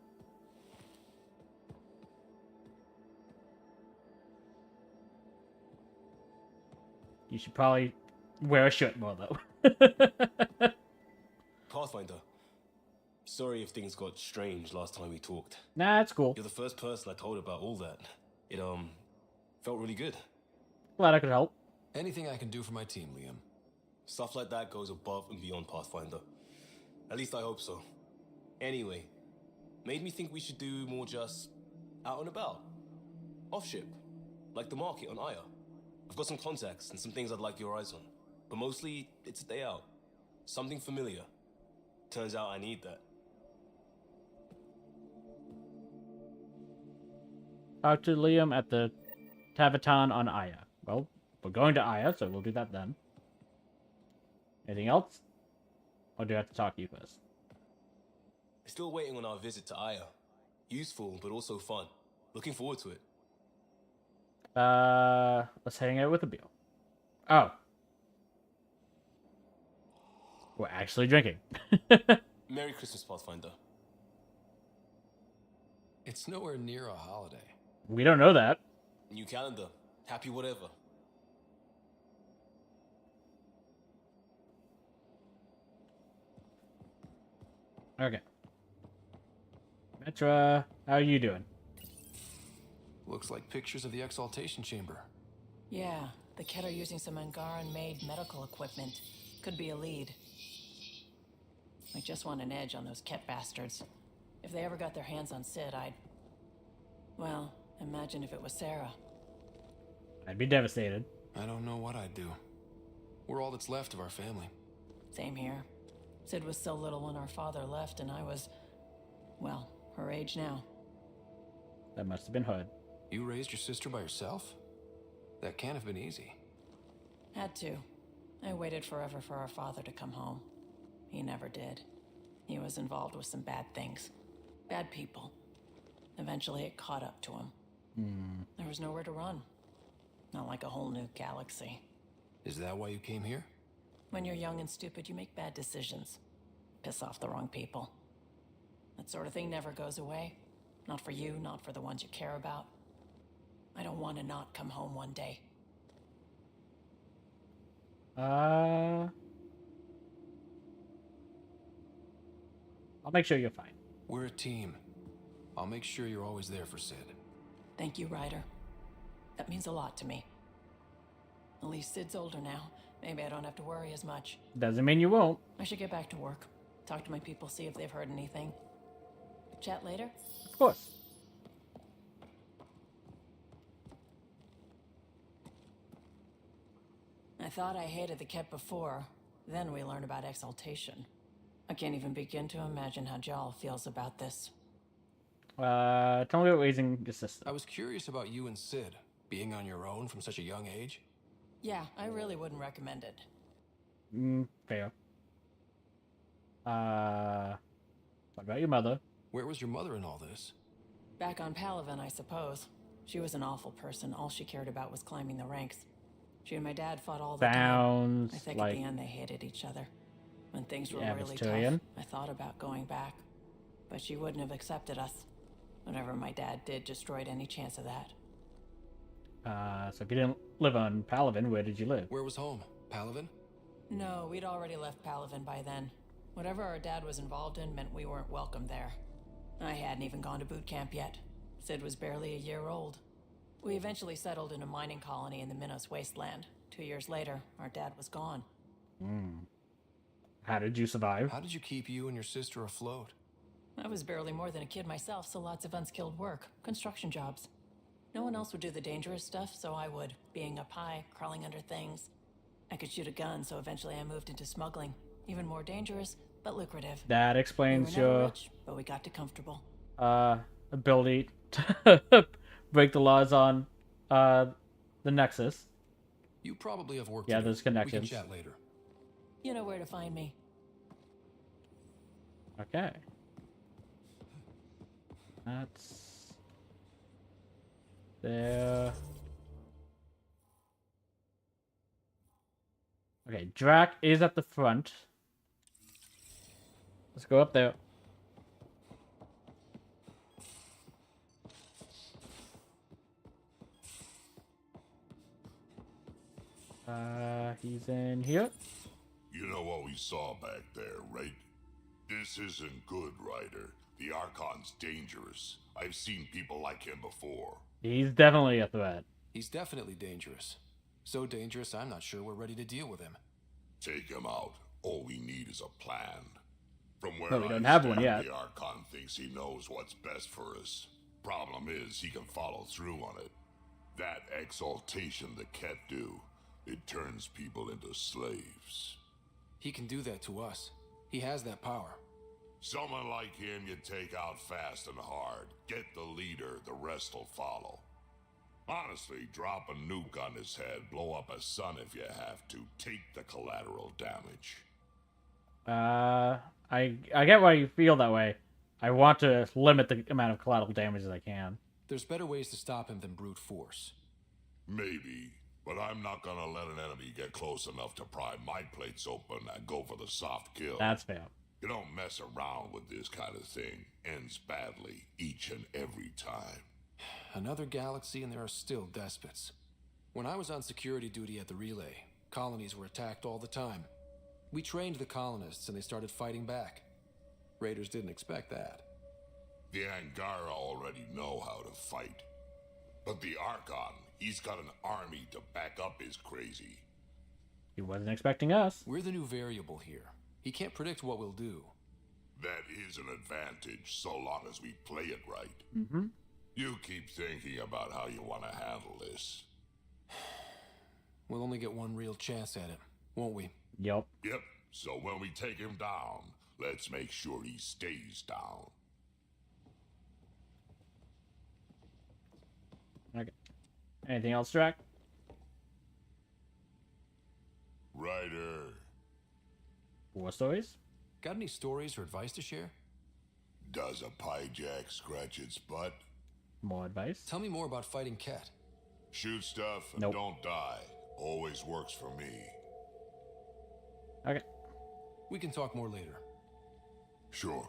You should probably wear a shirt more, though. Pathfinder. Sorry if things got strange last time we talked. Nah, it's cool. You're the first person I told about all that. It, felt really good. Glad I could help. Anything I can do for my team, Liam. Stuff like that goes above and beyond Pathfinder. At least I hope so. Anyway, made me think we should do more just out and about. Off-ship. Like the market on Aya. I've got some contacts and some things I'd like your eyes on. But mostly, it's a day out. Something familiar. Turns out I need that. Talk to Liam at the Tavatan on Aya. Well, we're going to Aya, so we'll do that then. Anything else? Or do I have to talk to you first? Still waiting on our visit to Aya. Useful, but also fun. Looking forward to it. Let's hang out with a beer. Oh. We're actually drinking. Merry Christmas, Pathfinder. It's nowhere near a holiday. We don't know that. New calendar. Happy whatever. Okay. Metra, how are you doing? Looks like pictures of the exaltation chamber. Yeah, the Kett are using some Angaran-made medical equipment. Could be a lead. I just want an edge on those Kett bastards. If they ever got their hands on Sid, well, imagine if it was Sarah. I'd be devastated. I don't know what I'd do. We're all that's left of our family. Same here. Sid was so little when our father left, and I was, well, her age now. That must have been hard. You raised your sister by yourself? That can't have been easy. Had to. I waited forever for our father to come home. He never did. He was involved with some bad things. Bad people. Eventually it caught up to him. There was nowhere to run. Not like a whole new galaxy. Is that why you came here? When you're young and stupid, you make bad decisions. Piss off the wrong people. That sort of thing never goes away. Not for you, not for the ones you care about. I don't want to not come home one day. I'll make sure you're fine. We're a team. I'll make sure you're always there for Sid. Thank you, Ryder. That means a lot to me. At least Sid's older now. Maybe I don't have to worry as much. Doesn't mean you won't. I should get back to work. Talk to my people, see if they've heard anything. Chat later? Of course. I thought I hated the Ket before. Then we learned about exaltation. I can't even begin to imagine how Jal feels about this. Tell me about raising your sister. I was curious about you and Sid, being on your own from such a young age. Yeah, I really wouldn't recommend it. Fair. What about your mother? Where was your mother in all this? Back on Palaven, I suppose. She was an awful person. All she cared about was climbing the ranks. She and my dad fought all the time. I think like at the end they hated each other. When things were really Avasturian. tough, I thought about going back. But she wouldn't have accepted us. Whatever my dad did destroyed any chance of that. So if you didn't live on Palaven, where did you live? Where was home? Palaven? No, we'd already left Palaven by then. Whatever our dad was involved in meant we weren't welcome there. I hadn't even gone to boot camp yet. Sid was barely a year old. We eventually settled in a mining colony in the Minos wasteland. 2 years later, our dad was gone. How did you survive? How did you keep you and your sister afloat? I was barely more than a kid myself, so lots of unskilled work. Construction jobs. No one else would do the dangerous stuff, so I would. Being up high, crawling under things. I could shoot a gun, so eventually I moved into smuggling. Even more dangerous, but lucrative. That explains we were never your rich, but we got to comfortable. ability to break the laws on the Nexus. You probably have work. Yeah, there's connections. We can chat later. You know where to find me. Okay. That's there. Okay, Drac is at the front. Let's go up there. He's in here. You know what we saw back there, right? This isn't good, Ryder. The Archon's dangerous. I've seen people like him before. He's definitely a threat. He's definitely dangerous. So dangerous, I'm not sure we're ready to deal with him. Take him out. All we need is a plan. From where But we don't I have stand, one yet. The Archon thinks he knows what's best for us. Problem is, he can follow through on it. That exaltation the Ket do, it turns people into slaves. He can do that to us. He has that power. Someone like him you take out fast and hard. Get the leader, the rest will follow. Honestly, drop a nuke on his head, blow up a sun if you have to. Take the collateral damage. I get why you feel that way. I want to limit the amount of collateral damage as I can. There's better ways to stop him than brute force. Maybe, but I'm not gonna let an enemy get close enough to pry my plates open and go for the soft kill. That's fair. You don't mess around with this kind of thing. Ends badly, each and every time. Another galaxy and there are still despots. When I was on security duty at the relay, colonies were attacked all the time. We trained the colonists and they started fighting back. Raiders didn't expect that. The Angara already know how to fight. But the Archon, he's got an army to back up his crazy. He wasn't expecting us. We're the new variable here. He can't predict what we'll do. That is an advantage, so long as we play it right. Mm-hmm. You keep thinking about how you want to handle this. We'll only get one real chance at it, won't we? Yep. Yep, so when we take him down, let's make sure he stays down. Anything else, Drac? Ryder. War stories? Got any stories or advice to share? Does a pyjack scratch its butt? More advice? Tell me more about fighting Ket. Shoot stuff and Nope. don't die. Always works for me. Okay. We can talk more later. Sure.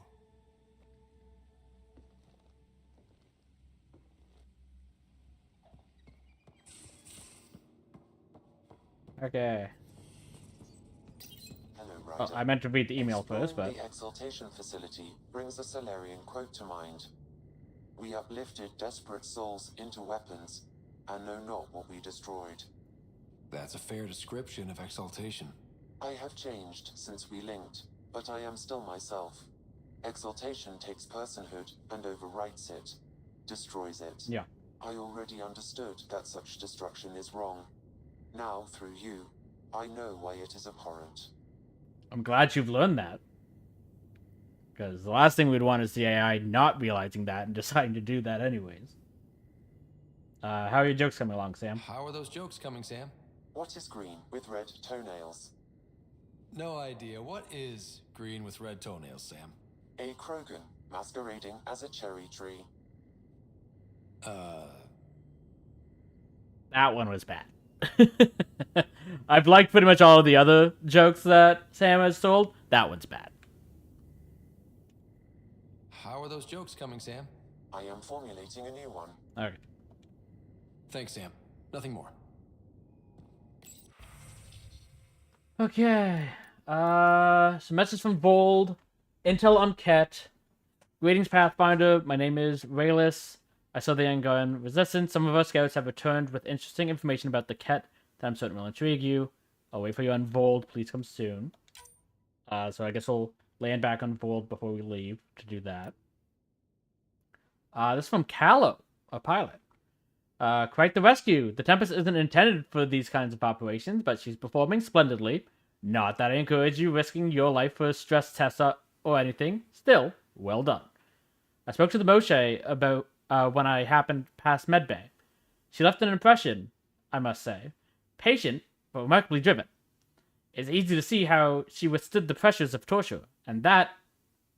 Okay. Hello, Oh, Ryder. I meant to read the email first, Exploring but... the exaltation facility brings a Solarian quote to mind. We uplifted desperate souls into weapons, and know not what we destroyed. That's a fair description of exaltation. I have changed since we linked, but I am still myself. Exaltation takes personhood and overwrites it, destroys it. Yeah. I already understood that such destruction is wrong. Now, through you, I know why it is abhorrent. I'm glad you've learned that. Because the last thing we'd want is the AI not realizing that and deciding to do that anyways. How are your jokes coming along, Sam? How are those jokes coming, Sam? What is green with red toenails? No idea. What is green with red toenails, Sam? A Krogan masquerading as a cherry tree. That one was bad. I've liked pretty much all of the other jokes that Sam has told. That one's bad. How are those jokes coming, Sam? I am formulating a new one. Okay. Thanks, Sam. Nothing more. Okay. Some message from Vold. Intel on Ket. Greetings, Pathfinder. My name is Rayless. I saw the ongoing resistance. Some of our scouts have returned with interesting information about the Ket that I'm certain will intrigue you. I'll wait for you on Vold. Please come soon. So I guess we'll land back on Vold before we leave to do that. This is from Callow, a pilot. Quite the rescue. The Tempest isn't intended for these kinds of operations, but she's performing splendidly. Not that I encourage you risking your life for a stress test or anything. Still, well done. I spoke to the Moshe about when I happened past Medbay. She left an impression, I must say. Patient, but remarkably driven. It's easy to see how she withstood the pressures of torture, and that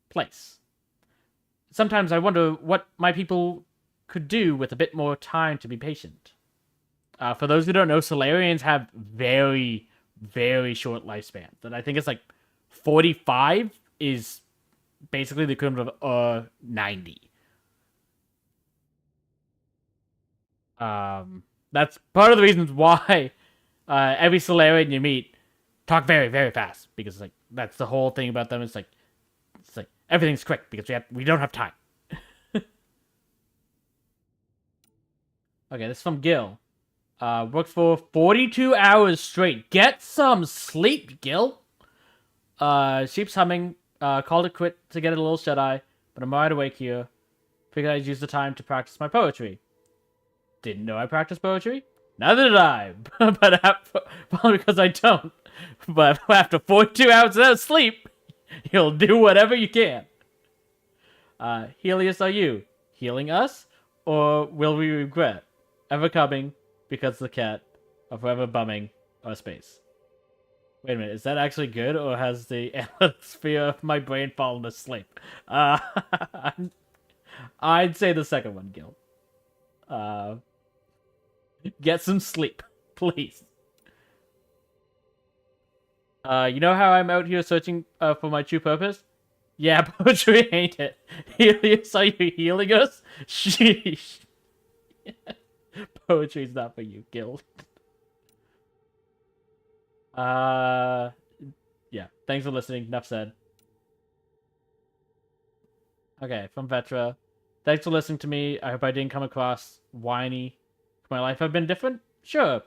place. Sometimes I wonder what my people could do with a bit more time to be patient. For those who don't know, Solarians have very, very short lifespans. And I think it's like 45 is basically the equivalent of 90. That's part of the reasons why every Solarian you meet talk very, very fast. Because like that's the whole thing about them. It's like everything's quick because we don't have time. Okay, this is from Gil. Worked for 42 hours straight. Get some sleep, Gil. Sheep's humming. Called it quit to get a little shut-eye, but I'm wide awake here. Figured I'd use the time to practice my poetry. Didn't know I practiced poetry? Neither did I, probably because I don't. But after 42 hours without sleep, you'll do whatever you can. Helios, are you healing us, or will we regret ever coming because the cat are forever bumming our space? Wait a minute, is that actually good, or has the analytic sphere of my brain fallen asleep? I'd say the second one, Gil. Get some sleep, please. You know how I'm out here searching for my true purpose? Yeah, poetry ain't it. Helios, are you healing us? Sheesh. Poetry's not for you, Gil. Yeah. Thanks for listening. Enough said. Okay, from Vetra. Thanks for listening to me. I hope I didn't come across whiny. Could my life have been different? Sure.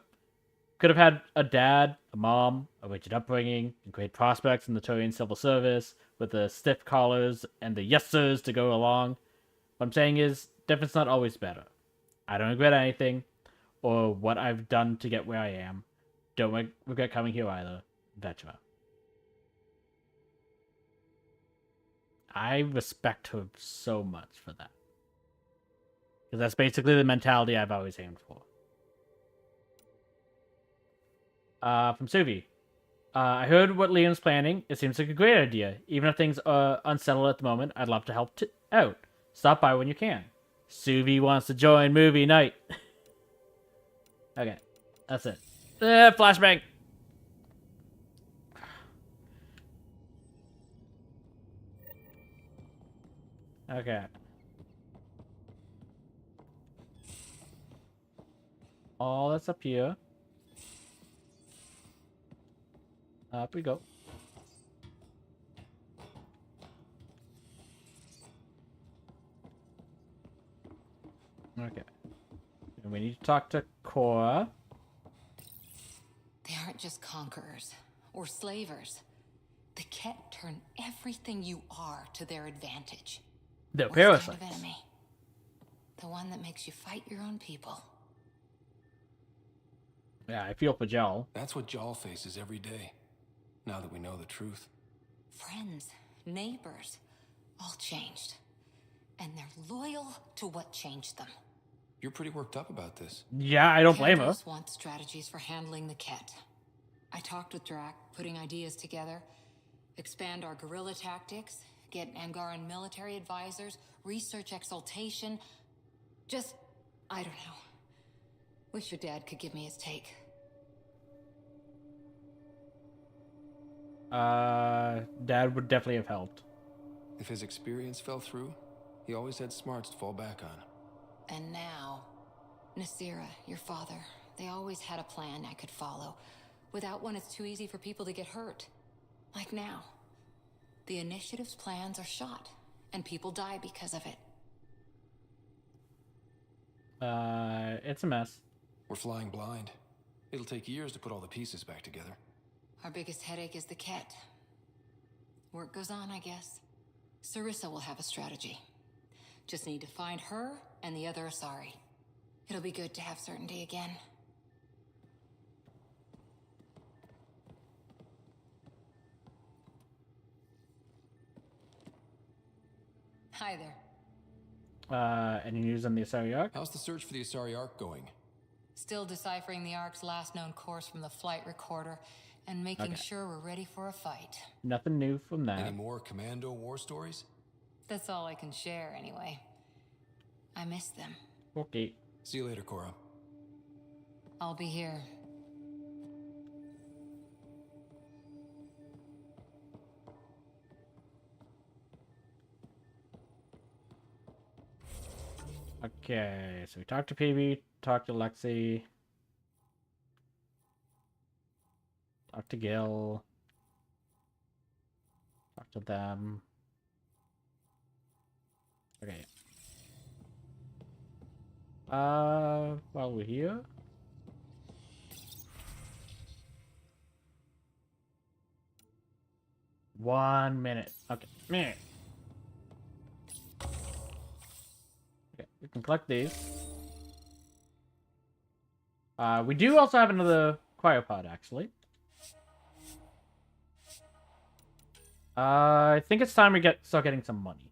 Could have had a dad, a mom, a rigid upbringing, and great prospects in the Turian civil service, with the stiff collars and the yes sirs to go along. What I'm saying is, different's not always better. I don't regret anything, or what I've done to get where I am. Don't regret coming here either. Vetra. I respect her so much for that. Because that's basically the mentality I've always aimed for. From Suvi. I heard what Leon's planning. It seems like a great idea. Even if things are unsettled at the moment, I'd love to help out. Stop by when you can. Suvi wants to join movie night. Okay, that's it. Flashbang. Okay. All that's up here. Up we go. Okay. And we need to talk to Cora. They aren't just conquerors or slavers. The Ket turn everything you are to their advantage. They're Worst parasites. kind of enemy. The one that makes you fight your own people. Yeah, I feel for Jal. That's what Jal faces every day, now that we know the truth. Friends, neighbors, all changed. And they're loyal to what changed them. You're pretty worked up about this. Yeah, I don't blame her. Kandros wants strategies for handling the Ket. I talked with Drac, putting ideas together. Expand our guerrilla tactics, get Angaran military advisors, research exaltation. Just, I don't know. Wish your dad could give me his take. Dad would definitely have helped. If his experience fell through, he always had smarts to fall back on. And now, Nasira, your father, they always had a plan I could follow. Without one, it's too easy for people to get hurt. Like now. The initiative's plans are shot, and people die because of it. It's a mess. We're flying blind. It'll take years to put all the pieces back together. Our biggest headache is the Ket. Work goes on, I guess. Sarissa will have a strategy. Just need to find her and the other Asari. It'll be good to have certainty again. Hi there. Any news on the Asari Arc? How's the search for the Asari Arc going? Still deciphering the Ark's last known course from the flight recorder and making sure we're ready for a fight. Nothing new from that. Any more commando war stories? That's all I can share, anyway. I miss them. Okay. See you later, Cora. I'll be here. Okay, so we talked to PB, talked to Lexi, talked to Gil, talked to them. Okay. While we're here. One minute. Okay. Minute. Okay, we can collect these. We do also have another cryopod, actually. I think it's time we start getting some money.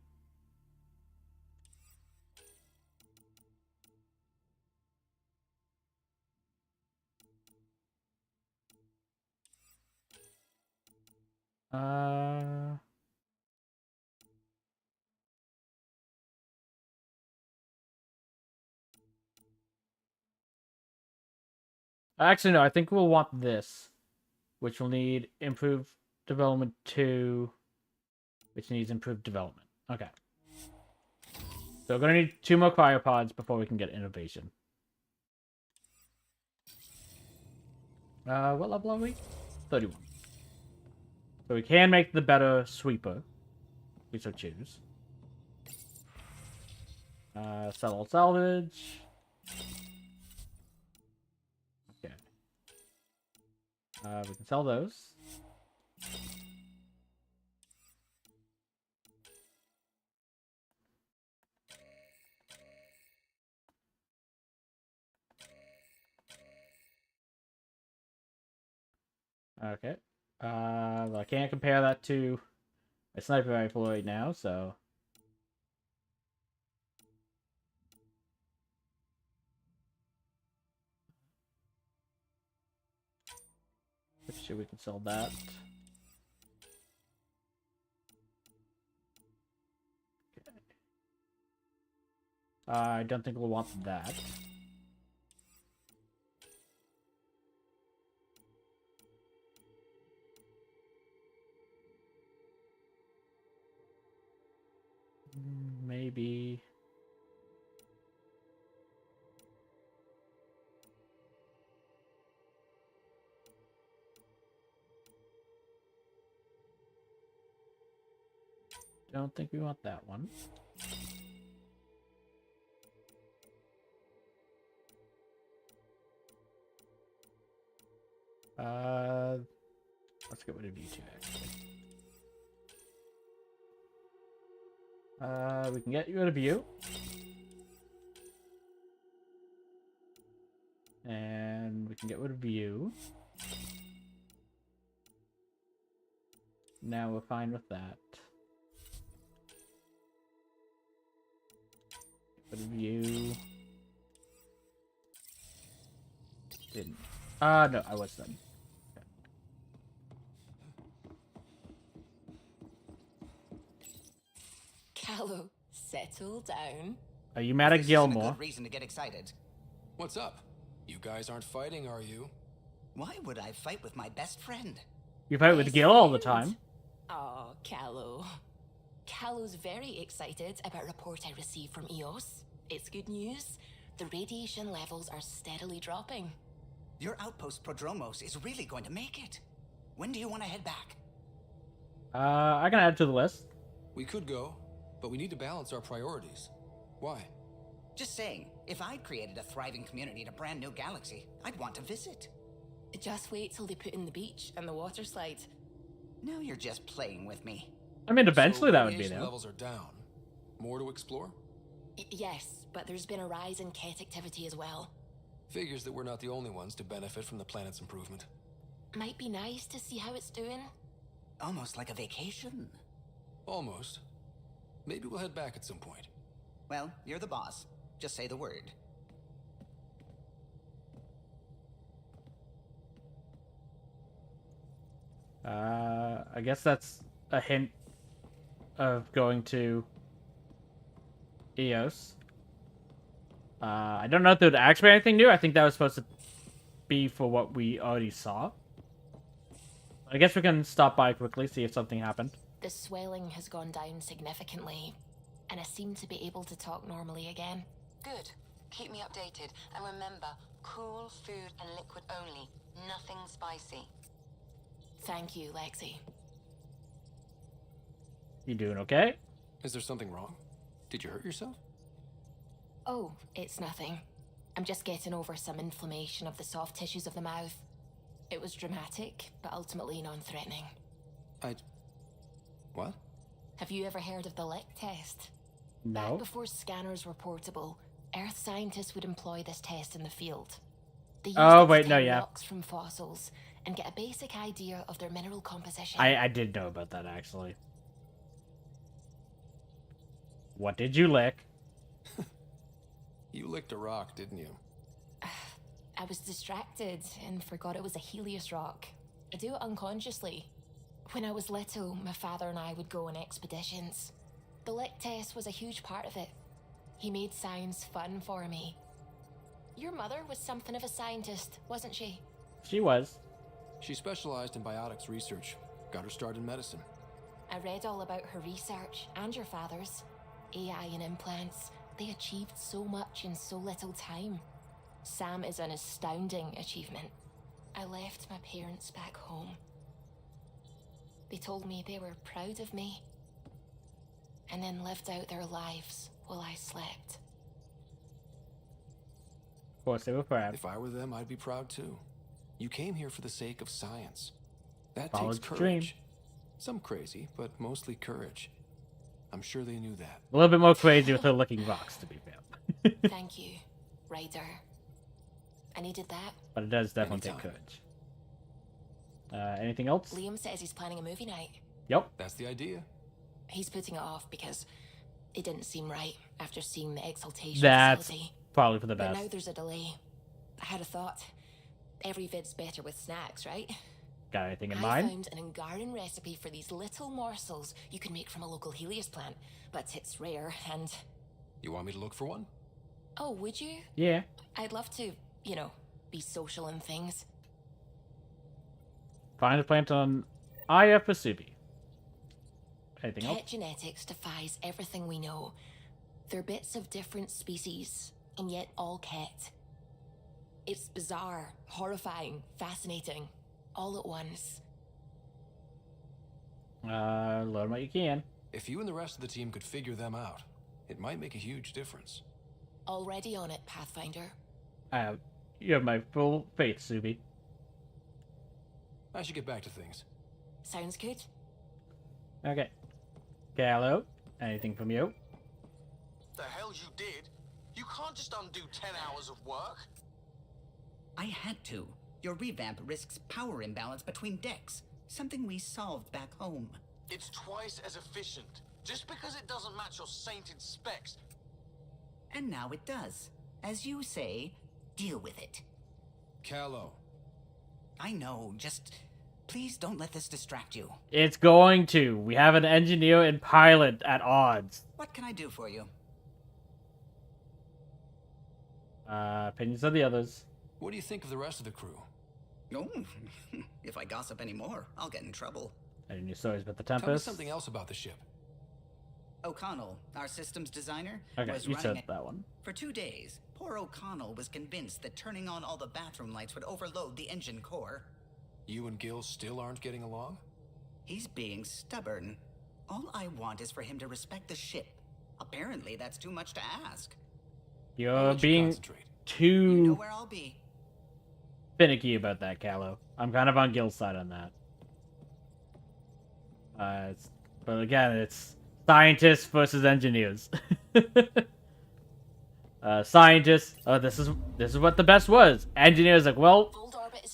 Actually, no, I think we'll want this, which will need improved development 2, which needs improved development. Okay. So we're going to need 2 more cryopods before we can get innovation. What level are we? 31. So we can make the better sweeper. If we so choose. Sell all salvage. Okay. We can sell those. Okay. Well, I can't compare that to a sniper rifle right now, so... Sure, we can sell that. Okay. I don't think we'll want that. Maybe. Don't think we want that one. Let's get rid of you two, actually. We can get rid of you. And we can get rid of you. Now we're fine with that. Get rid of you. Didn't. No, I was done. Callow, settle down. Are you mad at This isn't a Gilmore? good reason to get excited. What's up? You guys aren't fighting, are you? Why would I fight with my best friend? You fight with Gil all the time. Oh, Callow. Callow's very excited about a report I received from EOS. It's good news. The radiation levels are steadily dropping. Your outpost Prodromos is really going to make it. When do you want to head back? I can add to the list. We could go, but we need to balance our priorities. Why? Just saying, if I'd created a thriving community in a brand new galaxy, I'd want to visit. Just wait till they put in the beach and the water slide. Now you're just playing with me. I mean, eventually So that would be radiation there. levels are down. More to explore? Yes, but there's been a rise in Ket activity as well. Figures that we're not the only ones to benefit from the planet's improvement. Might be nice to see how it's doing. Almost like a vacation. Almost. Maybe we'll head back at some point. Well, you're the boss. Just say the word. I guess that's a hint of going to EOS. I don't know if there would actually be anything new. I think that was supposed to be for what we already saw. I guess we can stop by quickly, see if something happened. The swelling has gone down significantly, and I seem to be able to talk normally again. Good. Keep me updated. And remember, cool food and liquid only. Nothing spicy. Thank you, Lexi. You doing okay? Is there something wrong? Did you hurt yourself? Oh, it's nothing. I'm just getting over some inflammation of the soft tissues of the mouth. It was dramatic, but ultimately non-threatening. What? Have you ever heard of the lick test? No. Back before scanners were portable, Earth scientists would employ this test in the field. They used it to tell rocks from fossils and get a basic idea of their mineral composition. I did know about that, actually. What did you lick? You licked a rock, didn't you? I was distracted and forgot it was a Helios rock. I do it unconsciously. When I was little, my father and I would go on expeditions. The lick test was a huge part of it. He made science fun for me. Your mother was something of a scientist, wasn't she? She was. She specialized in biotics research. Got her start in medicine. I read all about her research and your father's. AI and implants. They achieved so much in so little time. Sam is an astounding achievement. I left my parents back home. They told me they were proud of me, and then lived out their lives while I slept. Of course, they were proud. If I were them, I'd be proud too. You came here for the sake of science. That Followed takes your courage. dream. Some crazy, but mostly courage. I'm sure they knew that. A little bit more crazy with her licking rocks, to be fair. Thank you, Ryder. I needed that. But it does definitely take courage. Anything else? Liam says he's planning a movie night. Yep. That's the idea. He's putting it off because it didn't seem right after seeing the exaltation That's facility. probably for the But best. now there's a delay. I had a thought. Every vid's better with snacks, right? Got anything in I mind? found an Angaran recipe for these little morsels you can make from a local Helios plant, but it's rare and... You want me to look for one? Oh, would you? Yeah. I'd love to, you know, be social and things. Find a plant on Aya Pasubi. Anything else? Ket genetics defies everything we know. They're bits of different species, and yet all Ket. It's bizarre, horrifying, fascinating, all at once. Learn what you can. If you and the rest of the team could figure them out, it might make a huge difference. Already on it, Pathfinder. You have my full faith, Subi. I should get back to things. Sounds good. Okay. Gallo, anything from you? The hell you did? You can't just undo 10 hours of work. I had to. Your revamp risks power imbalance between decks, something we solved back home. It's twice as efficient. Just because it doesn't match your sainted specs. And now it does. As you say, deal with it. Callow. I know, just... please don't let this distract you. It's going to. We have an engineer and pilot at odds. What can I do for you? Opinions of the others. What do you think of the rest of the crew? Oh, if I gossip anymore, I'll get in trouble. Any new stories about the Tell me Tempest? something else about the ship. O'Connell, our systems designer, Okay, was you running said that one. For 2 days, poor O'Connell was convinced that turning on all the bathroom lights would overload the engine core. You and Gil still aren't getting along? He's being stubborn. All I want is for him to respect the ship. Apparently, that's too much to ask. You're being too You know where I'll be. finicky about that, Callow. I'm kind of on Gil's side on that. But again, it's scientists versus engineers. Scientists, this is what the best was. Engineers like, well,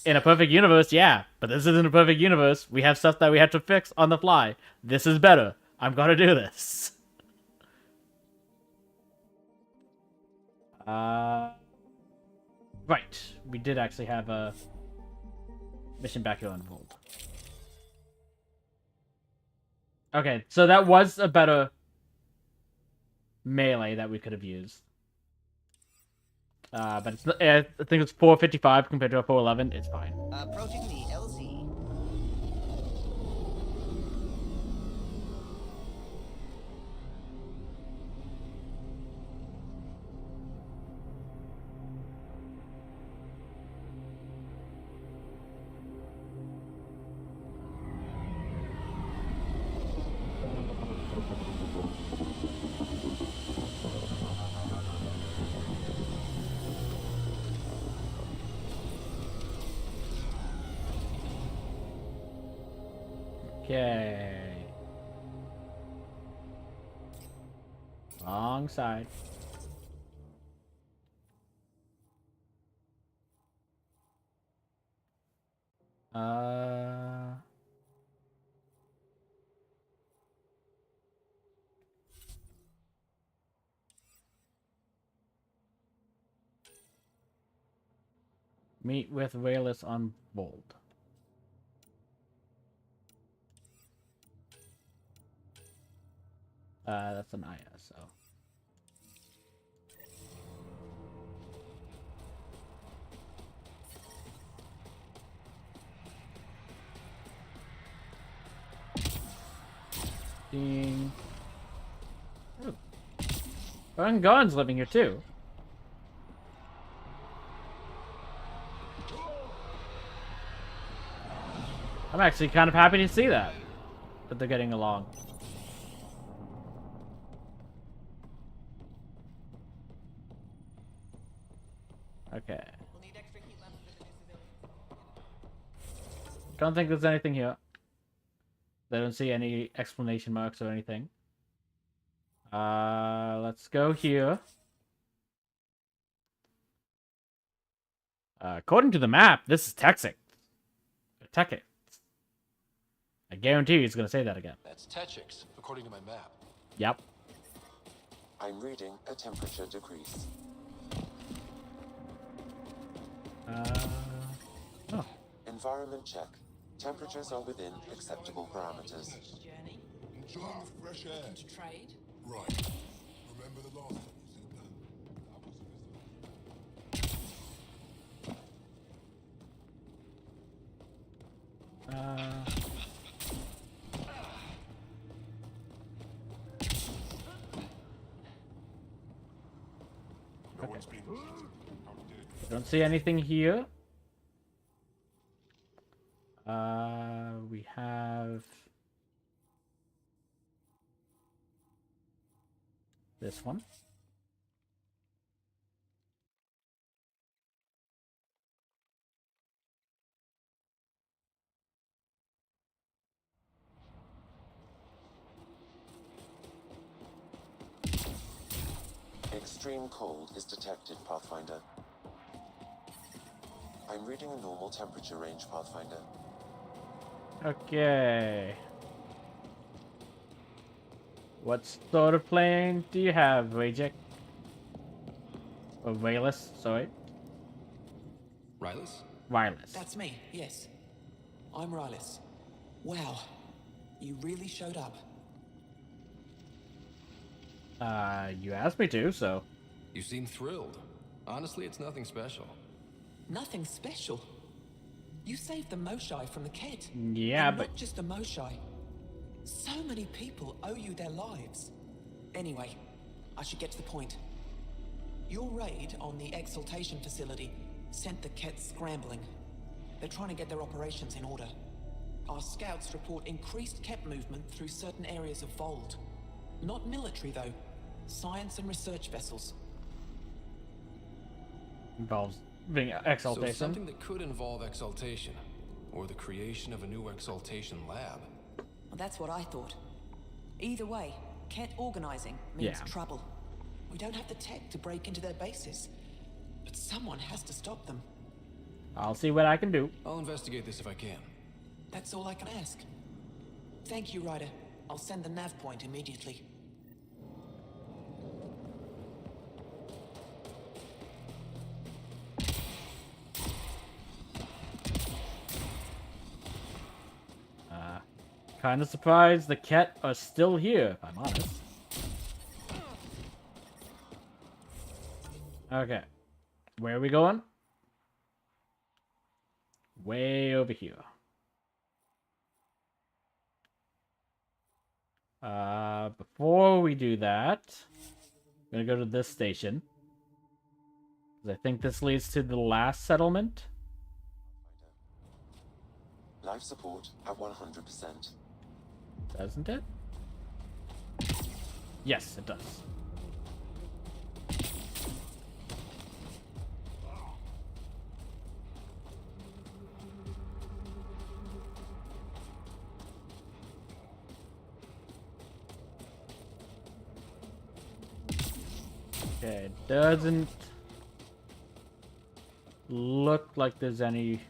in a perfect universe, yeah, but this isn't a perfect universe. We have stuff that we have to fix on the fly. This is better. I'm gonna do this. Right. We did actually have a mission back here on Vault. Okay, so that was a better melee that we could have used. But it's, I think it's 455 compared to a 411. It's fine. Approaching the LZ. Okay. Wrong side. Meet with Rayless on Bold. That's an ISO. Ding. Ooh. Gun's living here too. I'm actually kind of happy to see that they're getting along. Okay. Don't think there's anything here. I don't see any exclamation marks or anything. Let's go here. According to the map, this is Texas. Texas. I guarantee he's gonna say that again. That's Techix, according to my map. Yep. I'm reading a temperature decrease. Oh. Environment check. Temperatures are within acceptable parameters. Enjoy the fresh air. To trade? Right. Remember the last time you said Okay. Don't see anything here. We have this one. Extreme cold is detected, Pathfinder. I'm reading a normal temperature range, Pathfinder. Okay. What sort of plane do you have, Wajek? Or Wayless, sorry. Rylus? Wireless. That's me, yes. I'm Rylus. Wow. You really showed up. You asked me to, so. You seem thrilled. Honestly, it's nothing special. Nothing special? You saved the Moshai from the Ket. Yeah, and but... not just the Moshai. So many people owe you their lives. Anyway, I should get to the point. Your raid on the Exaltation facility sent the Ket scrambling. They're trying to get their operations in order. Our scouts report increased Ket movement through certain areas of Vold. Not military, though. Science and research vessels. Involves being Exaltation. So something that could involve Exaltation. Or the creation of a new Exaltation lab. Well, that's what I thought. Either way, Ket organizing means trouble. We don't have the tech to break into their bases. But someone has to stop them. I'll see what I can do. I'll investigate this if I can. That's all I can ask. Thank you, Ryder. I'll send the nav point immediately. Kind of surprised the Ket are still here, if I'm honest. Okay. Where are we going? Way over here. Before we do that, I'm gonna go to this station. 'Cause I think this leads to the last settlement. Life support at 100%. Doesn't it? Yes, it does. Okay, it doesn't look like there's any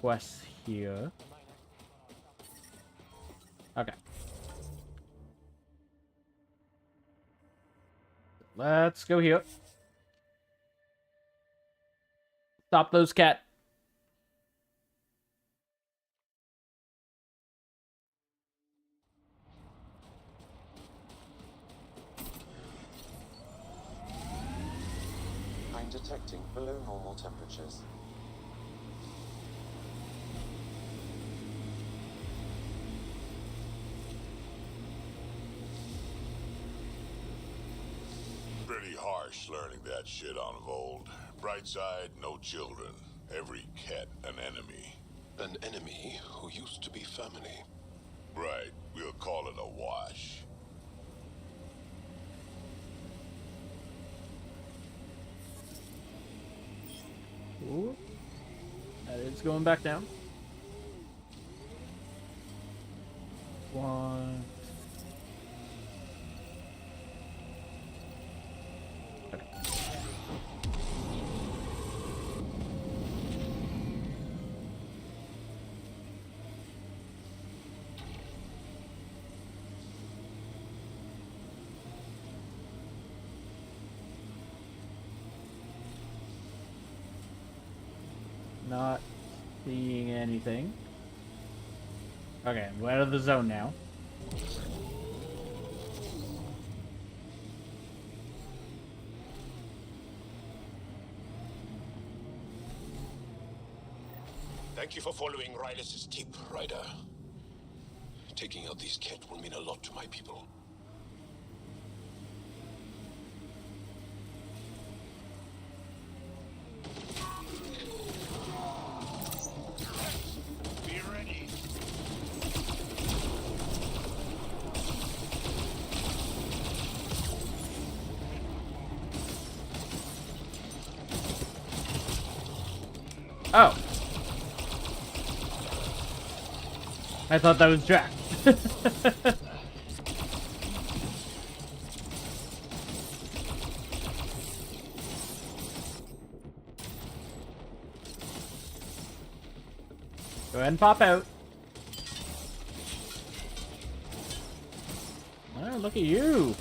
quests here. Okay. Let's go here. Stop those Ket. I'm detecting below normal temperatures. Pretty harsh learning that shit on Vold. Bright side, no children. Every Ket an enemy. An enemy who used to be family. Right, we'll call it a wash. Ooh. That is going back down. One. Okay. Not seeing anything. Okay, we're out of the zone now. Thank you for following Rylis' tip, Ryder. Taking out these Ket will mean a lot to my people. Be ready. Oh. I thought that was Jack. Go ahead and pop out. Oh, look at you.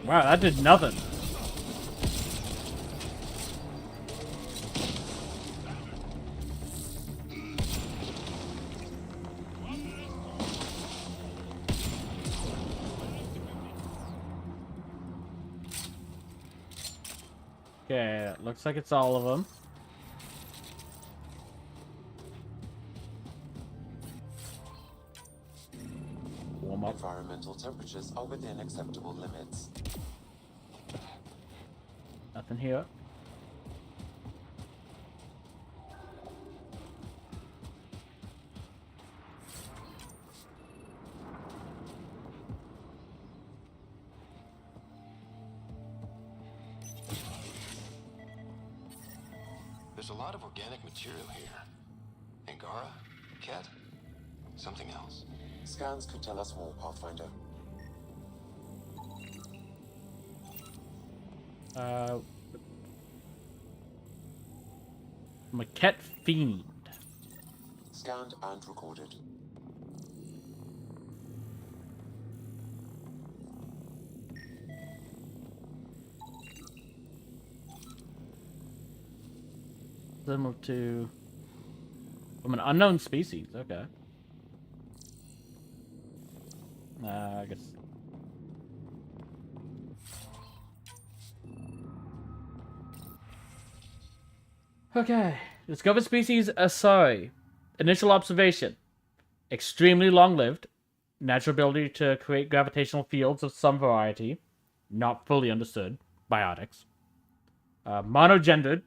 Wow, that did nothing. Okay, looks like it's all of them. Warm up. Environmental temperatures are within acceptable limits. Nothing here. There's a lot of organic material here. Angara? Ket? Something else. Scans could tell us more, Pathfinder. Maquette Fiend. Scanned and recorded. Similar to... From an unknown species, okay. I guess... Okay. Discovered species Asari. Initial observation. Extremely long-lived. Natural ability to create gravitational fields of some variety. Not fully understood. Biotics. Monogendered.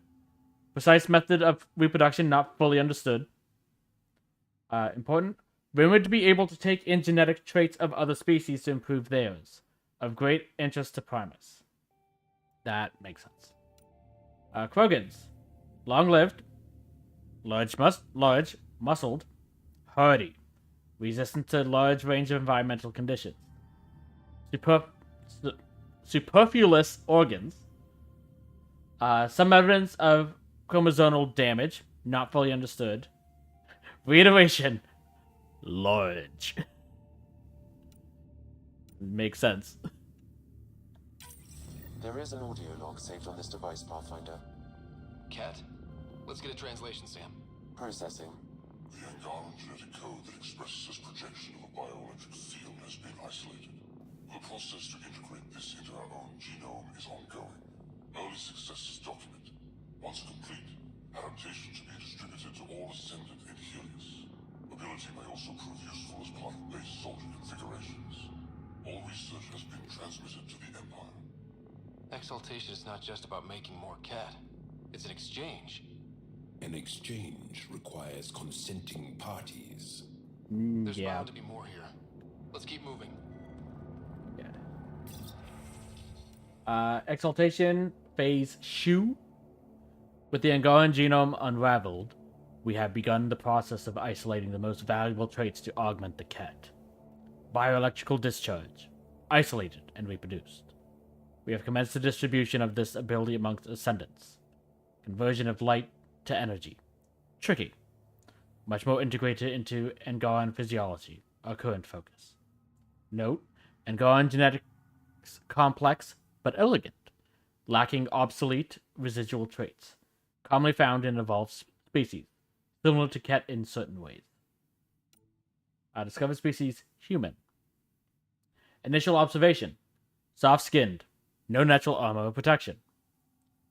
Precise method of reproduction not fully understood. Important. Rumored to be able to take in genetic traits of other species to improve theirs. Of great interest to Primus. That makes sense. Krogans. Long-lived. Large, muscled. Hardy. Resistant to large range of environmental conditions. Superfluous organs. Some evidence of chromosomal damage. Not fully understood. Reiteration. Large. Makes sense. There is an audio log saved on this device, Pathfinder. Ket? Let's get a translation, Sam. Processing. The Angaran genetic code that expresses this projection of a bioelectric field has been isolated. The process to integrate this into our own genome is ongoing. Early success is documented. Once complete, adaptation should be distributed to all ascendant in Helios. Ability may also prove useful as part of base soldier configurations. All research has been transmitted to the Empire. Exaltation is not just about making more Ket. It's an exchange. An exchange requires consenting parties. There's Yeah. bound to be more here. Let's keep moving. Exaltation Phase Shu. With the Angaran genome unraveled, we have begun the process of isolating the most valuable traits to augment the Ket. Bioelectrical discharge. Isolated and reproduced. We have commenced the distribution of this ability amongst ascendants. Conversion of light to energy. Tricky. much more integrated into Angaran physiology, our current focus. Note, Angaran genetics complex but elegant, lacking obsolete residual traits, commonly found in evolved species, similar to Ket in certain ways. Discovered species, human. Initial observation, soft-skinned, no natural armor or protection.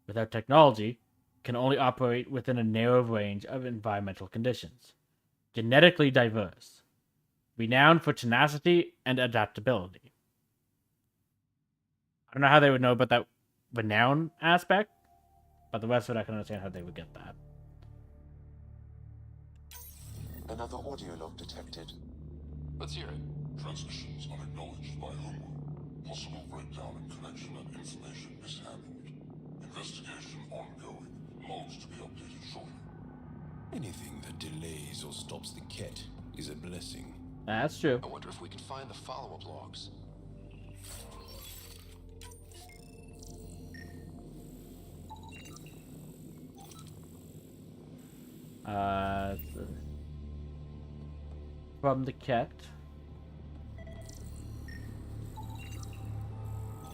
Without technology, can only operate within a narrow range of environmental conditions. Genetically diverse. Renowned for tenacity and adaptability. I don't know how they would know about that renown aspect, but the rest of it I can understand how they would get that. Another audio log detected. Let's hear it. Transmissions unacknowledged by Homeworld. Possible breakdown in connection and information mishandled. Investigation ongoing. Logs to be updated shortly. Anything that delays or stops the Ket is a blessing. That's true. I wonder if we can find the follow-up logs. From the Ket.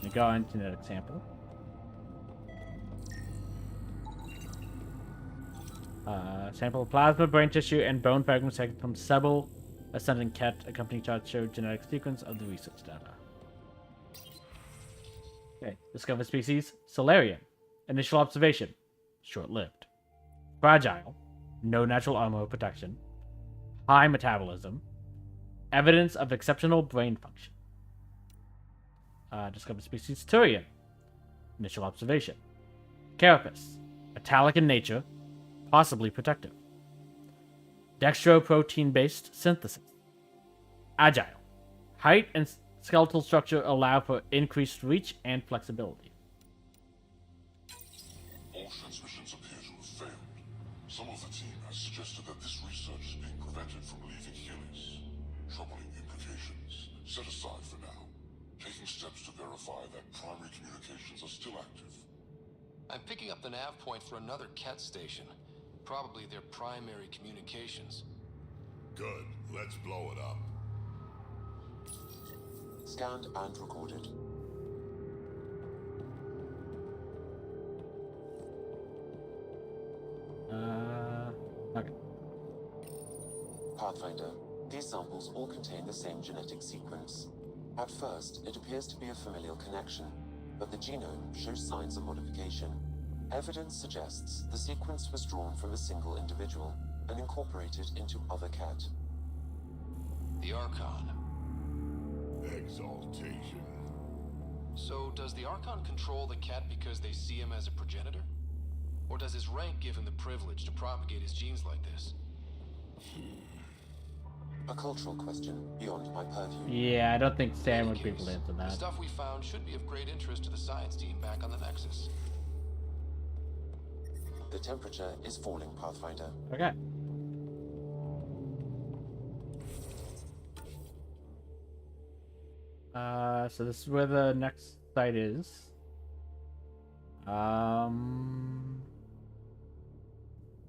We go on genetic sample. Sample of plasma, brain tissue, and bone fragments taken from several ascending Ket. Accompanying charts show genetic sequence of the research data. Okay. Discovered species, Solarian. Initial observation, short-lived. Fragile, no natural armor or protection. High metabolism. Evidence of exceptional brain function. Discovered species, Turian. Initial observation. Carapace, metallic in nature, possibly protective. Dextroprotein-based synthesis. Agile. Height and skeletal structure allow for increased reach and flexibility. All transmissions appear to have failed. Some of the team has suggested that this research is being prevented from leaving Helios. Troubling implications. Set aside for now. Taking steps to verify that primary communications are still active. I'm picking up the nav point for another Ket station. Probably their primary communications. Good. Let's blow it up. Scanned and recorded. Okay. Pathfinder, these samples all contain the same genetic sequence. At first, it appears to be a familial connection, but the genome shows signs of modification. Evidence suggests the sequence was drawn from a single individual and incorporated into other Ket. The Archon. Exaltation. So, does the Archon control the Ket because they see him as a progenitor? Or does his rank give him the privilege to propagate his genes like this? A cultural question beyond my purview. Yeah, I don't think Sam would be able to answer The that. stuff we found should be of great interest to the science team back on the Nexus. The temperature is falling, Pathfinder. Okay. So this is where the next site is.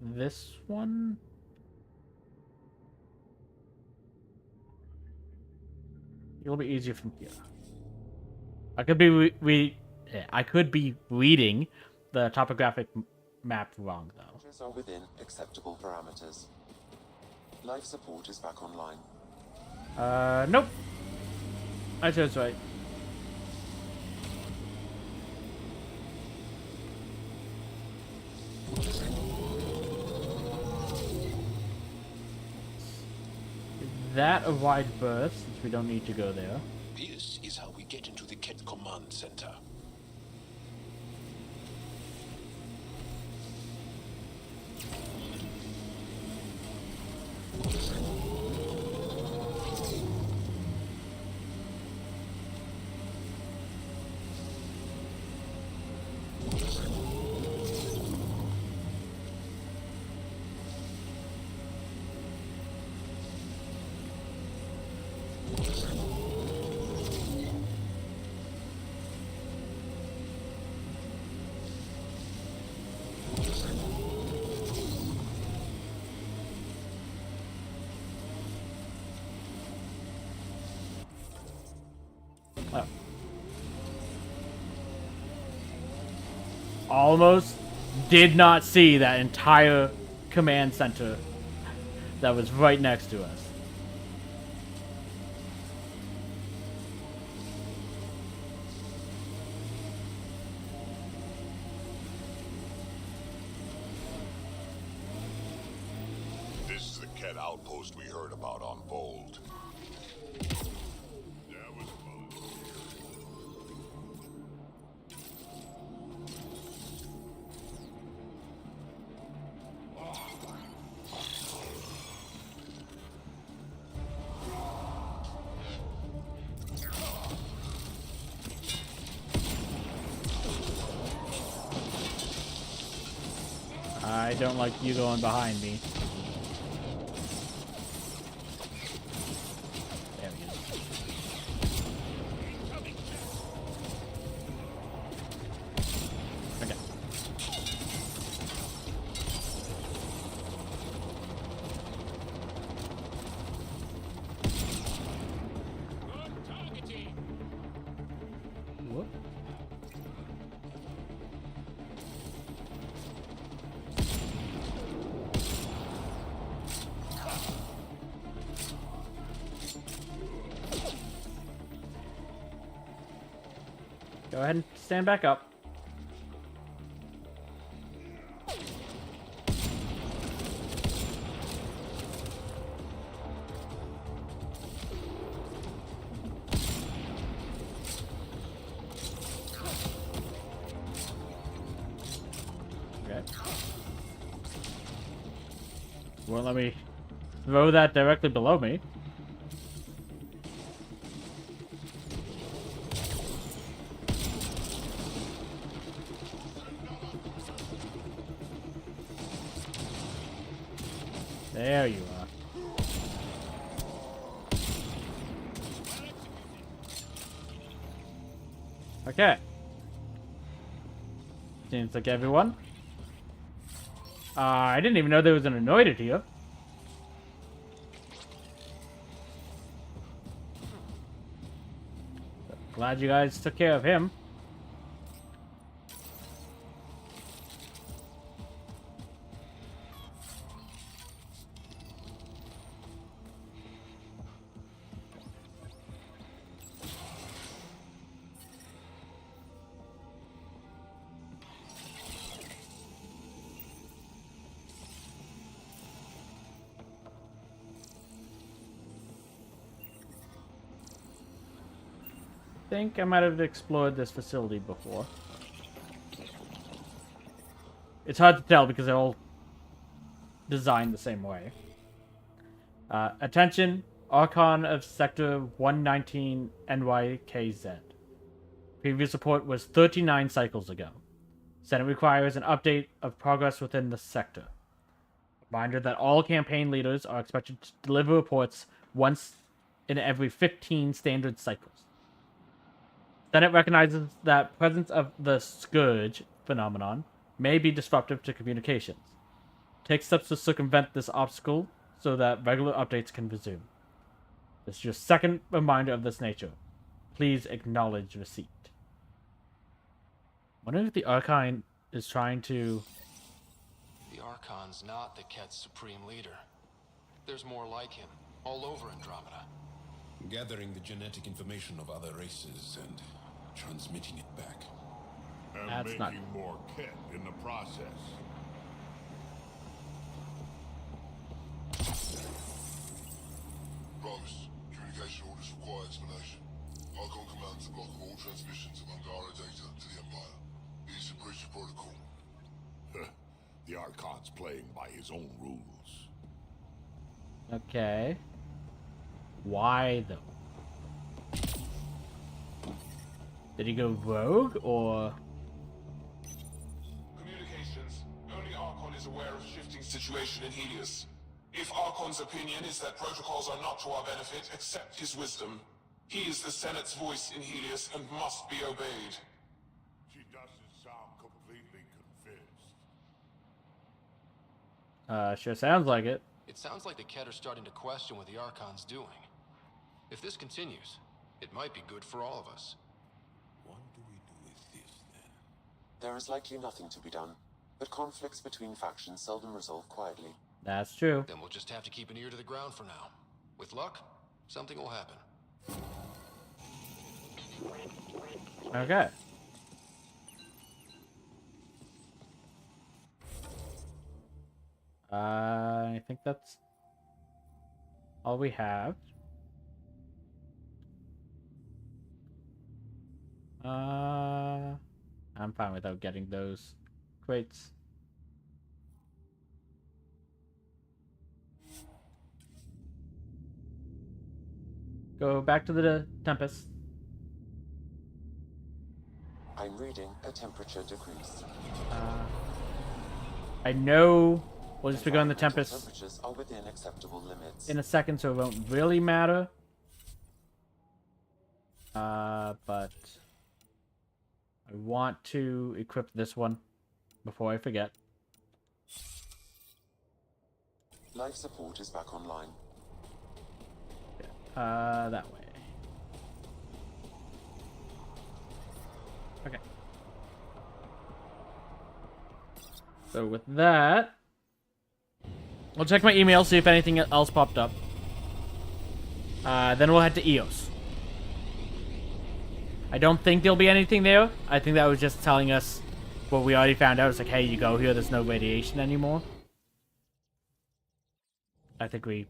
This one? It'll be easier from here. I could be I could be reading the topographic map wrong though. Temperatures are within acceptable parameters. Life support is back online. Nope. I chose right. That a wide berth, since we don't need to go there. This is how we get into the Ket Command Center. almost did not see that entire command center that was right next to us. This is the Ket outpost we heard about on Vold. I don't like you going behind me. There we go. Okay. Whoop. Go ahead and stand back up. Okay. Won't let me throw that directly below me. There you are. Okay. Seems like everyone. I didn't even know there was an anointed here. Glad you guys took care of him. I think I might have explored this facility before. It's hard to tell because they're all designed the same way. Attention, Archon of Sector 119 NYKZ. Previous report was 39 cycles ago. Senate requires an update of progress within the sector. Reminder that all campaign leaders are expected to deliver reports once in every 15 standard cycles. Senate recognizes that presence of the Scourge phenomenon may be disruptive to communications. Take steps to circumvent this obstacle so that regular updates can resume. This is your second reminder of this nature. Please acknowledge receipt. Wondering if the Archon is trying to... The Archon's not the Ket's supreme leader. There's more like him, all over Andromeda. Gathering the genetic information of other races and transmitting it back. And That's making not... more Ket in the process. Rose, communication orders require explanation. Archon commands the block of all transmissions of Angara data to the Empire. It is a breach of protocol. The Archon's playing by his own rules. Okay. Why, though? Did he go rogue, or...? Communications. Only Archon is aware of shifting situation in Helios. If Archon's opinion is that protocols are not to our benefit, accept his wisdom. He is the Senate's voice in Helios and must be obeyed. She doesn't sound completely convinced. Sure sounds like it. It sounds like the Ket are starting to question what the Archon's doing. If this continues, it might be good for all of us. What do we do with this, then? there is likely nothing to be done, but conflicts between factions seldom resolve quietly. That's true. Then we'll just have to keep an ear to the ground for now. With luck, something will happen. Okay. I think that's all we have. I'm fine without getting those crates. Go back to the Tempest. I'm reading a temperature decrease. I know we'll just be going the Environmental Tempest temperatures are within acceptable limits. in a second, so it won't really matter. But I want to equip this one before I forget. Life support is back online. That way. Okay. So with that, I'll check my email, see if anything else popped up. Then we'll head to EOS. I don't think there'll be anything there. I think that was just telling us what we already found out. It's like, hey, you go here, there's no radiation anymore. I think we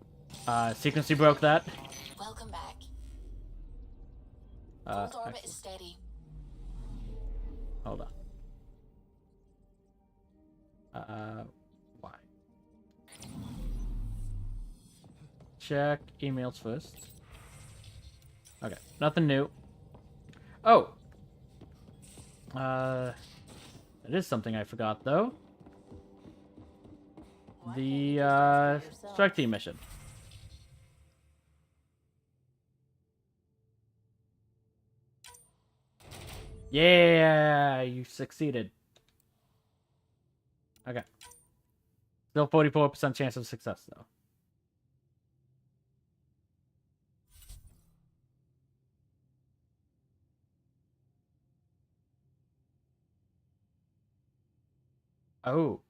sequency broke that. Welcome back. Hold Gold orbit is steady. Hold on. Why? Check emails first. Okay, nothing new. Oh! It is something I forgot, though. The, strike team mission. Yeah, you succeeded. Okay. Still 44% chance of success, though. Oh.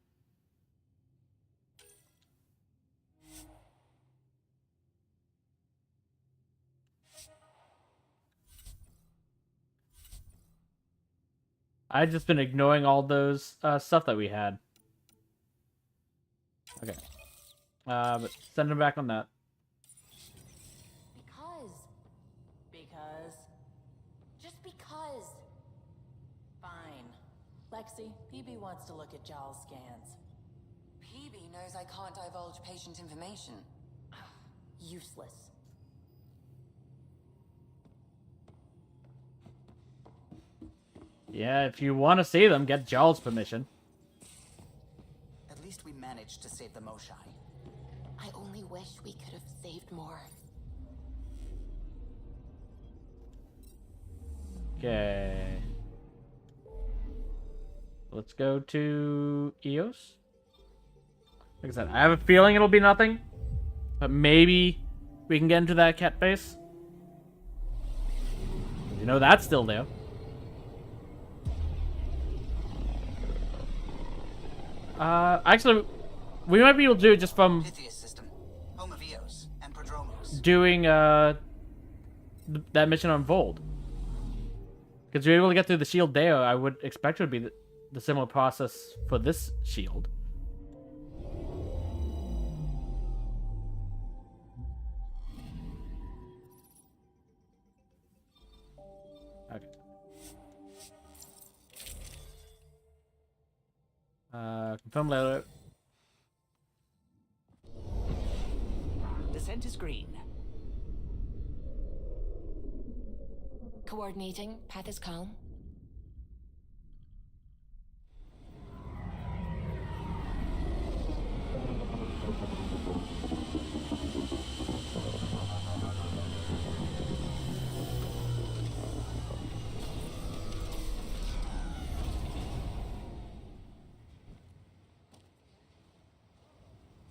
I've just been ignoring all those stuff that we had. Okay. But send him back on that. Because. Just because. Fine. Lexi, PB wants to look at Jaw's scans. PB knows I can't divulge patient information. Useless. Yeah, if you want to see them, get Jaw's permission. At least we managed to save the Moshai. I only wish we could have saved more. Okay. Let's go to EOS. Like I said, I have a feeling it'll be nothing. But maybe we can get into that cat base. You know that's still there. Actually, we might be able to do it just from System, home of Eos and Prodromos. doing that mission on Vold. Because you're able to get through the shield there, I would expect it would be the similar process for this shield. Okay. Confirm later. Descent is green. Coordinating. Path is calm.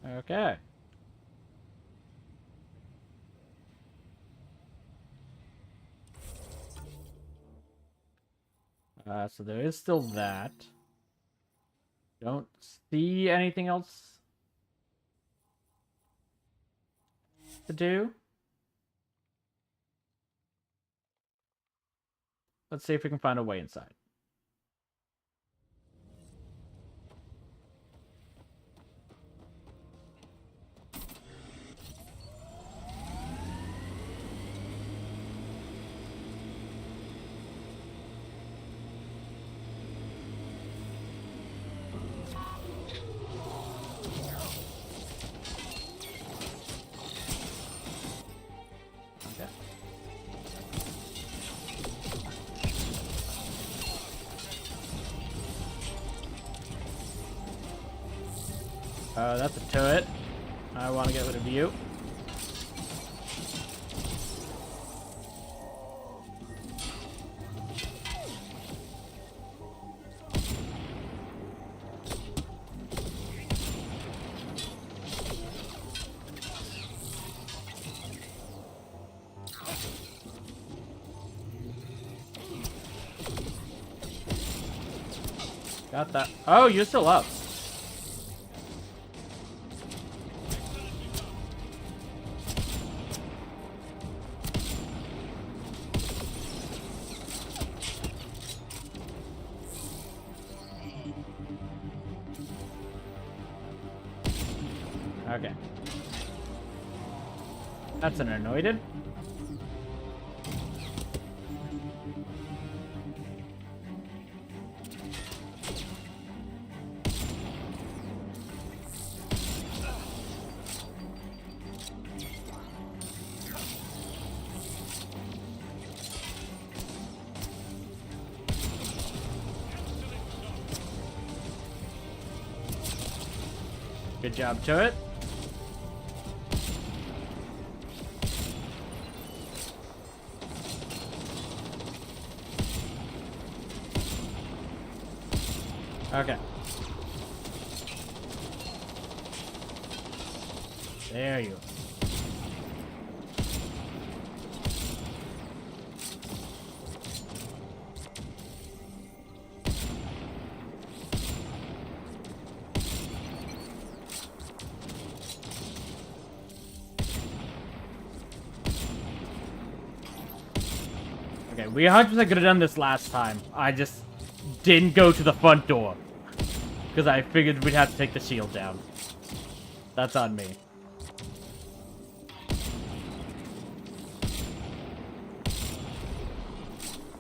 Okay. So there is still that. Don't see anything else to do. Let's see if we can find a way inside. That's a turret. I want to get rid of you. Got that. Oh, you're still up. Okay. That's an anointed. Good job, turret. Okay. There you go. Okay, we 100% could have done this last time. I just didn't go to the front door. Because I figured we'd have to take the shield down. That's on me.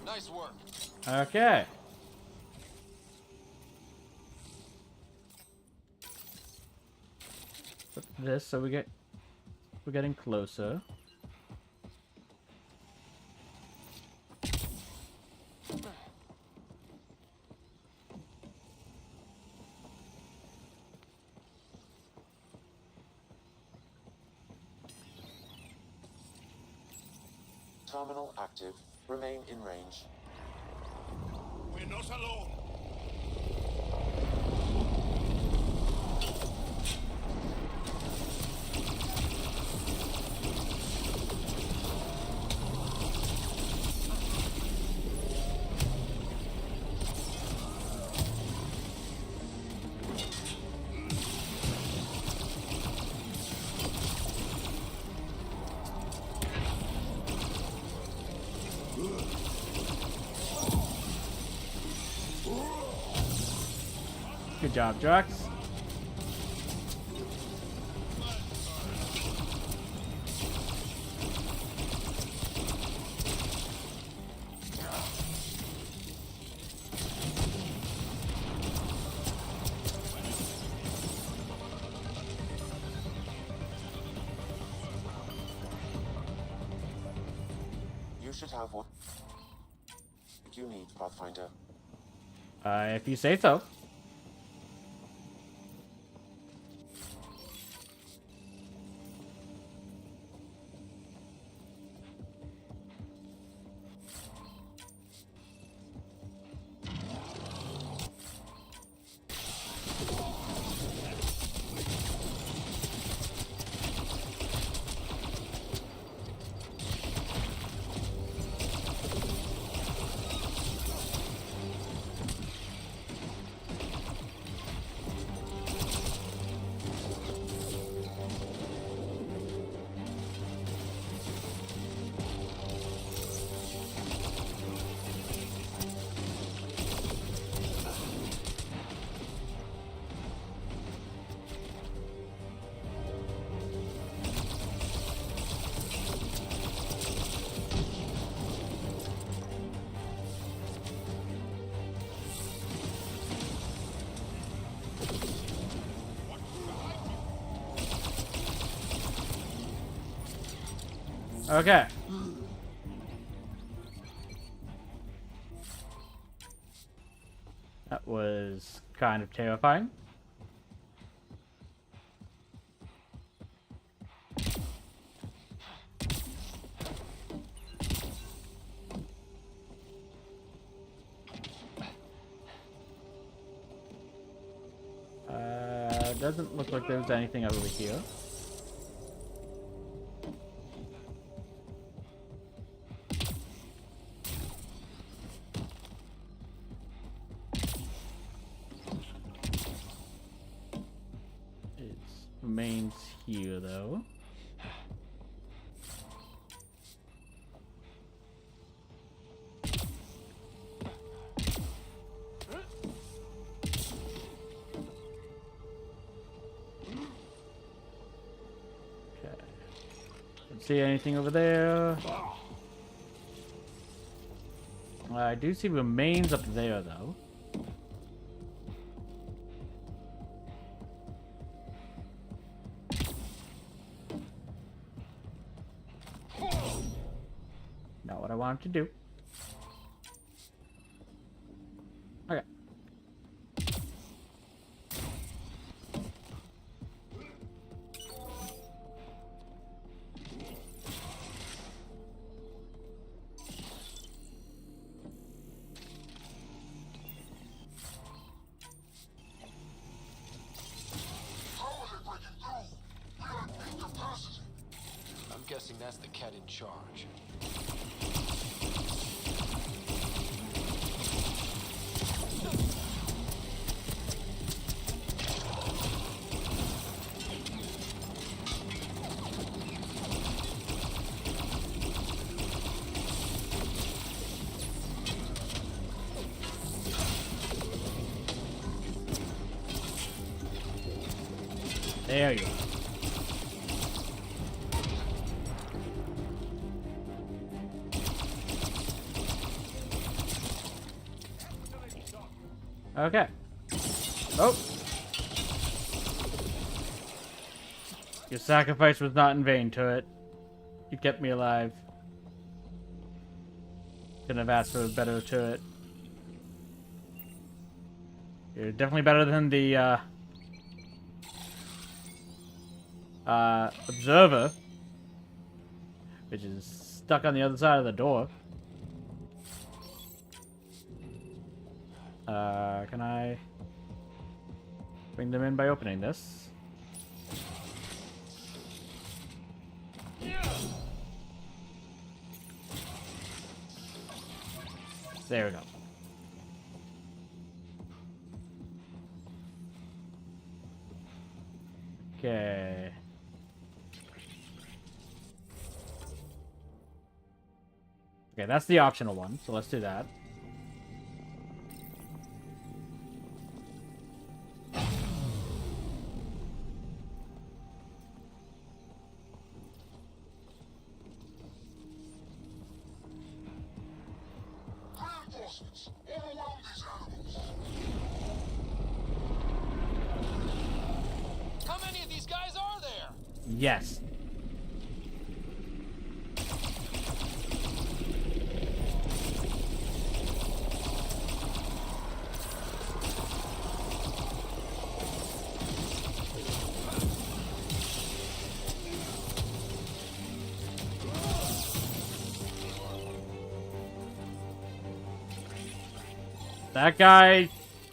Nice work. Okay. Put this so we're getting closer. Terminal active. Remain in range. We're not alone. Good job, Drax. You should have what you need, Pathfinder. If you say so. Okay. That was kind of terrifying. Doesn't look like there's anything over here. It remains here, though. See anything over there? I do see remains up there, though. Not what I wanted to do. Okay. I'm guessing that's the cat in charge. There you go. Okay. Oh. Your sacrifice was not in vain, Turret. You kept me alive. Couldn't have asked for a better turret. You're definitely better than the, observer, which is stuck on the other side of the door. Can I bring them in by opening this? There we go. Okay. Okay, that's the optional one, so let's do that. How many of these guys are there? Yes. That guy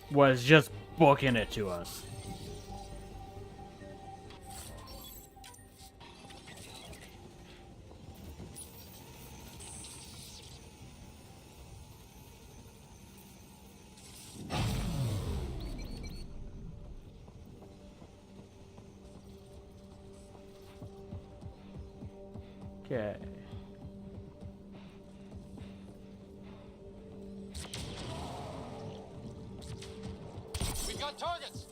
was just booking it to us. Okay. We've got targets.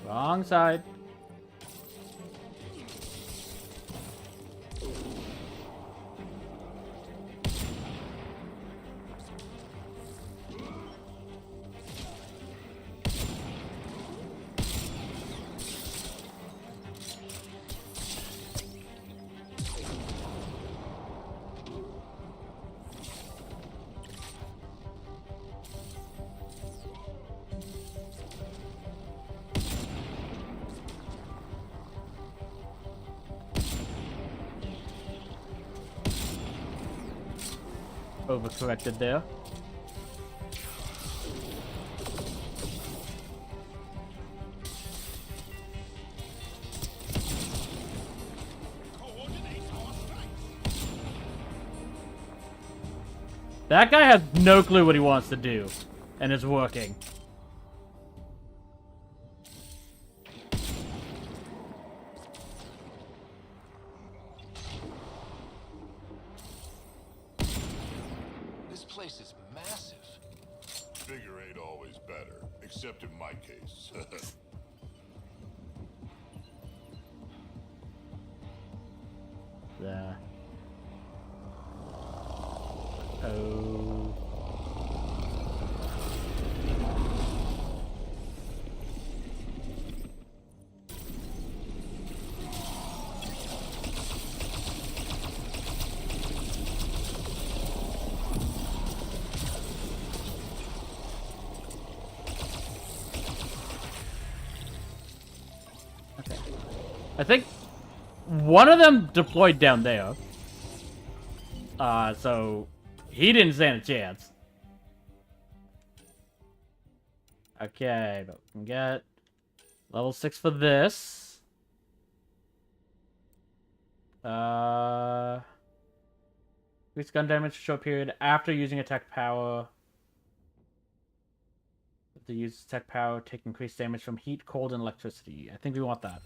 Wrong side. overcorrected there. That guy has no clue what he wants to do, and it's working. This place is massive. Bigger ain't always better, except in my case. There. Oh. Okay. I think one of them deployed down there. So he didn't stand a chance. Okay, but we can get level 6 for this. Increase gun damage for a short period after using attack power. If they use attack power, take increased damage from heat, cold, and electricity. I think we want that.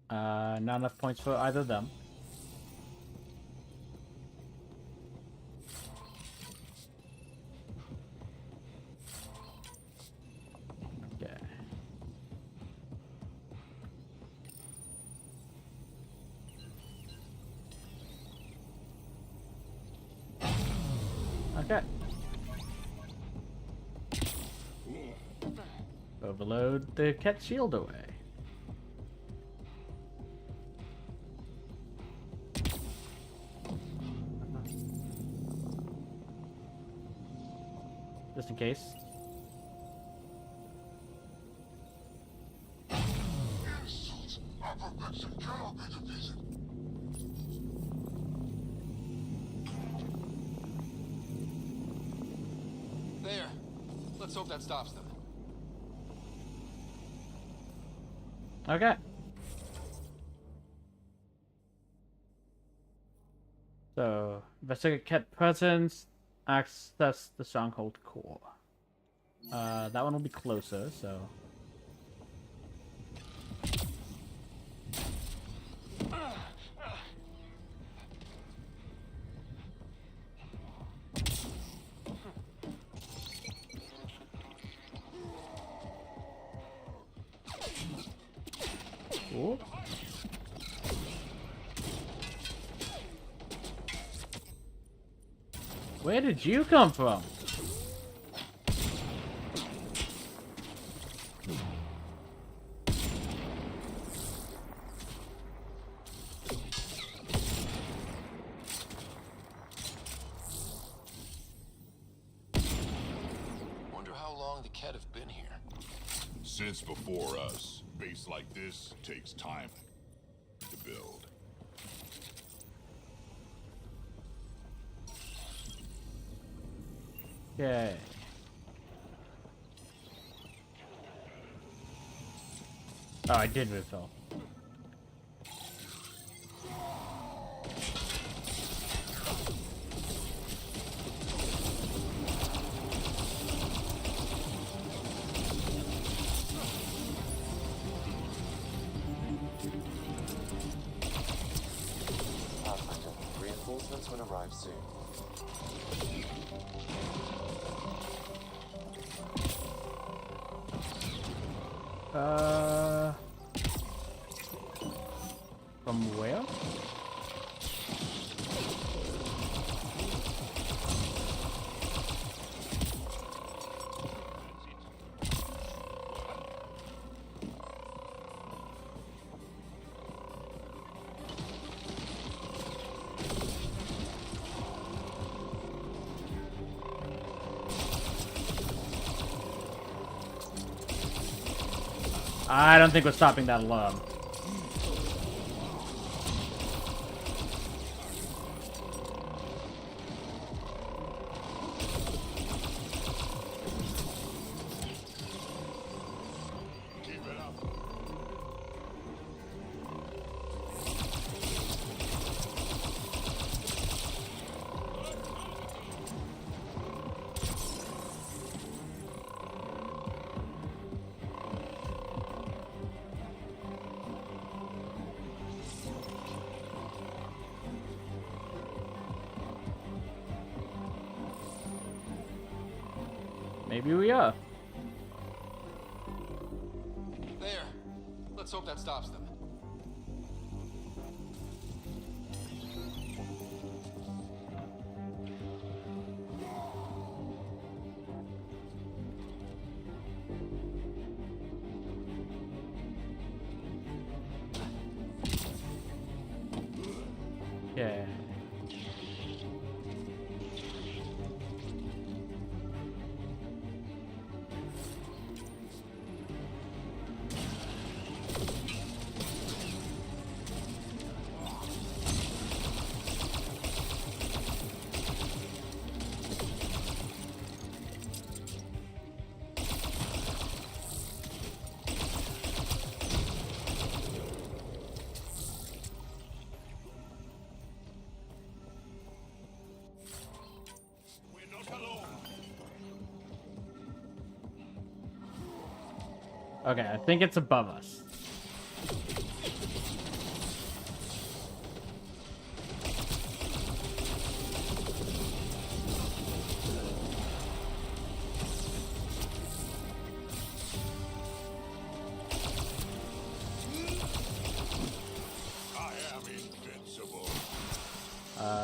Not enough points for either of them. Okay. Okay. Overload the cat shield away. Just in case. There. Let's hope that stops them. Okay. So, investigate cat presence, access the stronghold core. That one will be closer, so. Cool. Where did you come from? Wonder how long the Ket have been here. Since before us, base like this takes time to build. Okay. Oh, I did refill. Reinforcements will arrive soon. From where? I don't think we're stopping that alarm. Maybe we are. There. Let's hope that stops them. Yeah. Okay, I think it's above us. I am invincible.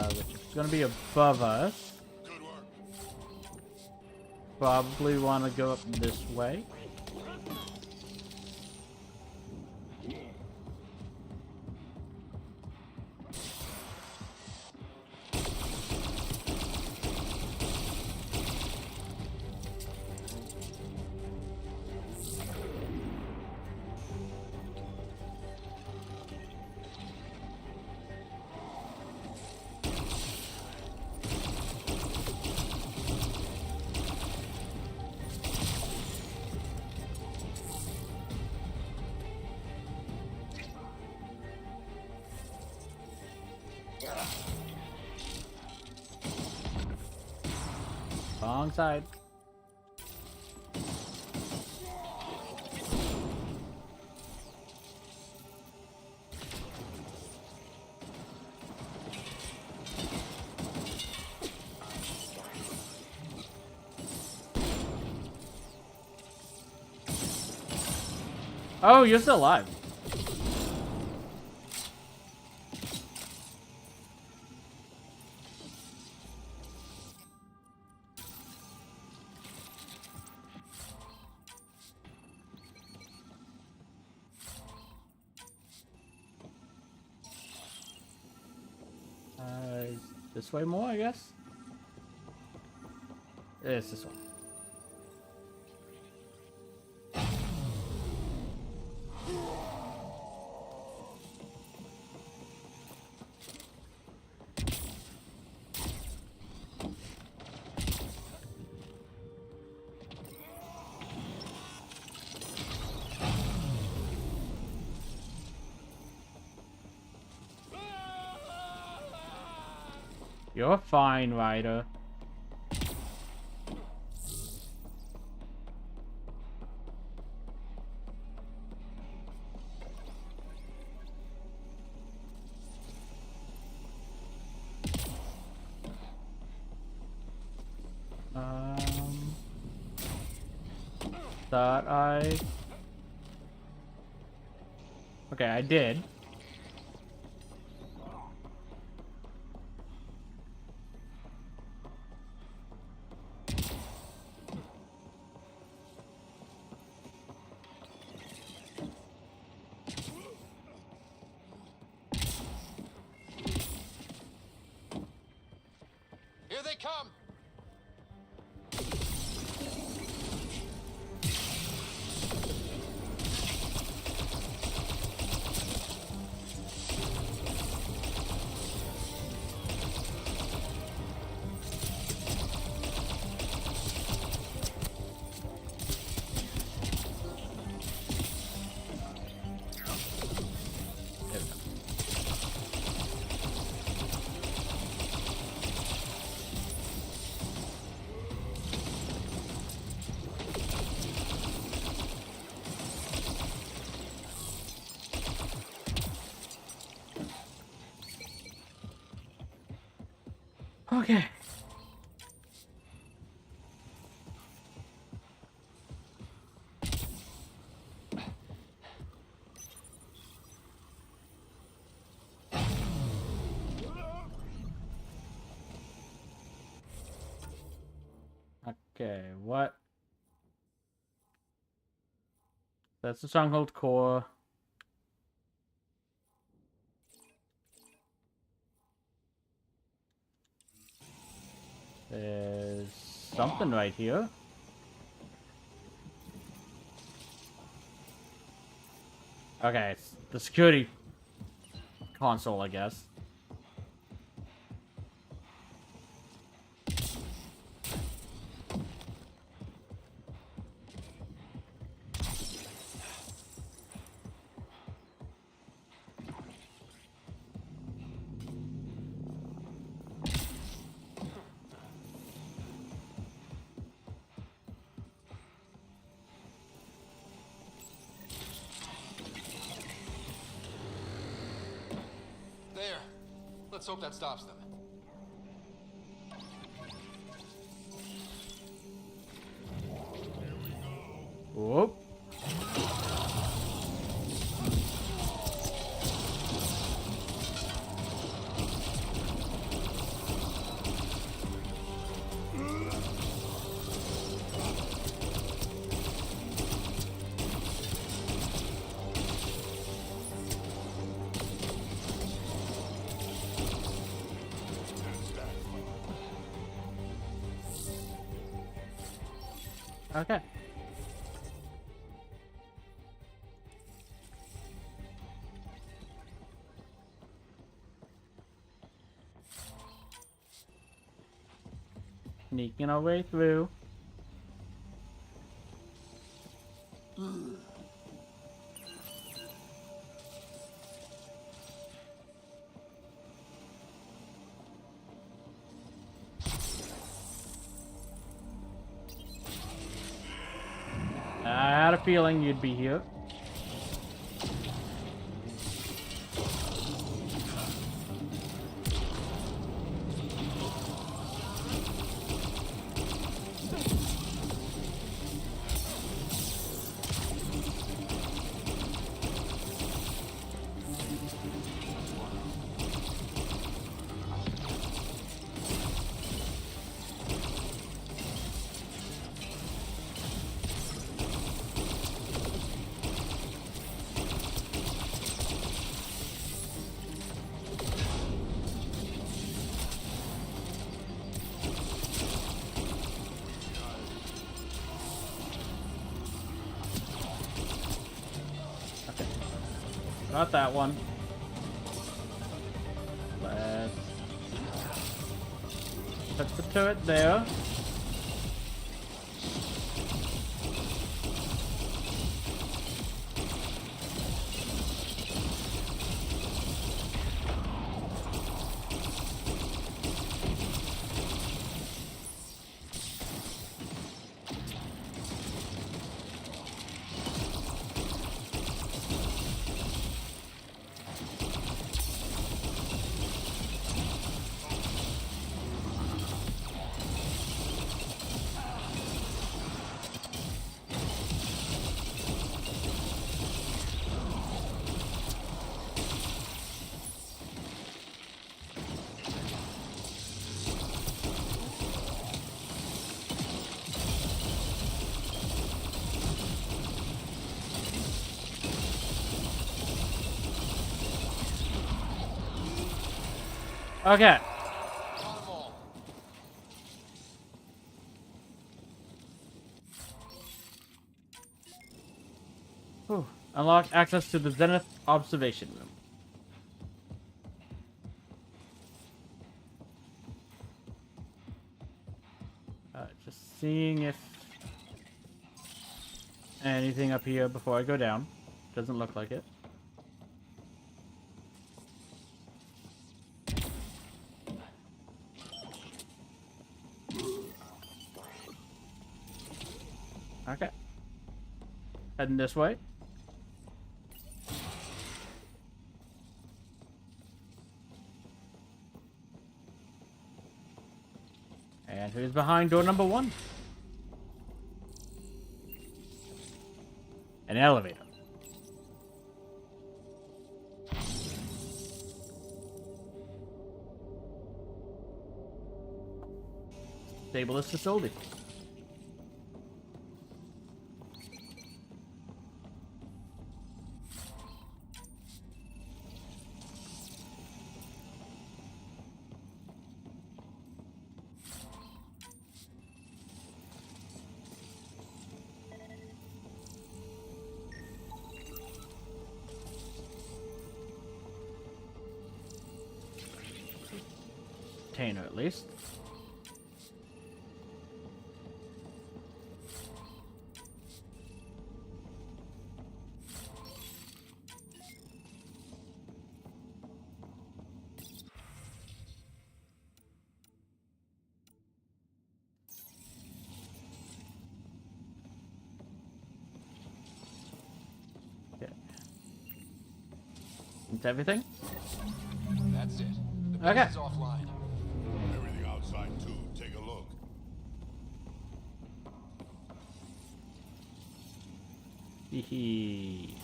Which is gonna be above us. Good work. Probably want to go up this way. Wrong side. Oh, you're still alive. This way more, I guess. It's this one. You're fine, Ryder. Thought I... Okay, I did. Here they come! Okay. Okay, what? That's the Stronghold core. There's something right here. Okay, it's the security console, I guess. There. Let's hope that stops them. Whoop. Okay. Sneaking our way through. I had a feeling you'd be here. Not that one. Let's put the turret there. Okay. Whew. Unlock access to the Zenith observation room. Just seeing if anything up here before I go down. Doesn't look like it. Okay. Heading this way. And who's behind door number 1? An elevator. Stable this facility. container at least. It's everything? That's it. The base Okay. is offline. Everything outside too. Take a look. Hee.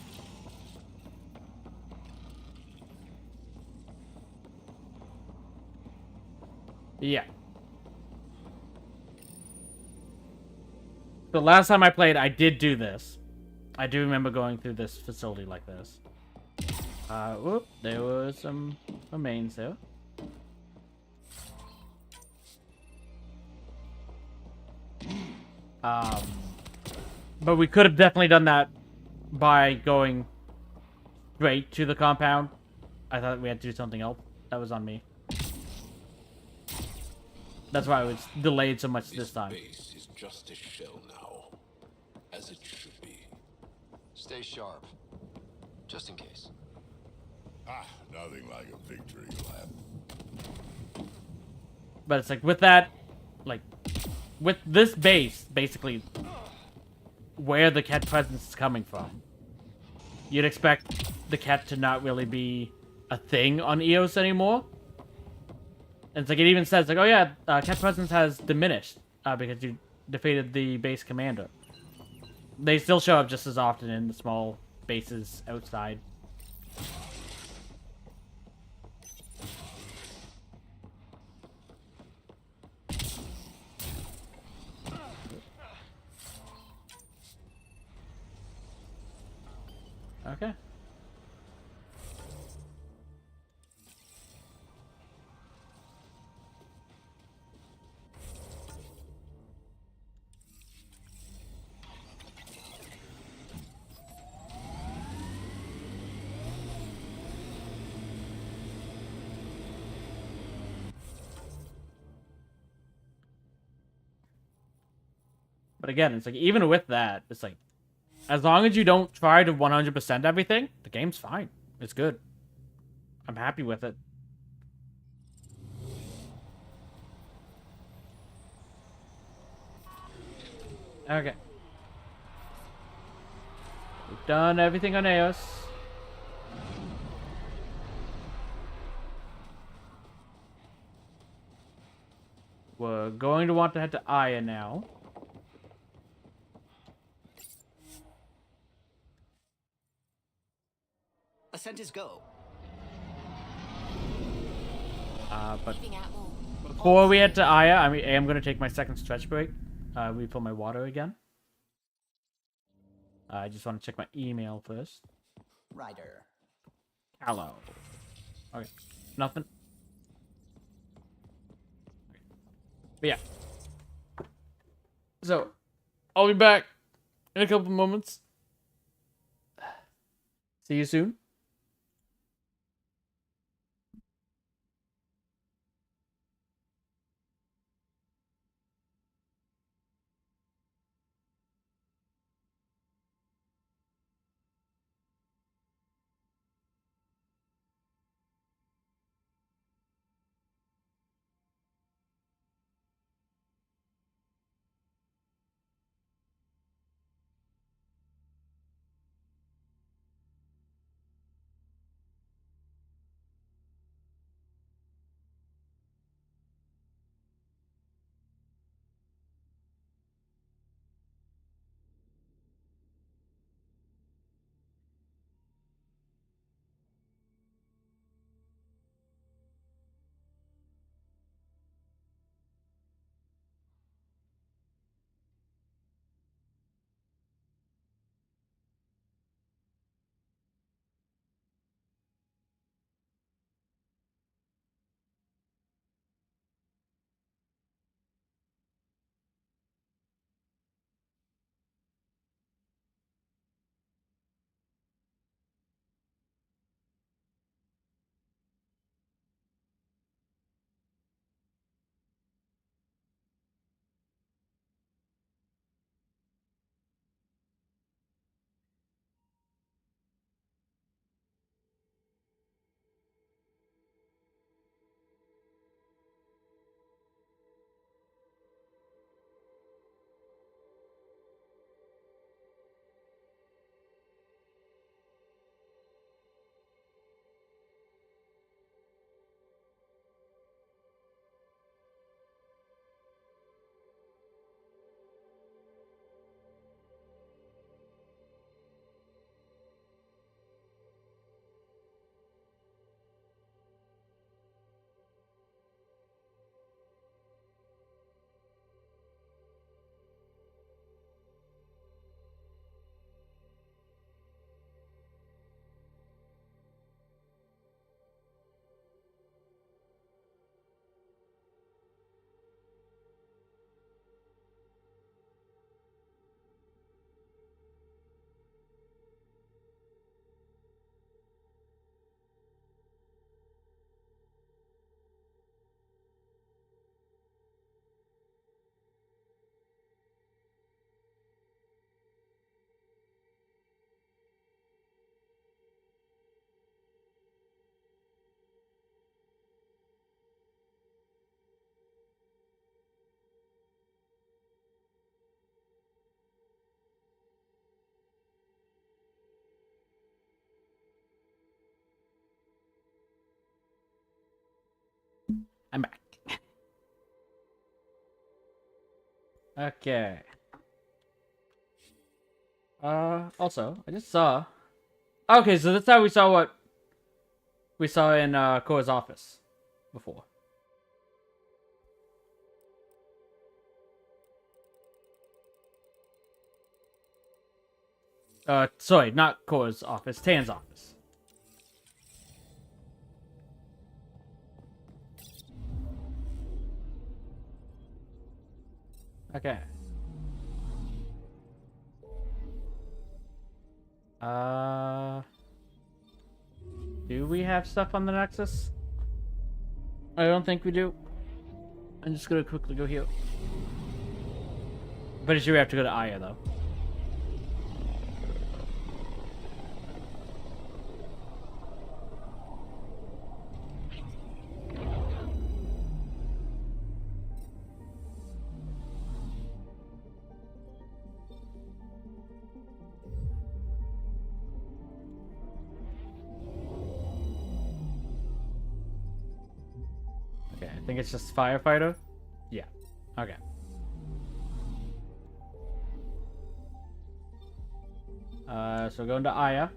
Yeah. The last time I played, I did do this. I do remember going through this facility like this. Whoop, there was some remains there. But we could have definitely done that by going straight to the compound. I thought we had to do something else. That was on me. That's why it was delayed so much this time. Base is just a shell now, as it should be. Stay sharp, just in case. Ah, nothing like a victory lap. But it's like with that, like with this base, basically where the cat presence is coming from, you'd expect the cat to not really be a thing on EOS anymore. And it's like it even says like, oh yeah, cat presence has diminished because you defeated the base commander. They still show up just as often in the small bases outside. Okay. But again, it's like even with that, it's like as long as you don't try to 100% everything, the game's fine. It's good. I'm happy with it. Okay. We've done everything on Eos. We're going to want to head to Aya now. Ascent is go. But before we head to Aya, I am going to take my second stretch break. Refill my water again. I just want to check my email first. Ryder. Hello. Okay. Nothing. But yeah. So, I'll be back in a couple moments. See you soon. I'm back. Okay. Also, I just saw... Okay, so that's how we saw what we saw in, Cora's office before. Sorry, not Cora's office, Tan's office. Okay. Do we have stuff on the Nexus? I don't think we do. I'm just gonna quickly go here. Pretty sure we have to go to Aya, though. Okay, I think it's just firefighter. Yeah. Okay. So going to Aya.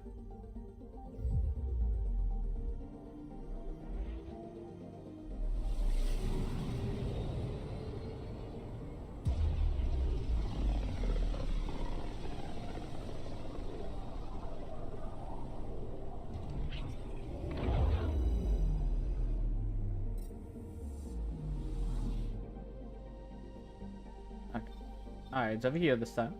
Okay. Alright, it's over here this time.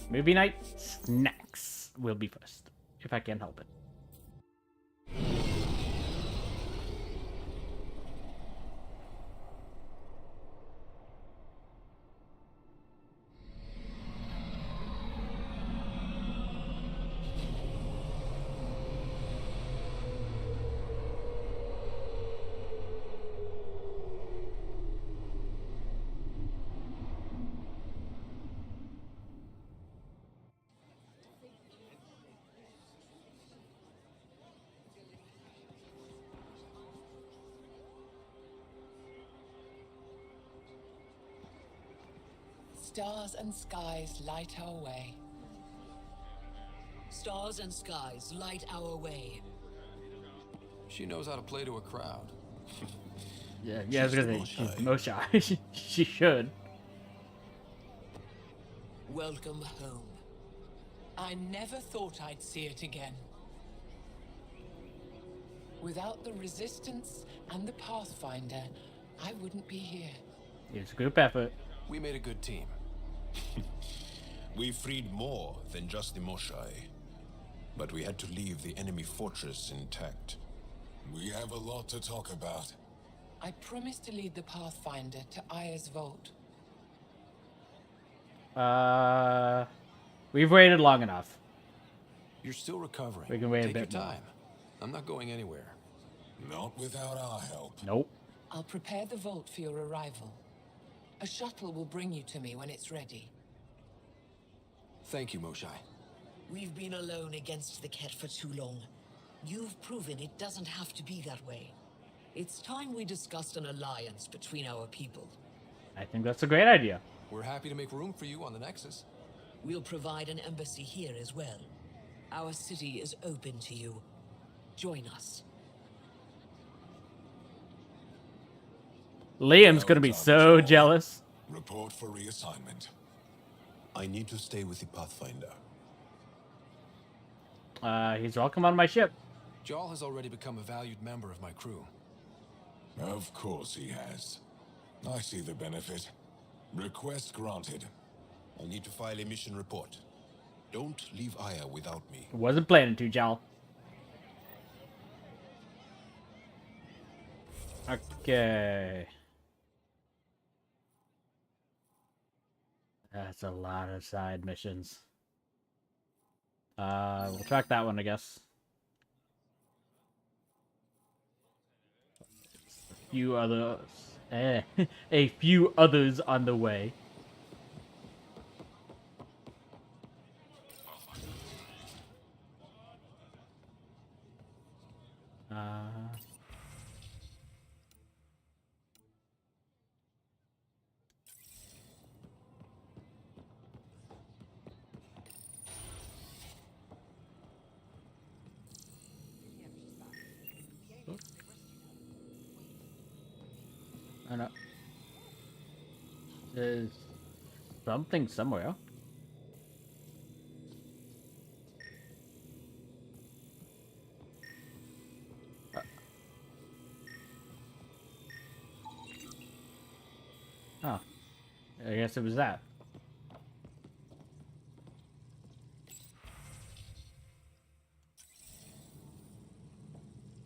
Movie night snacks will be first, if I can help it. Stars and skies light our way. Stars and skies light our way. She knows how to play to a crowd. Yeah, I was gonna say, she's the most shy. She should. Welcome home. I never thought I'd see it again. Without the Resistance and the Pathfinder, I wouldn't be here. It's a group effort. We made a good team. We freed more than just the Moshai. But we had to leave the enemy fortress intact. We have a lot to talk about. I promised to lead the Pathfinder to Aya's vault. We've waited long enough. You're still recovering. We can wait a Take bit your more. time. I'm not going anywhere. Not without our help. Nope. I'll prepare the vault for your arrival. A shuttle will bring you to me when it's ready. Thank you, Moshai. We've been alone against the Ket for too long. You've proven it doesn't have to be that way. It's time we discussed an alliance between our people. I think that's a great idea. We're happy to make room for you on the Nexus. We'll provide an embassy here as well. Our city is open to you. Join us. Liam's gonna be so jealous. Report for reassignment. I need to stay with the Pathfinder. He's welcome on my ship. Jarl has already become a valued member of my crew. Of course he has. I see the benefit. Request granted. I need to file a mission report. Don't leave Aya without me. Wasn't planning to, Jal. Okay. That's a lot of side missions. We'll track that one, I guess. A few others. A few others on the way. I know. There's something somewhere. Oh, I guess it was that.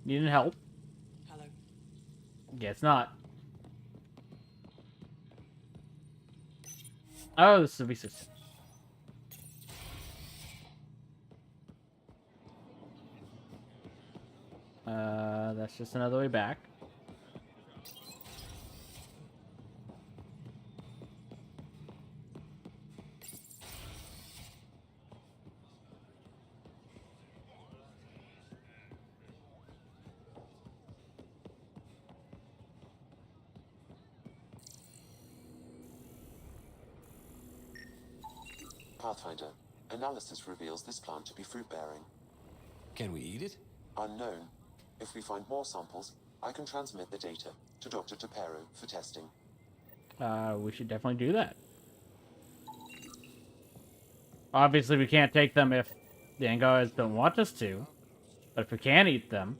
Needing help? Hello. Guess not. Oh, this is a resistance. That's just another way back. Pathfinder, analysis reveals this plant to be fruit-bearing. Can we eat it? Unknown. If we find more samples, I can transmit the data to Dr. Tapero for testing. We should definitely do that. Obviously, we can't take them if the Angars don't want us to. But if we can eat them,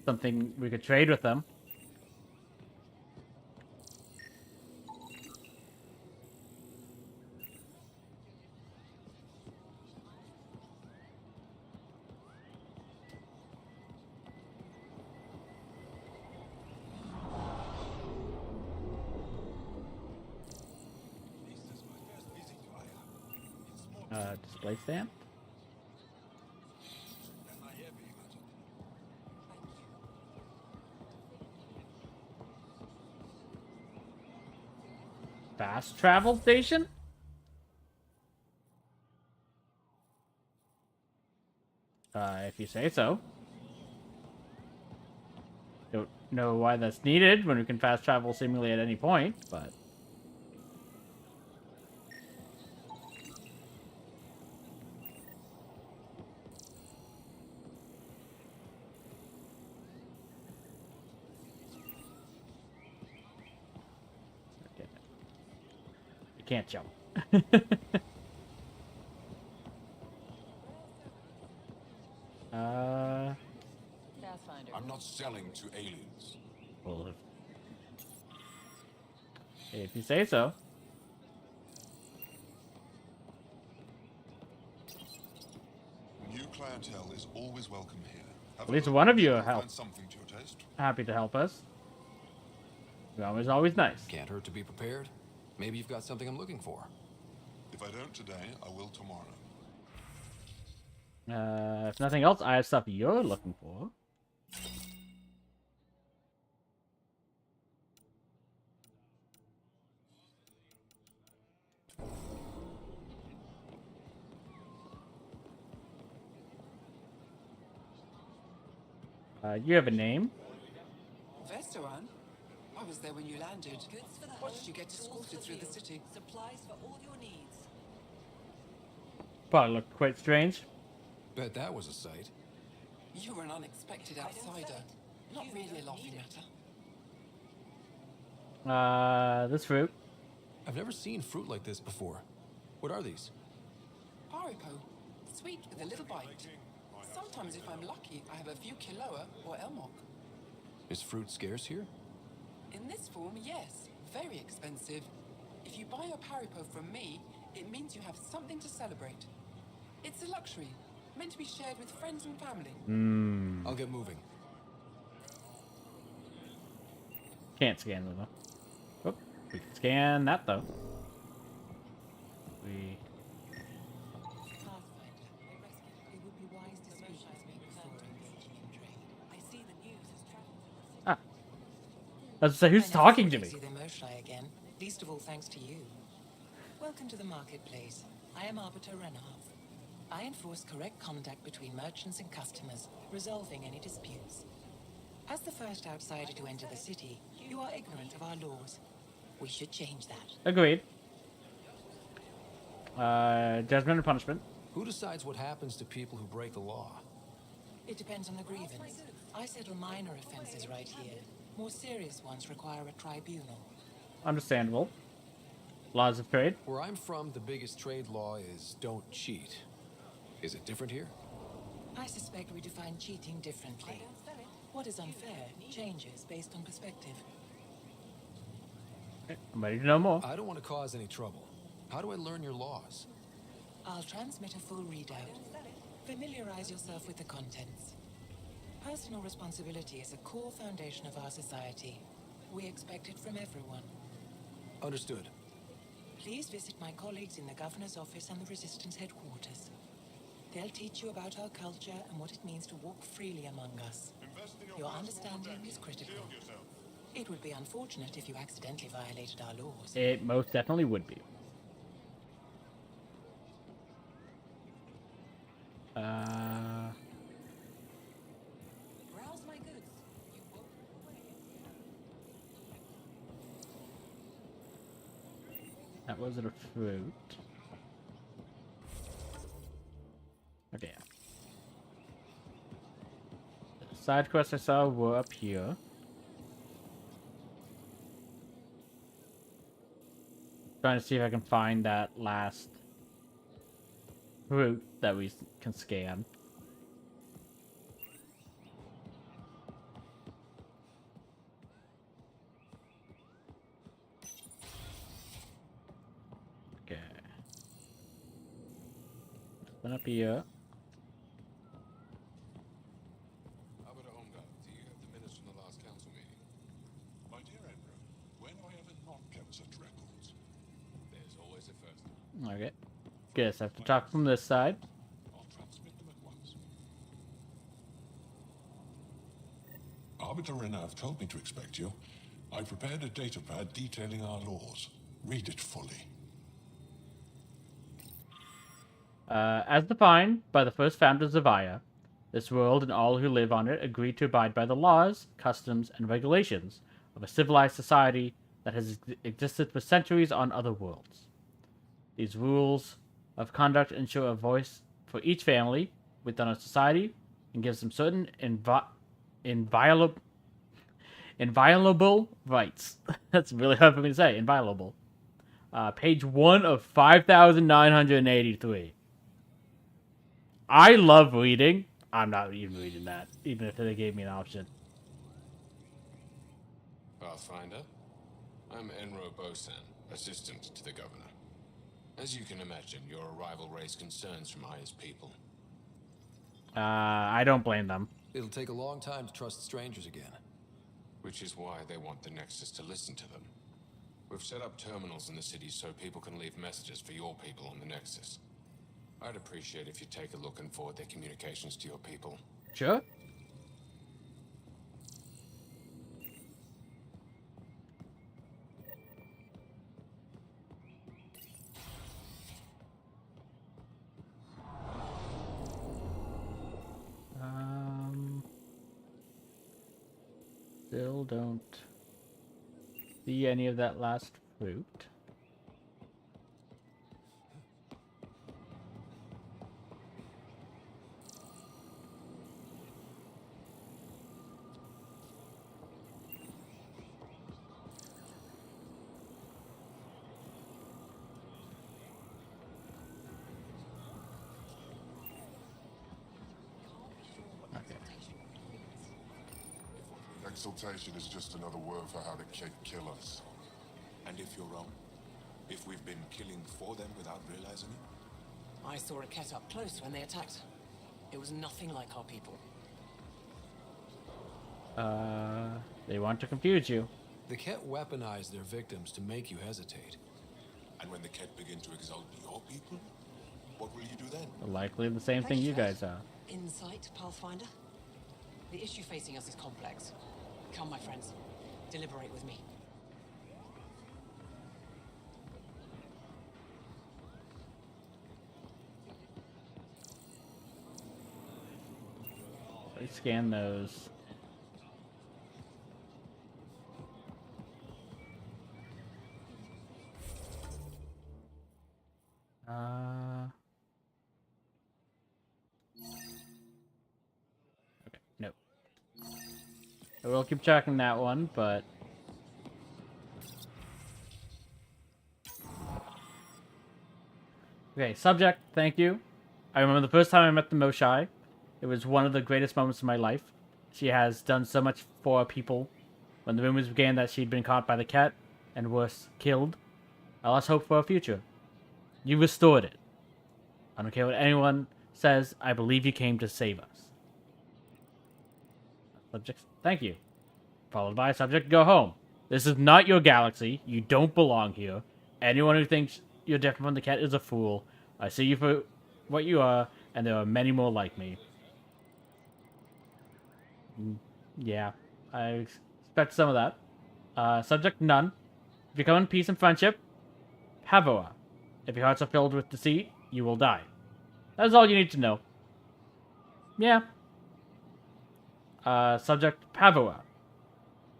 something we could trade with them. Display stamp? Fast travel station? If you say so. Don't know why that's needed when we can fast travel seemingly at any point, but... You can't jump. I'm not selling to aliens. Well, if you say so. New clientele is always welcome here. At least one of you are happy to help us. Always nice. Can't hurt to be prepared. Maybe you've got something I'm looking for. If I don't today, I will tomorrow. If nothing else, I have stuff you're looking for. You have a name? Vestoran? I was there when you landed. Watched you get escorted through the city. Supplies for all your needs. Probably looked quite strange. Bet that was a sight. You were an unexpected outsider. Not really a laughing matter. This fruit. I've never seen fruit like this before. What are these? Paripo. Sweet with a little bite. Sometimes if I'm lucky, I have a few Kiloa or Elmok. Is fruit scarce here? In this form, yes. Very expensive. If you buy a Paripo from me, it means you have something to celebrate. It's a luxury, meant to be shared with friends and family. I'll get moving. Can't scan them though. Oh, we can scan that though. We... Ah. I was to say, who's talking to me? See them Moshlai again. Least of all thanks to you. Welcome to the marketplace. I am Arbiter Renharth. I enforce correct conduct between merchants and customers, resolving any disputes. As the first outsider to enter the city, you are ignorant of our laws. We should change that. Agreed. Judgment and punishment. Who decides what happens to people who break the law? It depends on the grievance. I settle minor offenses right here. More serious ones require a tribunal. Understandable. Laws of trade. Where I'm from, the biggest trade law is don't cheat. Is it different here? I suspect we define cheating differently. What is unfair changes based on perspective. I'm ready to know more. I don't want to cause any trouble. How do I learn your laws? I'll transmit a full readout. Familiarize yourself with the contents. Personal responsibility is a core foundation of our society. We expect it from everyone. Understood. Please visit my colleagues in the Governor's office and the Resistance headquarters. They'll teach you about our culture and what it means to walk freely among us. Your understanding is critical. It would be unfortunate if you accidentally violated our laws. It most definitely would be. Browse my goods. You won't run away. That wasn't a fruit. Okay. The side quests I saw were up here. Trying to see if I can find that last fruit that we can scan. Okay. Open up here. How about a home guard? Do you have the minutes from the last council meeting? My dear Emperor, when I have not kept such records? There's always a first. Okay. Guess I have to talk from this side. I'll transmit them at once. Arbiter Renner have told me to expect you. I prepared a datapad detailing our laws. Read it fully. As defined by the first founders of Aya, this world and all who live on it agree to abide by the laws, customs, and regulations of a civilized society that has existed for centuries on other worlds. These rules of conduct ensure a voice for each family within our society and gives them certain inviolable rights. That's really hard for me to say. Inviolable. Page 1 of 5,983. I love reading. I'm not even reading that, even if they gave me an option. Pathfinder, I'm Enro Bosan, assistant to the governor. As you can imagine, your arrival raised concerns from Aya's people. I don't blame them. It'll take a long time to trust strangers again. Which is why they want the Nexus to listen to them. We've set up terminals in the city so people can leave messages for your people on the Nexus. I'd appreciate if you take a look and forward their communications to your people. Sure. Still don't see any of that last fruit. Exaltation is just another word for how the Kett kill us. And if you're wrong? If we've been killing for them without realizing it? I saw a cat up close when they attacked. It was nothing like our people. They want to confuse you. The Kett weaponize their victims to make you hesitate. And when the Kett begin to exalt your people, what will you do then? Likely the same thing you guys are. Insight, Pathfinder? The issue facing us is complex. Come, my friends. Deliberate with me. Let's scan those. Okay, no. We'll keep checking that one, but... Okay, subject, thank you. I remember the first time I met the Moshai. It was one of the greatest moments of my life. She has done so much for people. When the rumors began that she'd been caught by the cat and was killed, I lost hope for her future. You restored it. I don't care what anyone says, I believe you came to save us. Subject, thank you. Followed by subject, go home. This is not your galaxy. You don't belong here. Anyone who thinks you're different from the cat is a fool. I see you for what you are, and there are many more like me. Yeah, I expect some of that. Subject, none. If you come in peace and friendship, Havarl. If your hearts are filled with deceit, you will die. That is all you need to know. Yeah. Subject, Havarl.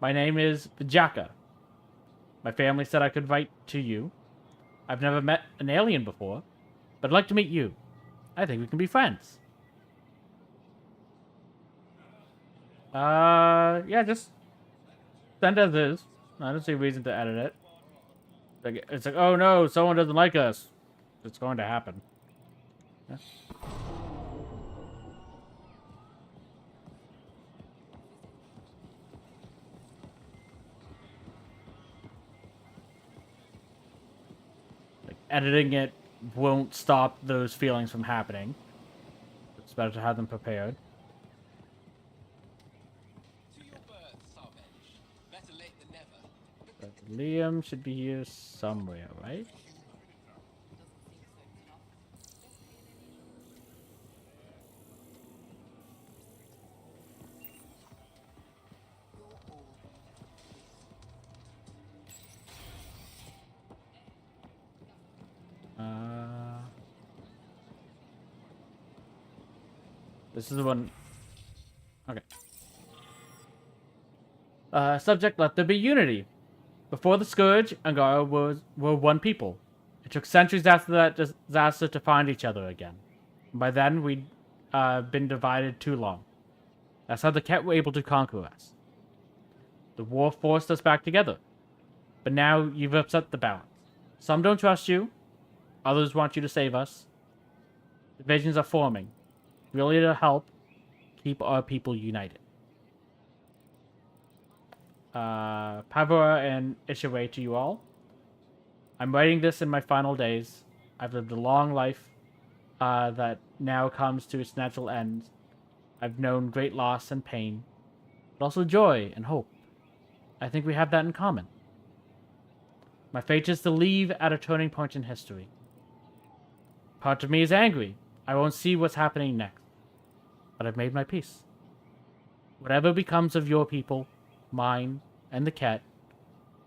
My name is Vijaka. My family said I could write to you. I've never met an alien before, but I'd like to meet you. I think we can be friends. Yeah, just send as is. I don't see a reason to edit it. It's like, oh no, someone doesn't like us. It's going to happen. Yeah. Like, editing it won't stop those feelings from happening. It's better to have them prepared. But Liam should be here somewhere, right? This is the one. Okay. Subject, let there be unity. Before the Scourge, Angara were one people. It took centuries after that disaster to find each other again. By then, we'd been divided too long. That's how the Ket were able to conquer us. The war forced us back together. But now you've upset the balance. Some don't trust you. Others want you to save us. Divisions are forming. Really to help keep our people united. Pavora and Ishaway to you all. I'm writing this in my final days. I've lived a long life that now comes to its natural end. I've known great loss and pain, but also joy and hope. I think we have that in common. My fate is to leave at a turning point in history. Part of me is angry. I won't see what's happening next. But I've made my peace. Whatever becomes of your people, mine, and the Ket,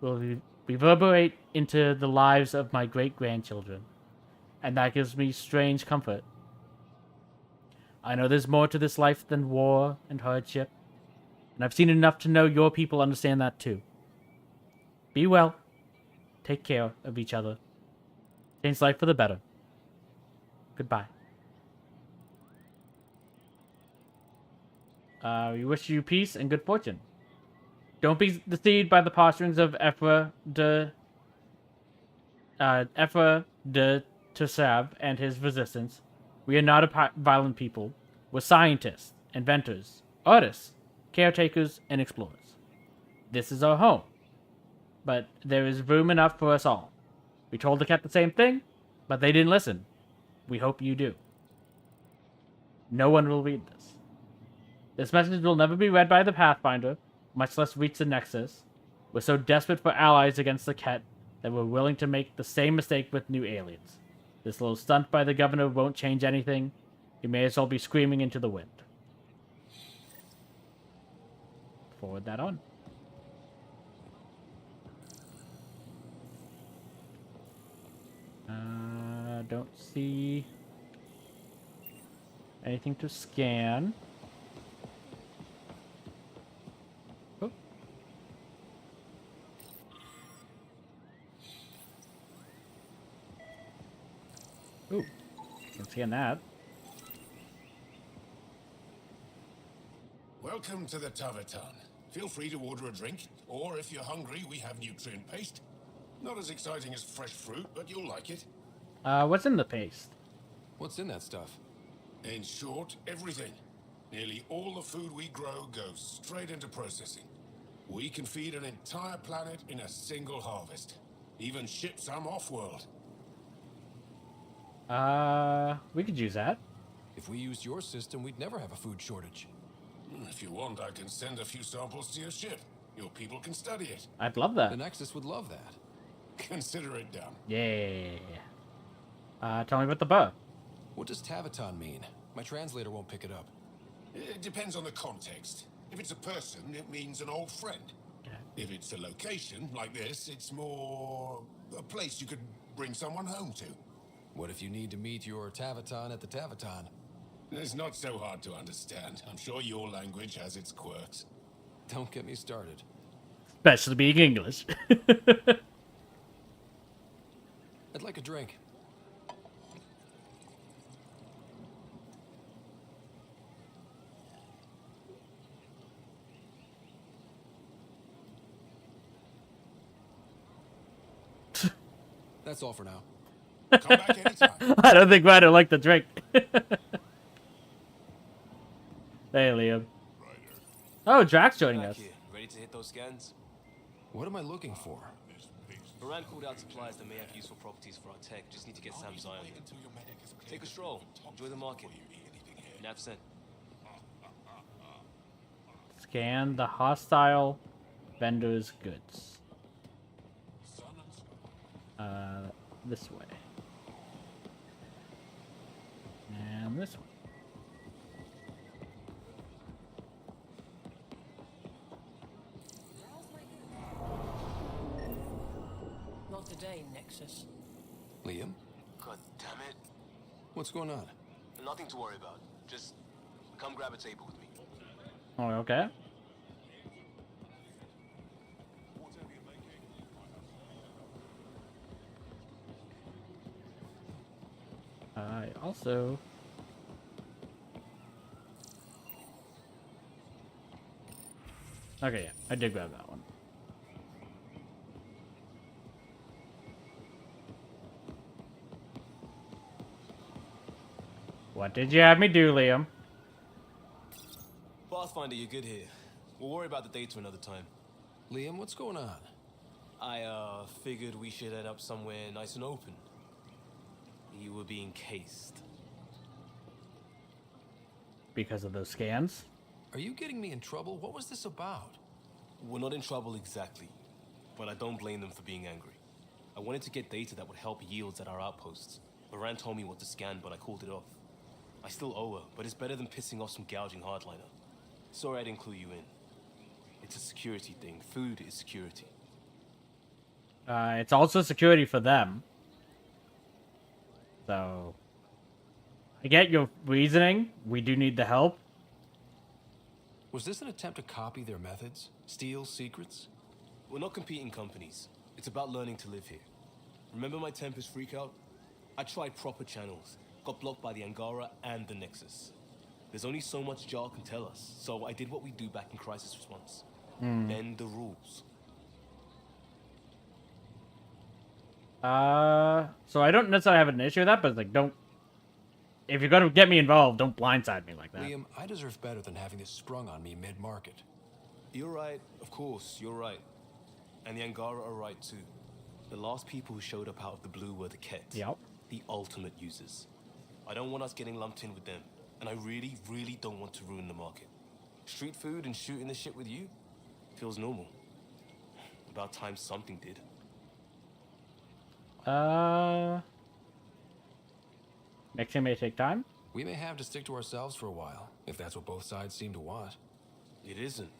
will reverberate into the lives of my great-grandchildren. And that gives me strange comfort. I know there's more to this life than war and hardship, and I've seen enough to know your people understand that too. Be well. Take care of each other. Change life for the better. Goodbye. We wish you peace and good fortune. Don't be deceived by the posturings of Ephra de Tersav and his resistance. We are not a violent people. We're scientists, inventors, artists, caretakers, and explorers. This is our home. But there is room enough for us all. We told the Ket the same thing, but they didn't listen. We hope you do. No one will read this. This message will never be read by the Pathfinder, much less reach the Nexus. We're so desperate for allies against the Ket that we're willing to make the same mistake with new aliens. This little stunt by the governor won't change anything. He may as well be screaming into the wind. Forward that on. Don't see anything to scan. hearing that. Welcome to the Tavatan. Feel free to order a drink, or if you're hungry, we have nutrient paste. Not as exciting as fresh fruit, but you'll like it. What's in the paste? What's in that stuff? In short, everything. Nearly all the food we grow goes straight into processing. We can feed an entire planet in a single harvest. Even ship some off-world. We could use that. If we used your system, we'd never have a food shortage. If you want, I can send a few samples to your ship. Your people can study it. I'd love that. The Nexus would love that. Consider it done. Yeah. Tell me about the bow. What does Tavatan mean? My translator won't pick it up. It depends on the context. If it's a person, it means an old friend. If it's a location, like this, it's more a place you could bring someone home to. What if you need to meet your Tavatan at the Tavatan? It's not so hard to understand. I'm sure your language has its quirks. Don't get me started. Especially being English. I'd like a drink. That's all for now. Come back anytime. I don't think Ryder liked the drink. Hey, Liam. Oh, Drax joining us. Here. Ready to hit those scans? What am I looking for? Moran called out supplies that may have useful properties for our tech. Just need to get Sam's eye on them. Take a stroll. Enjoy the market. Nav sent. Scan the hostile vendor's goods. This way. And this way. Not today, Nexus. Liam? God damn it. What's going on? Nothing to worry about. Just come grab a table with me. Oh, okay. I also... Okay, yeah, I did grab that one. What did you have me do, Liam? Pathfinder, you're good here. We'll worry about the data another time. Liam, what's going on? I, figured we should head up somewhere nice and open. You were being cased. Because of those scans? Are you getting me in trouble? What was this about? We're not in trouble exactly, but I don't blame them for being angry. I wanted to get data that would help yields at our outposts. Moran told me what to scan, but I called it off. I still owe her, but it's better than pissing off some gouging hardliner. Sorry I didn't clue you in. It's a security thing. Food is security. It's also security for them. So... I get your reasoning. We do need the help. Was this an attempt to copy their methods? Steal secrets? We're not competing companies. It's about learning to live here. Remember my Tempest freakout? I tried proper channels. Got blocked by the Angara and the Nexus. There's only so much Jar can tell us, so I did what we do back in crisis response. Bend the rules. So I don't necessarily have an issue with that, but like, don't... If you're gonna get me involved, don't blindside me like that. Liam, I deserve better than having this sprung on me mid-market. You're right, of course, you're right. And the Angara are right too. The last people who showed up out of the blue were the Ket. Yep. The ultimate users. I don't want us getting lumped in with them. And I really, really don't want to ruin the market. Street food and shooting the shit with you feels normal. About time something did. Mixing may take time. We may have to stick to ourselves for a while, if that's what both sides seem to want. It isn't.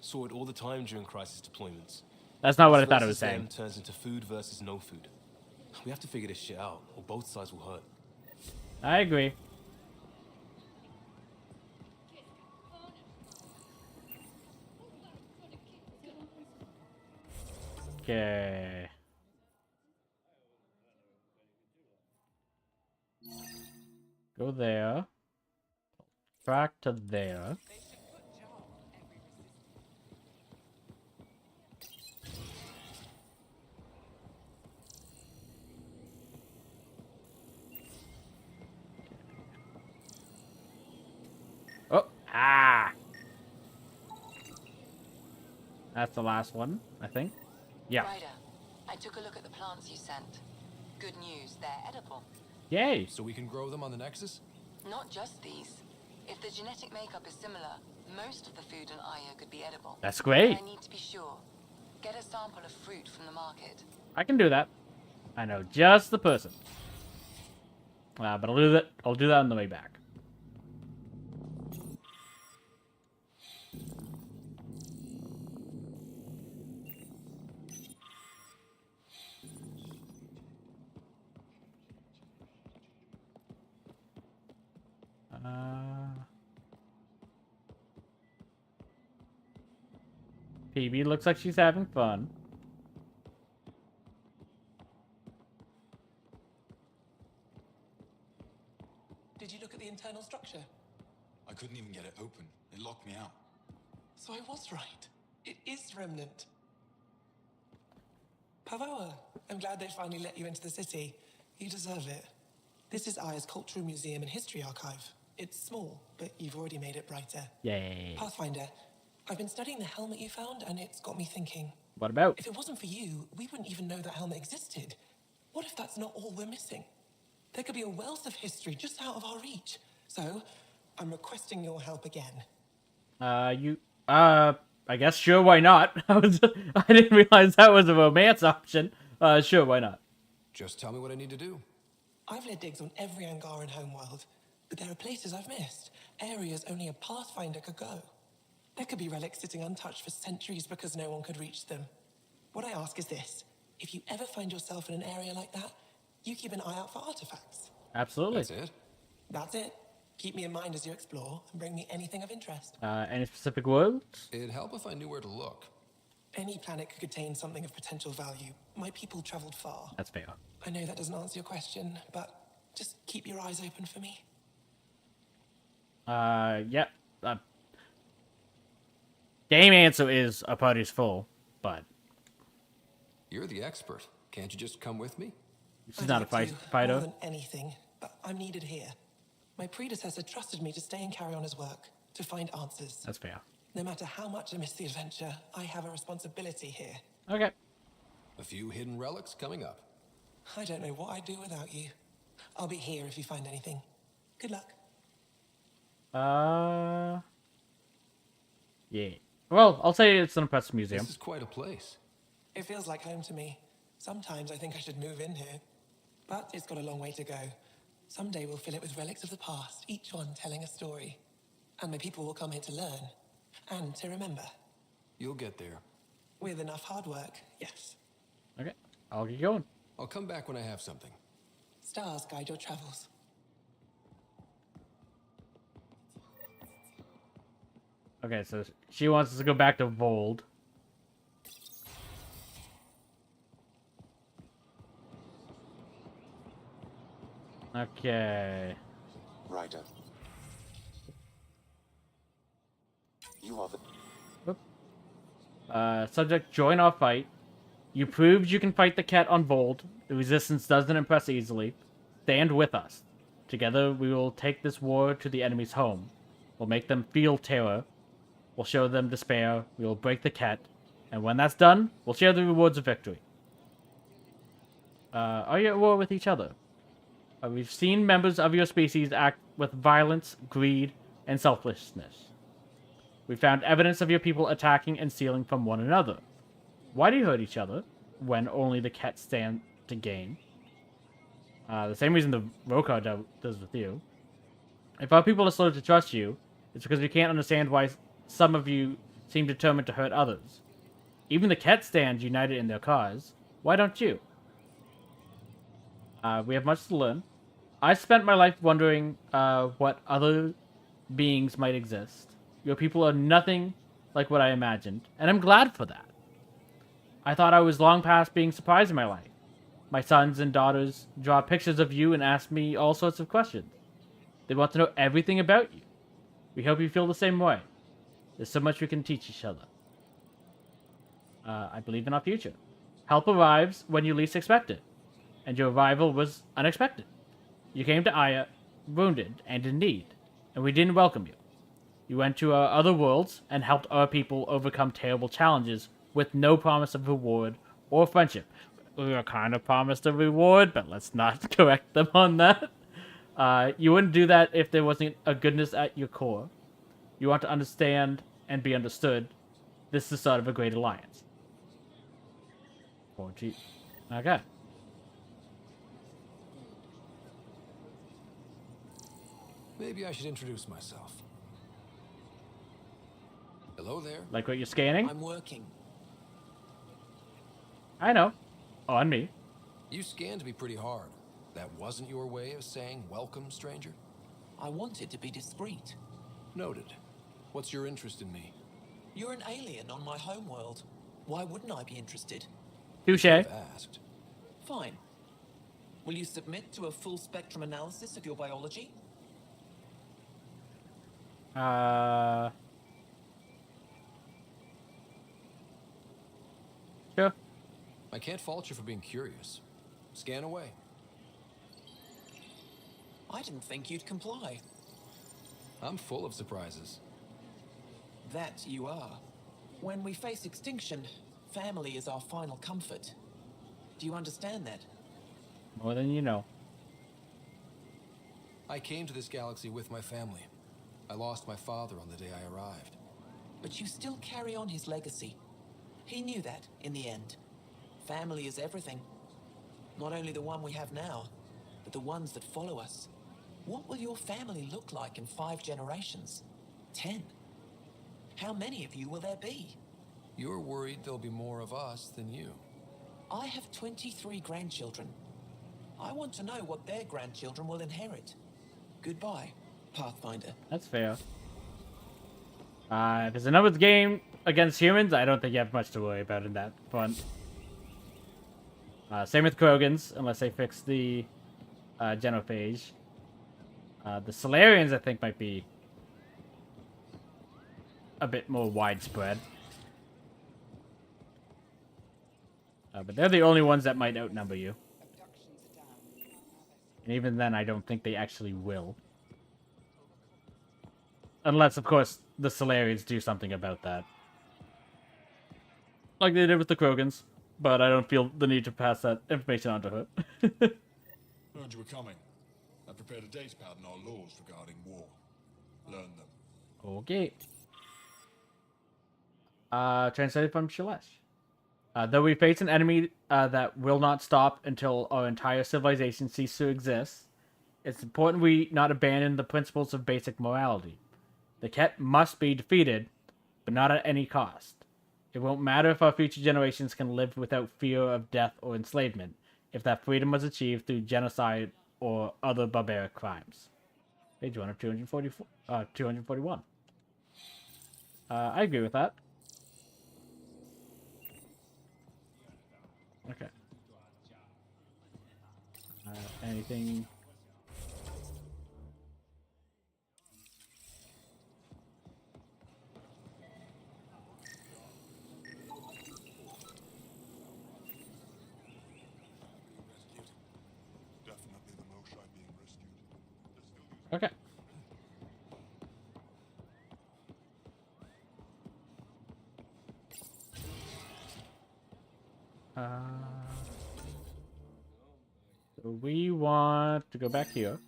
Saw it all the time during crisis deployments. That's not what I Us thought it was versus them saying. turns into food versus no food. We have to figure this shit out, or both sides will hurt. I agree. Okay. Go there. Track to there. Oh, ah! That's the last one, I think. Yeah. Ryder, I took a look at the plants you sent. Good news, they're edible. Yay! So we can grow them on the Nexus? Not just these. If the genetic makeup is similar, most of the food in Aya could be edible. That's great. But I need to be sure. Get a sample of fruit from the market. I can do that. I know just the person. But I'll do that. I'll do that on the way back. PB looks like she's having fun. Did you look at the internal structure? I couldn't even get it open. It locked me out. So I was right. It is Remnant. Havarl, I'm glad they finally let you into the city. You deserve it. This is Aya's Cultural Museum and History Archive. It's small, but you've already made it brighter. Yay. Pathfinder, I've been studying the helmet you found, and it's got me thinking. What about? If it wasn't for you, we wouldn't even know that helmet existed. What if that's not all we're missing? There could be a wealth of history just out of our reach. So, I'm requesting your help again. I guess sure, why not? I didn't realize that was a romance option. Sure, why not? Just tell me what I need to do. I've led digs on every Angaran homeworld, but there are places I've missed. Areas only a Pathfinder could go. There could be relics sitting untouched for centuries because no one could reach them. What I ask is this. If you ever find yourself in an area like that, you keep an eye out for artifacts. Absolutely. That's it? That's it. Keep me in mind as you explore, and bring me anything of interest. Any specific words? It'd help if I knew where to look. Any planet could contain something of potential value. My people traveled far. That's fair. I know that doesn't answer your question, but just keep your eyes open for me. Yeah. Game answer is a party's full, but... You're the expert. Can't you just come with me? She's not a fighter. More than anything, but I'm needed here. My predecessor trusted me to stay and carry on his work, to find answers. That's fair. No matter how much I miss the adventure, I have a responsibility here. Okay. A few hidden relics coming up. I don't know what I'd do without you. I'll be here if you find anything. Good luck. Yeah. Well, I'll say it's an impressive museum. This is quite a place. It feels like home to me. Sometimes I think I should move in here. But it's got a long way to go. Someday we'll fill it with relics of the past, each one telling a story. And my people will come here to learn. And to remember. You'll get there. With enough hard work, yes. Okay. I'll get going. I'll come back when I have something. Stars guide your travels. Okay, so she wants us to go back to Vold. Okay. Ryder. You are the... Subject, join our fight. You proved you can fight the cat on Vold. The resistance doesn't impress easily. Stand with us. Together, we will take this war to the enemy's home. We'll make them feel terror. We'll show them despair. We will break the cat. And when that's done, we'll share the rewards of victory. Are you at war with each other? We've seen members of your species act with violence, greed, and selflessness. We found evidence of your people attacking and stealing from one another. Why do you hurt each other when only the cat stand to gain? The same reason the Rokar does with you. If our people are slow to trust you, it's because we can't understand why some of you seem determined to hurt others. Even the cat stand united in their cause. Why don't you? We have much to learn. I spent my life wondering what other beings might exist. Your people are nothing like what I imagined, and I'm glad for that. I thought I was long past being surprised in my life. My sons and daughters draw pictures of you and ask me all sorts of questions. They want to know everything about you. We hope you feel the same way. There's so much we can teach each other. I believe in our future. Help arrives when you least expect it, and your arrival was unexpected. You came to Aya, wounded and in need, and we didn't welcome you. You went to our other worlds and helped our people overcome terrible challenges with no promise of reward or friendship. We were kind of promised a reward, but let's not correct them on that. You wouldn't do that if there wasn't a goodness at your core. You want to understand and be understood. This is the start of a great alliance. 4G. Okay. Maybe I should introduce myself. Hello there. Like what you're scanning? I'm working. I know. On me. You scanned me pretty hard. That wasn't your way of saying welcome, stranger? I wanted to be discreet. Noted. What's your interest in me? You're an alien on my homeworld. Why wouldn't I be interested? Touche. Asked. Fine. Will you submit to a full spectrum analysis of your biology? Sure. I can't fault you for being curious. Scan away. I didn't think you'd comply. I'm full of surprises. That you are. When we face extinction, family is our final comfort. Do you understand that? More than you know. I came to this galaxy with my family. I lost my father on the day I arrived. But you still carry on his legacy. He knew that, in the end. Family is everything. Not only the one we have now, but the ones that follow us. What will your family look like in 5 generations? 10? How many of you will there be? You're worried there'll be more of us than you. I have 23 grandchildren. I want to know what their grandchildren will inherit. Goodbye, Pathfinder. That's fair. If it's a numbers game against humans, I don't think you have much to worry about in that front. Same with Krogans, unless they fix the genophage. The Solarians, I think, might be a bit more widespread. But they're the only ones that might outnumber you. And even then, I don't think they actually will. Unless, of course, the Solarians do something about that. Like they did with the Krogans. But I don't feel the need to pass that information on to her. Heard you were coming. I prepared a datapad on our laws regarding war. Learn them. Okay. Translated from Shalesh. Though we face an enemy that will not stop until our entire civilization ceases to exist, it's important we not abandon the principles of basic morality. The Ket must be defeated, but not at any cost. It won't matter if our future generations can live without fear of death or enslavement, if that freedom was achieved through genocide or other barbaric crimes. Page 1 of 241. I agree with that. Okay. Anything? Okay. So we want to go back here.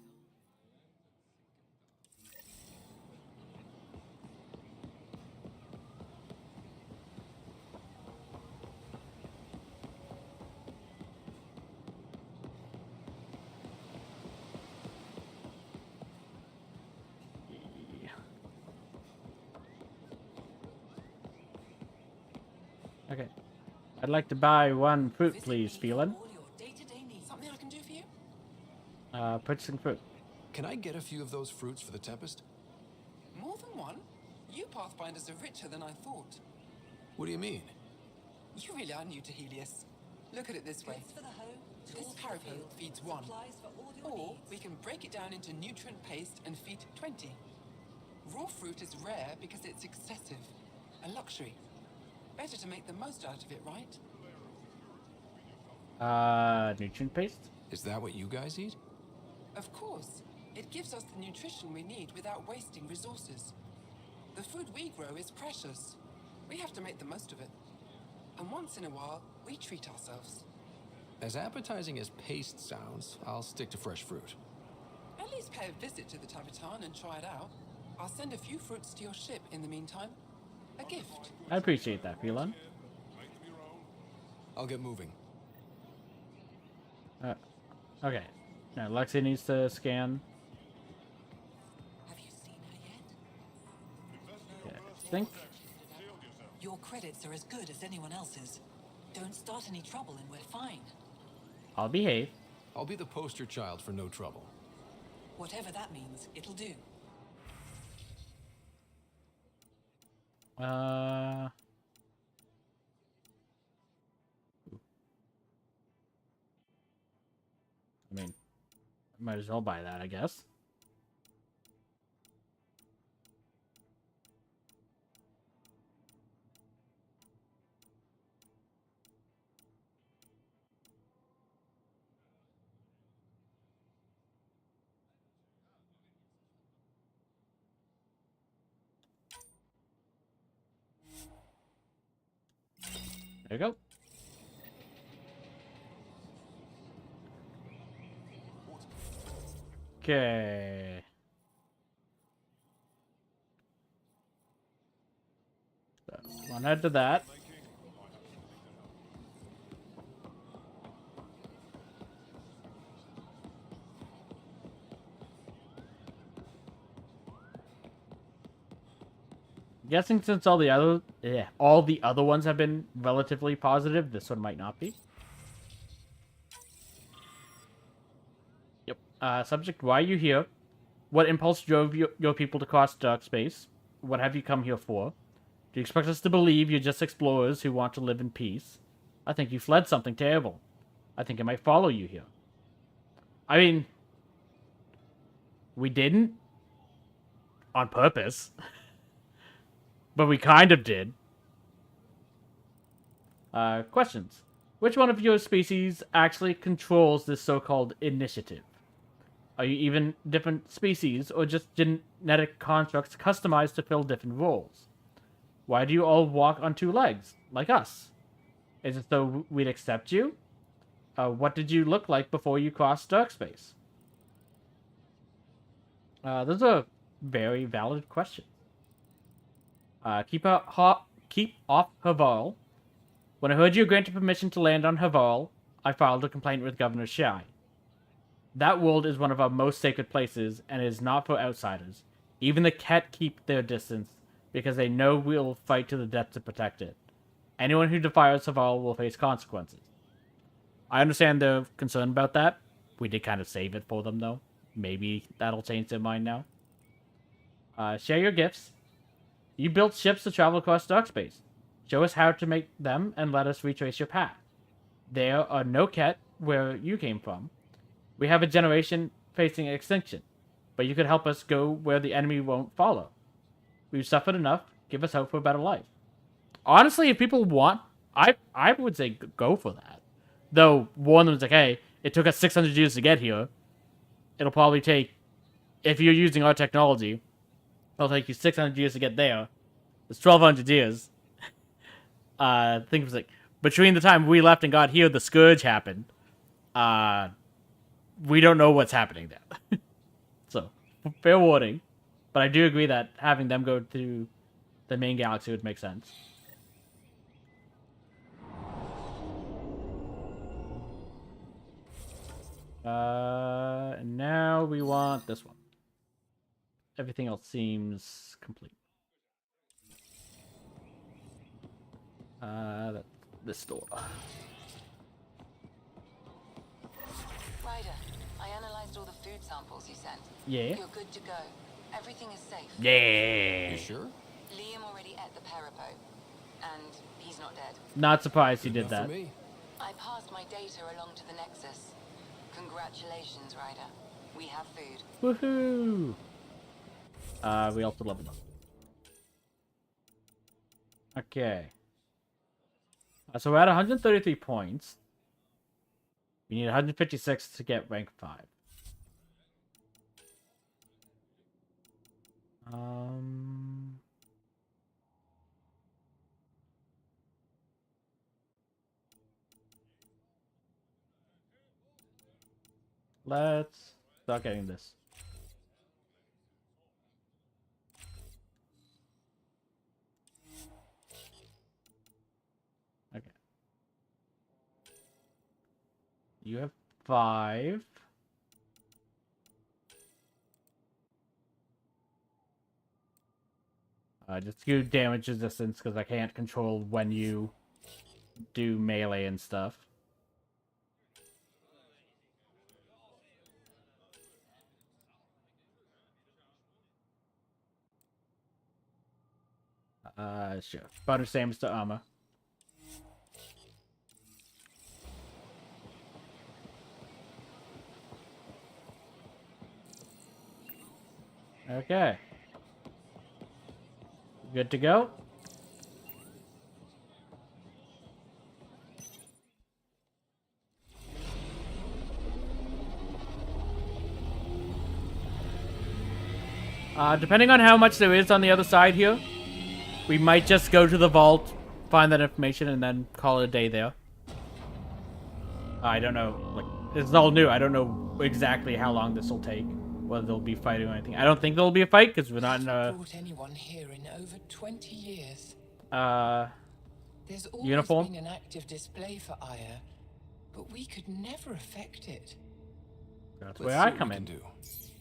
Okay. I'd like to buy 1 fruit, please, Phelan. Something I can do for you? Purchasing fruit. Can I get a few of those fruits for the Tempest? More than one? You Pathfinders are richer than I thought. What do you mean? You really are new to Helios. Look at it this way. This carapace feeds 1. Or we can break it down into nutrient paste and feed 20. Raw fruit is rare because it's excessive. A luxury. Better to make the most out of it, right? Nutrient paste? Is that what you guys eat? Of course. It gives us the nutrition we need without wasting resources. The food we grow is precious. We have to make the most of it. And once in a while, we treat ourselves. As appetizing as paste sounds, I'll stick to fresh fruit. At least pay a visit to the Tavitan and try it out. I'll send a few fruits to your ship in the meantime. A gift. I appreciate that, Phelan. I'll get moving. Okay. Now, Lexi needs to scan. Have you seen her yet? Yeah, I think. Your credits are as good as anyone else's. Don't start any trouble and we're fine. I'll behave. I'll be the poster child for no trouble. Whatever that means, it'll do. I mean, might as well buy that, I guess. There you go. Okay. So, one head to that. Guessing since all the other ones have been relatively positive, this one might not be. Yep. Subject, why are you here? What impulse drove your people to cross dark space? What have you come here for? Do you expect us to believe you're just explorers who want to live in peace? I think you fled something terrible. I think I might follow you here. I mean, we didn't. On purpose. But we kind of did. Questions. Which one of your species actually controls this so-called initiative? Are you even different species, or just genetic constructs customized to fill different roles? Why do you all walk on 2 legs, like us? Is it so we'd accept you? What did you look like before you crossed dark space? Those are very valid questions. Keep off Havarl. When I heard you granted permission to land on Havarl, I filed a complaint with Governor Shai. That world is one of our most sacred places, and it is not for outsiders. Even the Ket keep their distance, because they know we'll fight to the death to protect it. Anyone who defiles Havarl will face consequences. I understand their concern about that. We did kind of save it for them, though. Maybe that'll change their mind now. Share your gifts. You built ships to travel across dark space. Show us how to make them and let us retrace your path. There are no Ket where you came from. We have a generation facing extinction, but you could help us go where the enemy won't follow. We've suffered enough. Give us hope for a better life. Honestly, if people want, I would say go for that. Though one of them's like, hey, it took us 600 years to get here. It'll probably take, if you're using our technology, it'll take you 600 years to get there. It's 1,200 years. I think it was like, between the time we left and got here, the Scourge happened. We don't know what's happening there. So, fair warning. But I do agree that having them go to the main galaxy would make sense. And now we want this one. Everything else seems complete. This door. Ryder, I analyzed all the food samples you sent. Yeah. You're good to go. Everything is safe. Yeah. You sure? Liam already ate the Parapo, and he's not dead. Not surprised he did that. For me. I passed my data along to the Nexus. Congratulations, Ryder. We have food. Woohoo! We also leveled up. Okay. So we're at 133 points. We need 156 to get rank 5. Let's start getting this. Okay. You have 5. Just do damage resistance because I can't control when you do melee and stuff. Sure. Bonus damage to armor. Okay. Good to go? Depending on how much there is on the other side here, we might just go to the vault, find that information, and then call it a day there. I don't know. Like, it's all new. I don't know exactly how long this will take. Whether there'll be fighting or anything. I don't think there'll be a fight because we're not in a brought anyone here in over 20 years. There's always uniform. been an active display for Aya, but we could never affect it. That's where I come in.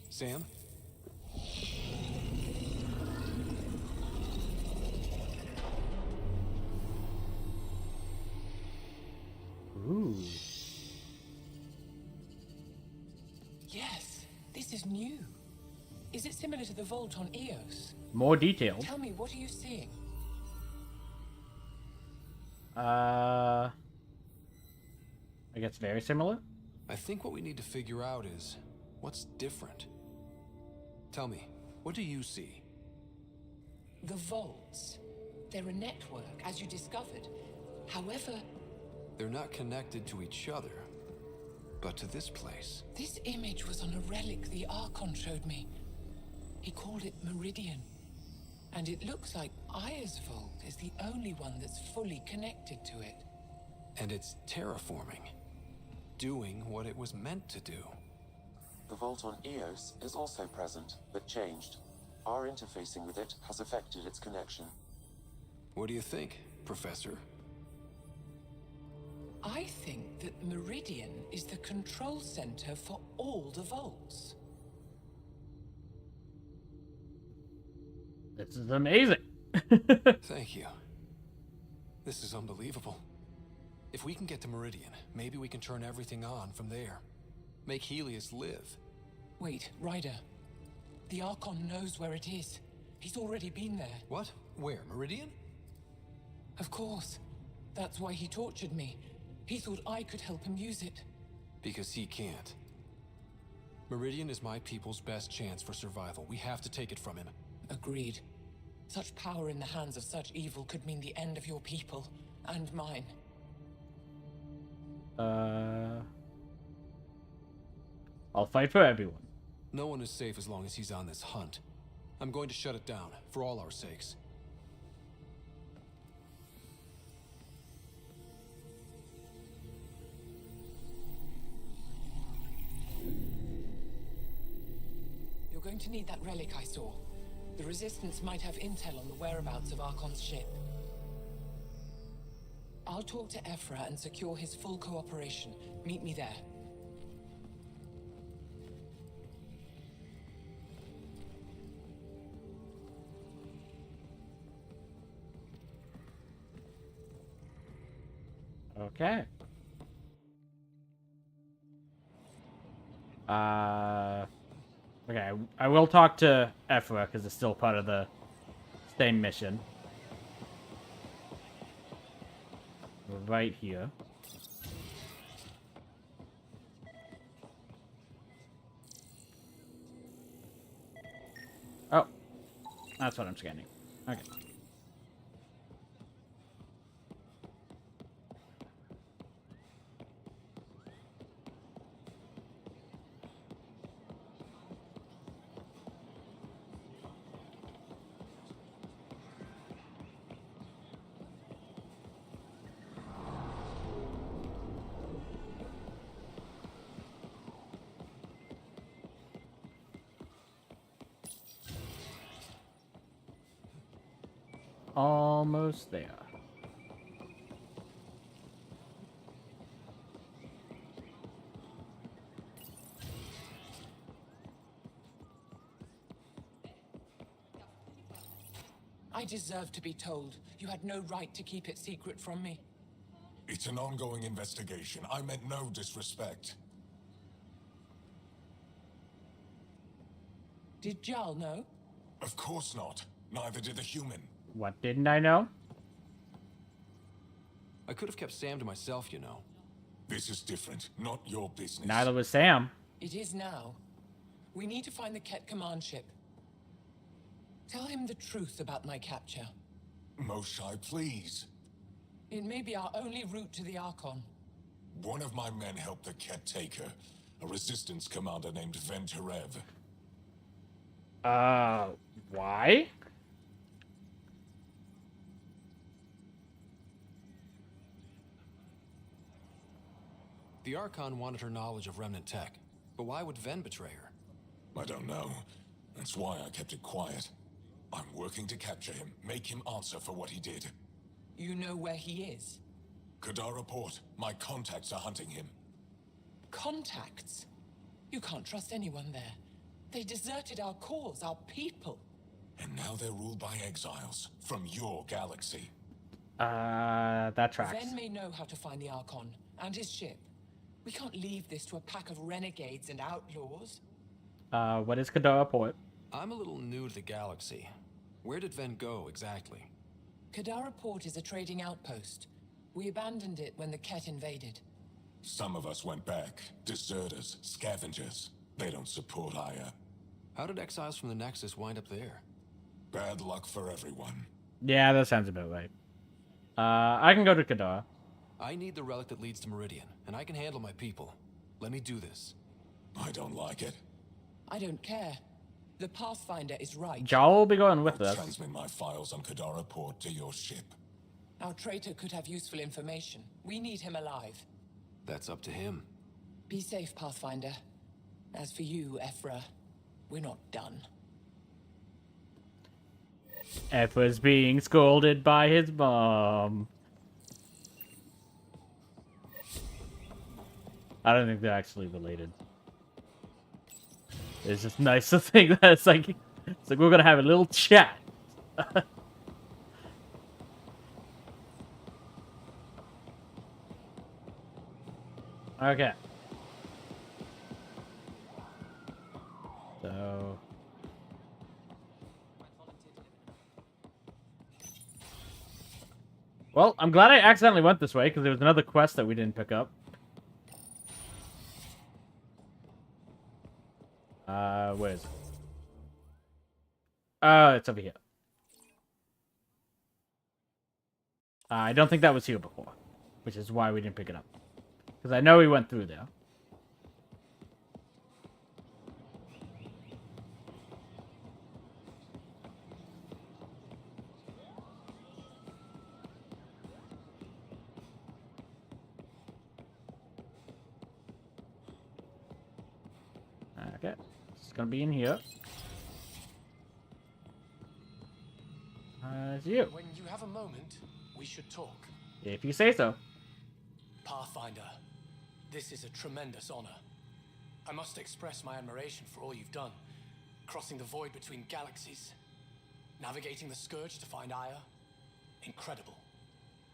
Sam? Ooh. Yes, this is new. Is it similar to the vault on Eos? More detailed. Tell me, what are you seeing? I guess very similar. I think what we need to figure out is what's different. Tell me, what do you see? The vaults. They're a network, as you discovered. However, they're not connected to each other, but to this place. This image was on a relic the Archon showed me. He called it Meridian. And it looks like Aya's vault is the only one that's fully connected to it. And it's terraforming. Doing what it was meant to do. The vault on Eos is also present, but changed. Our interfacing with it has affected its connection. What do you think, Professor? I think that Meridian is the control center for all the vaults. This is amazing. Thank you. This is unbelievable. If we can get to Meridian, maybe we can turn everything on from there. Make Helios live. Wait, Ryder. The Archon knows where it is. He's already been there. What? Where? Meridian? Of course. That's why he tortured me. He thought I could help him use it. Because he can't. Meridian is my people's best chance for survival. We have to take it from him. Agreed. Such power in the hands of such evil could mean the end of your people, and mine. I'll fight for everyone. No one is safe as long as he's on this hunt. I'm going to shut it down, for all our sakes. You're going to need that relic I saw. The Resistance might have intel on the whereabouts of Archon's ship. I'll talk to Ephra and secure his full cooperation. Meet me there. Okay. Okay, I will talk to Ephra because it's still part of the same mission. Right here. Oh, that's what I'm scanning. Okay. Almost there. I deserve to be told. You had no right to keep it secret from me. It's an ongoing investigation. I meant no disrespect. Did Jarl know? Of course not. Neither did the human. What didn't I know? I could have kept Sam to myself, you know. This is different. Not your business. Neither was Sam. It is now. We need to find the Ket command ship. Tell him the truth about my capture. Moshai, please. It may be our only route to the Archon. One of my men helped the Ket take her. A resistance commander named Venturev. Why? The Archon wanted her knowledge of Remnant tech, but why would Ven betray her? I don't know. That's why I kept it quiet. I'm working to capture him, make him answer for what he did. You know where he is? Kadara Port. My contacts are hunting him. Contacts? You can't trust anyone there. They deserted our cause, our people. And now they're ruled by exiles from your galaxy. That tracks. Ven may know how to find the Archon and his ship. We can't leave this to a pack of renegades and outlaws. What is Kadara Port? I'm a little new to the galaxy. Where did Ven go, exactly? Kadara Port is a trading outpost. We abandoned it when the Ket invaded. Some of us went back. Deserters, scavengers. They don't support Aya. How did exiles from the Nexus wind up there? Bad luck for everyone. Yeah, that sounds about right. I can go to Kadara. I need the relic that leads to Meridian, and I can handle my people. Let me do this. I don't like it. I don't care. The Pathfinder is right. Jarl will be going with I'll us. transmit my files on Kadara Port to your ship. Our traitor could have useful information. We need him alive. That's up to him. Be safe, Pathfinder. As for you, Ephra, we're not done. Ephra's being scolded by his mom. I don't think they're actually related. It's just nice to think that it's like we're gonna have a little chat. Okay. So. Well, I'm glad I accidentally went this way because there was another quest that we didn't pick up. Where is it? It's over here. I don't think that was here before, which is why we didn't pick it up. Because I know we went through there. Okay, it's gonna be in here. It's you. When you have a moment, we should talk. If you say so. Pathfinder, this is a tremendous honor. I must express my admiration for all you've done. Crossing the void between galaxies. Navigating the Scourge to find Aya. Incredible.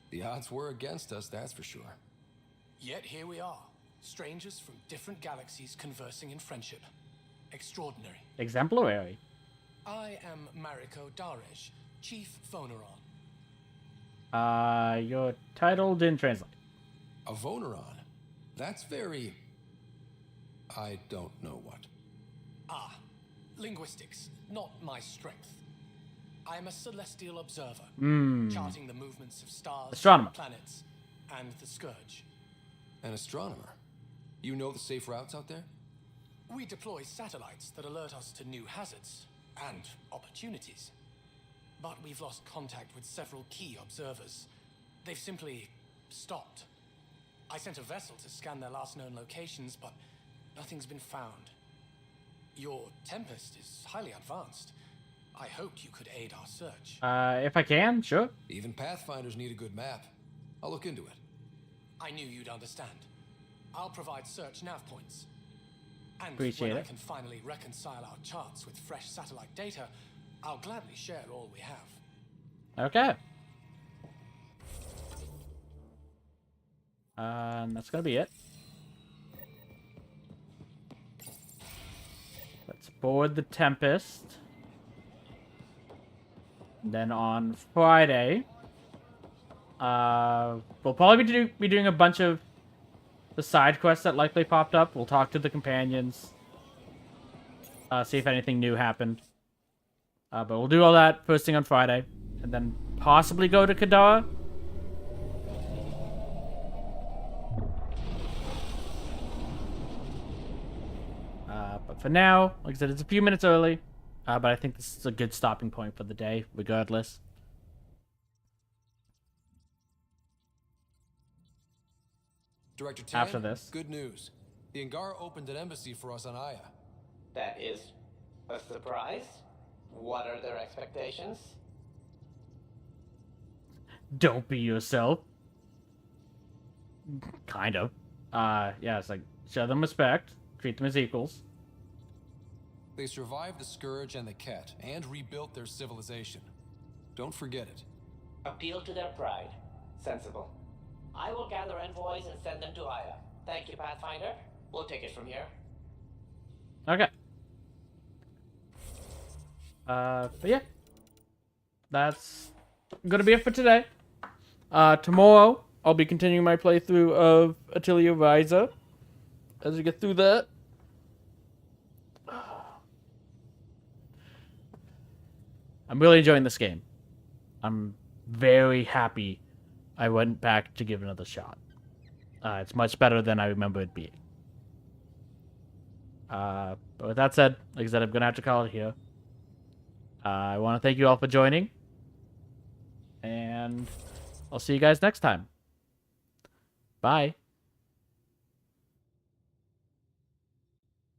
The odds were against us, that's for sure. Yet here we are. Strangers from different galaxies conversing in friendship. Extraordinary. Exemplary. I am Mariko Darej, Chief Voneron. Your title didn't translate. A Voneron? That's very... I don't know what. Ah, linguistics. not my strength. I am a celestial observer, charting the movements of stars, Astronomer. planets, and the Scourge. An astronomer? You know the safe routes out there? We deploy satellites that alert us to new hazards and opportunities. But we've lost contact with several key observers. They've simply stopped. I sent a vessel to scan their last known locations, but nothing's been found. Your Tempest is highly advanced. I hoped you could aid our search. If I can, sure. Even Pathfinders need a good map. I'll look into it. I knew you'd understand. I'll provide search nav points. And Appreciate when it. I can finally reconcile our charts with fresh satellite data, I'll gladly share all we have. Okay. That's gonna be it. Let's board the Tempest. And then on Friday, we'll probably be doing a bunch of the side quests that likely popped up. We'll talk to the companions, see if anything new happened. But we'll do all that first thing on Friday, and then possibly go to Kadara. But for now, like I said, it's a few minutes early, but I think this is a good stopping point for the day, regardless. Director Tan, After this. good news. The Angara opened an embassy for us on Aya. That is a surprise. What are their expectations? Don't be yourself. Kind of. Yeah, it's like, show them respect, treat them as equals. They survived the Scourge and the Ket, and rebuilt their civilization. Don't forget it. Appeal to their pride. Sensible. I will gather envoys and send them to Aya. Thank you, Pathfinder. We'll take it from here. Okay. But yeah. That's gonna be it for today. Tomorrow, I'll be continuing my playthrough of Atelier Ryza. As we get through that. I'm really enjoying this game. I'm very happy I went back to give it another shot. It's much better than I remember it being. But with that said, like I said, I'm going to have to call it here. I want to thank you all for joining. And I'll see you guys next time. Bye.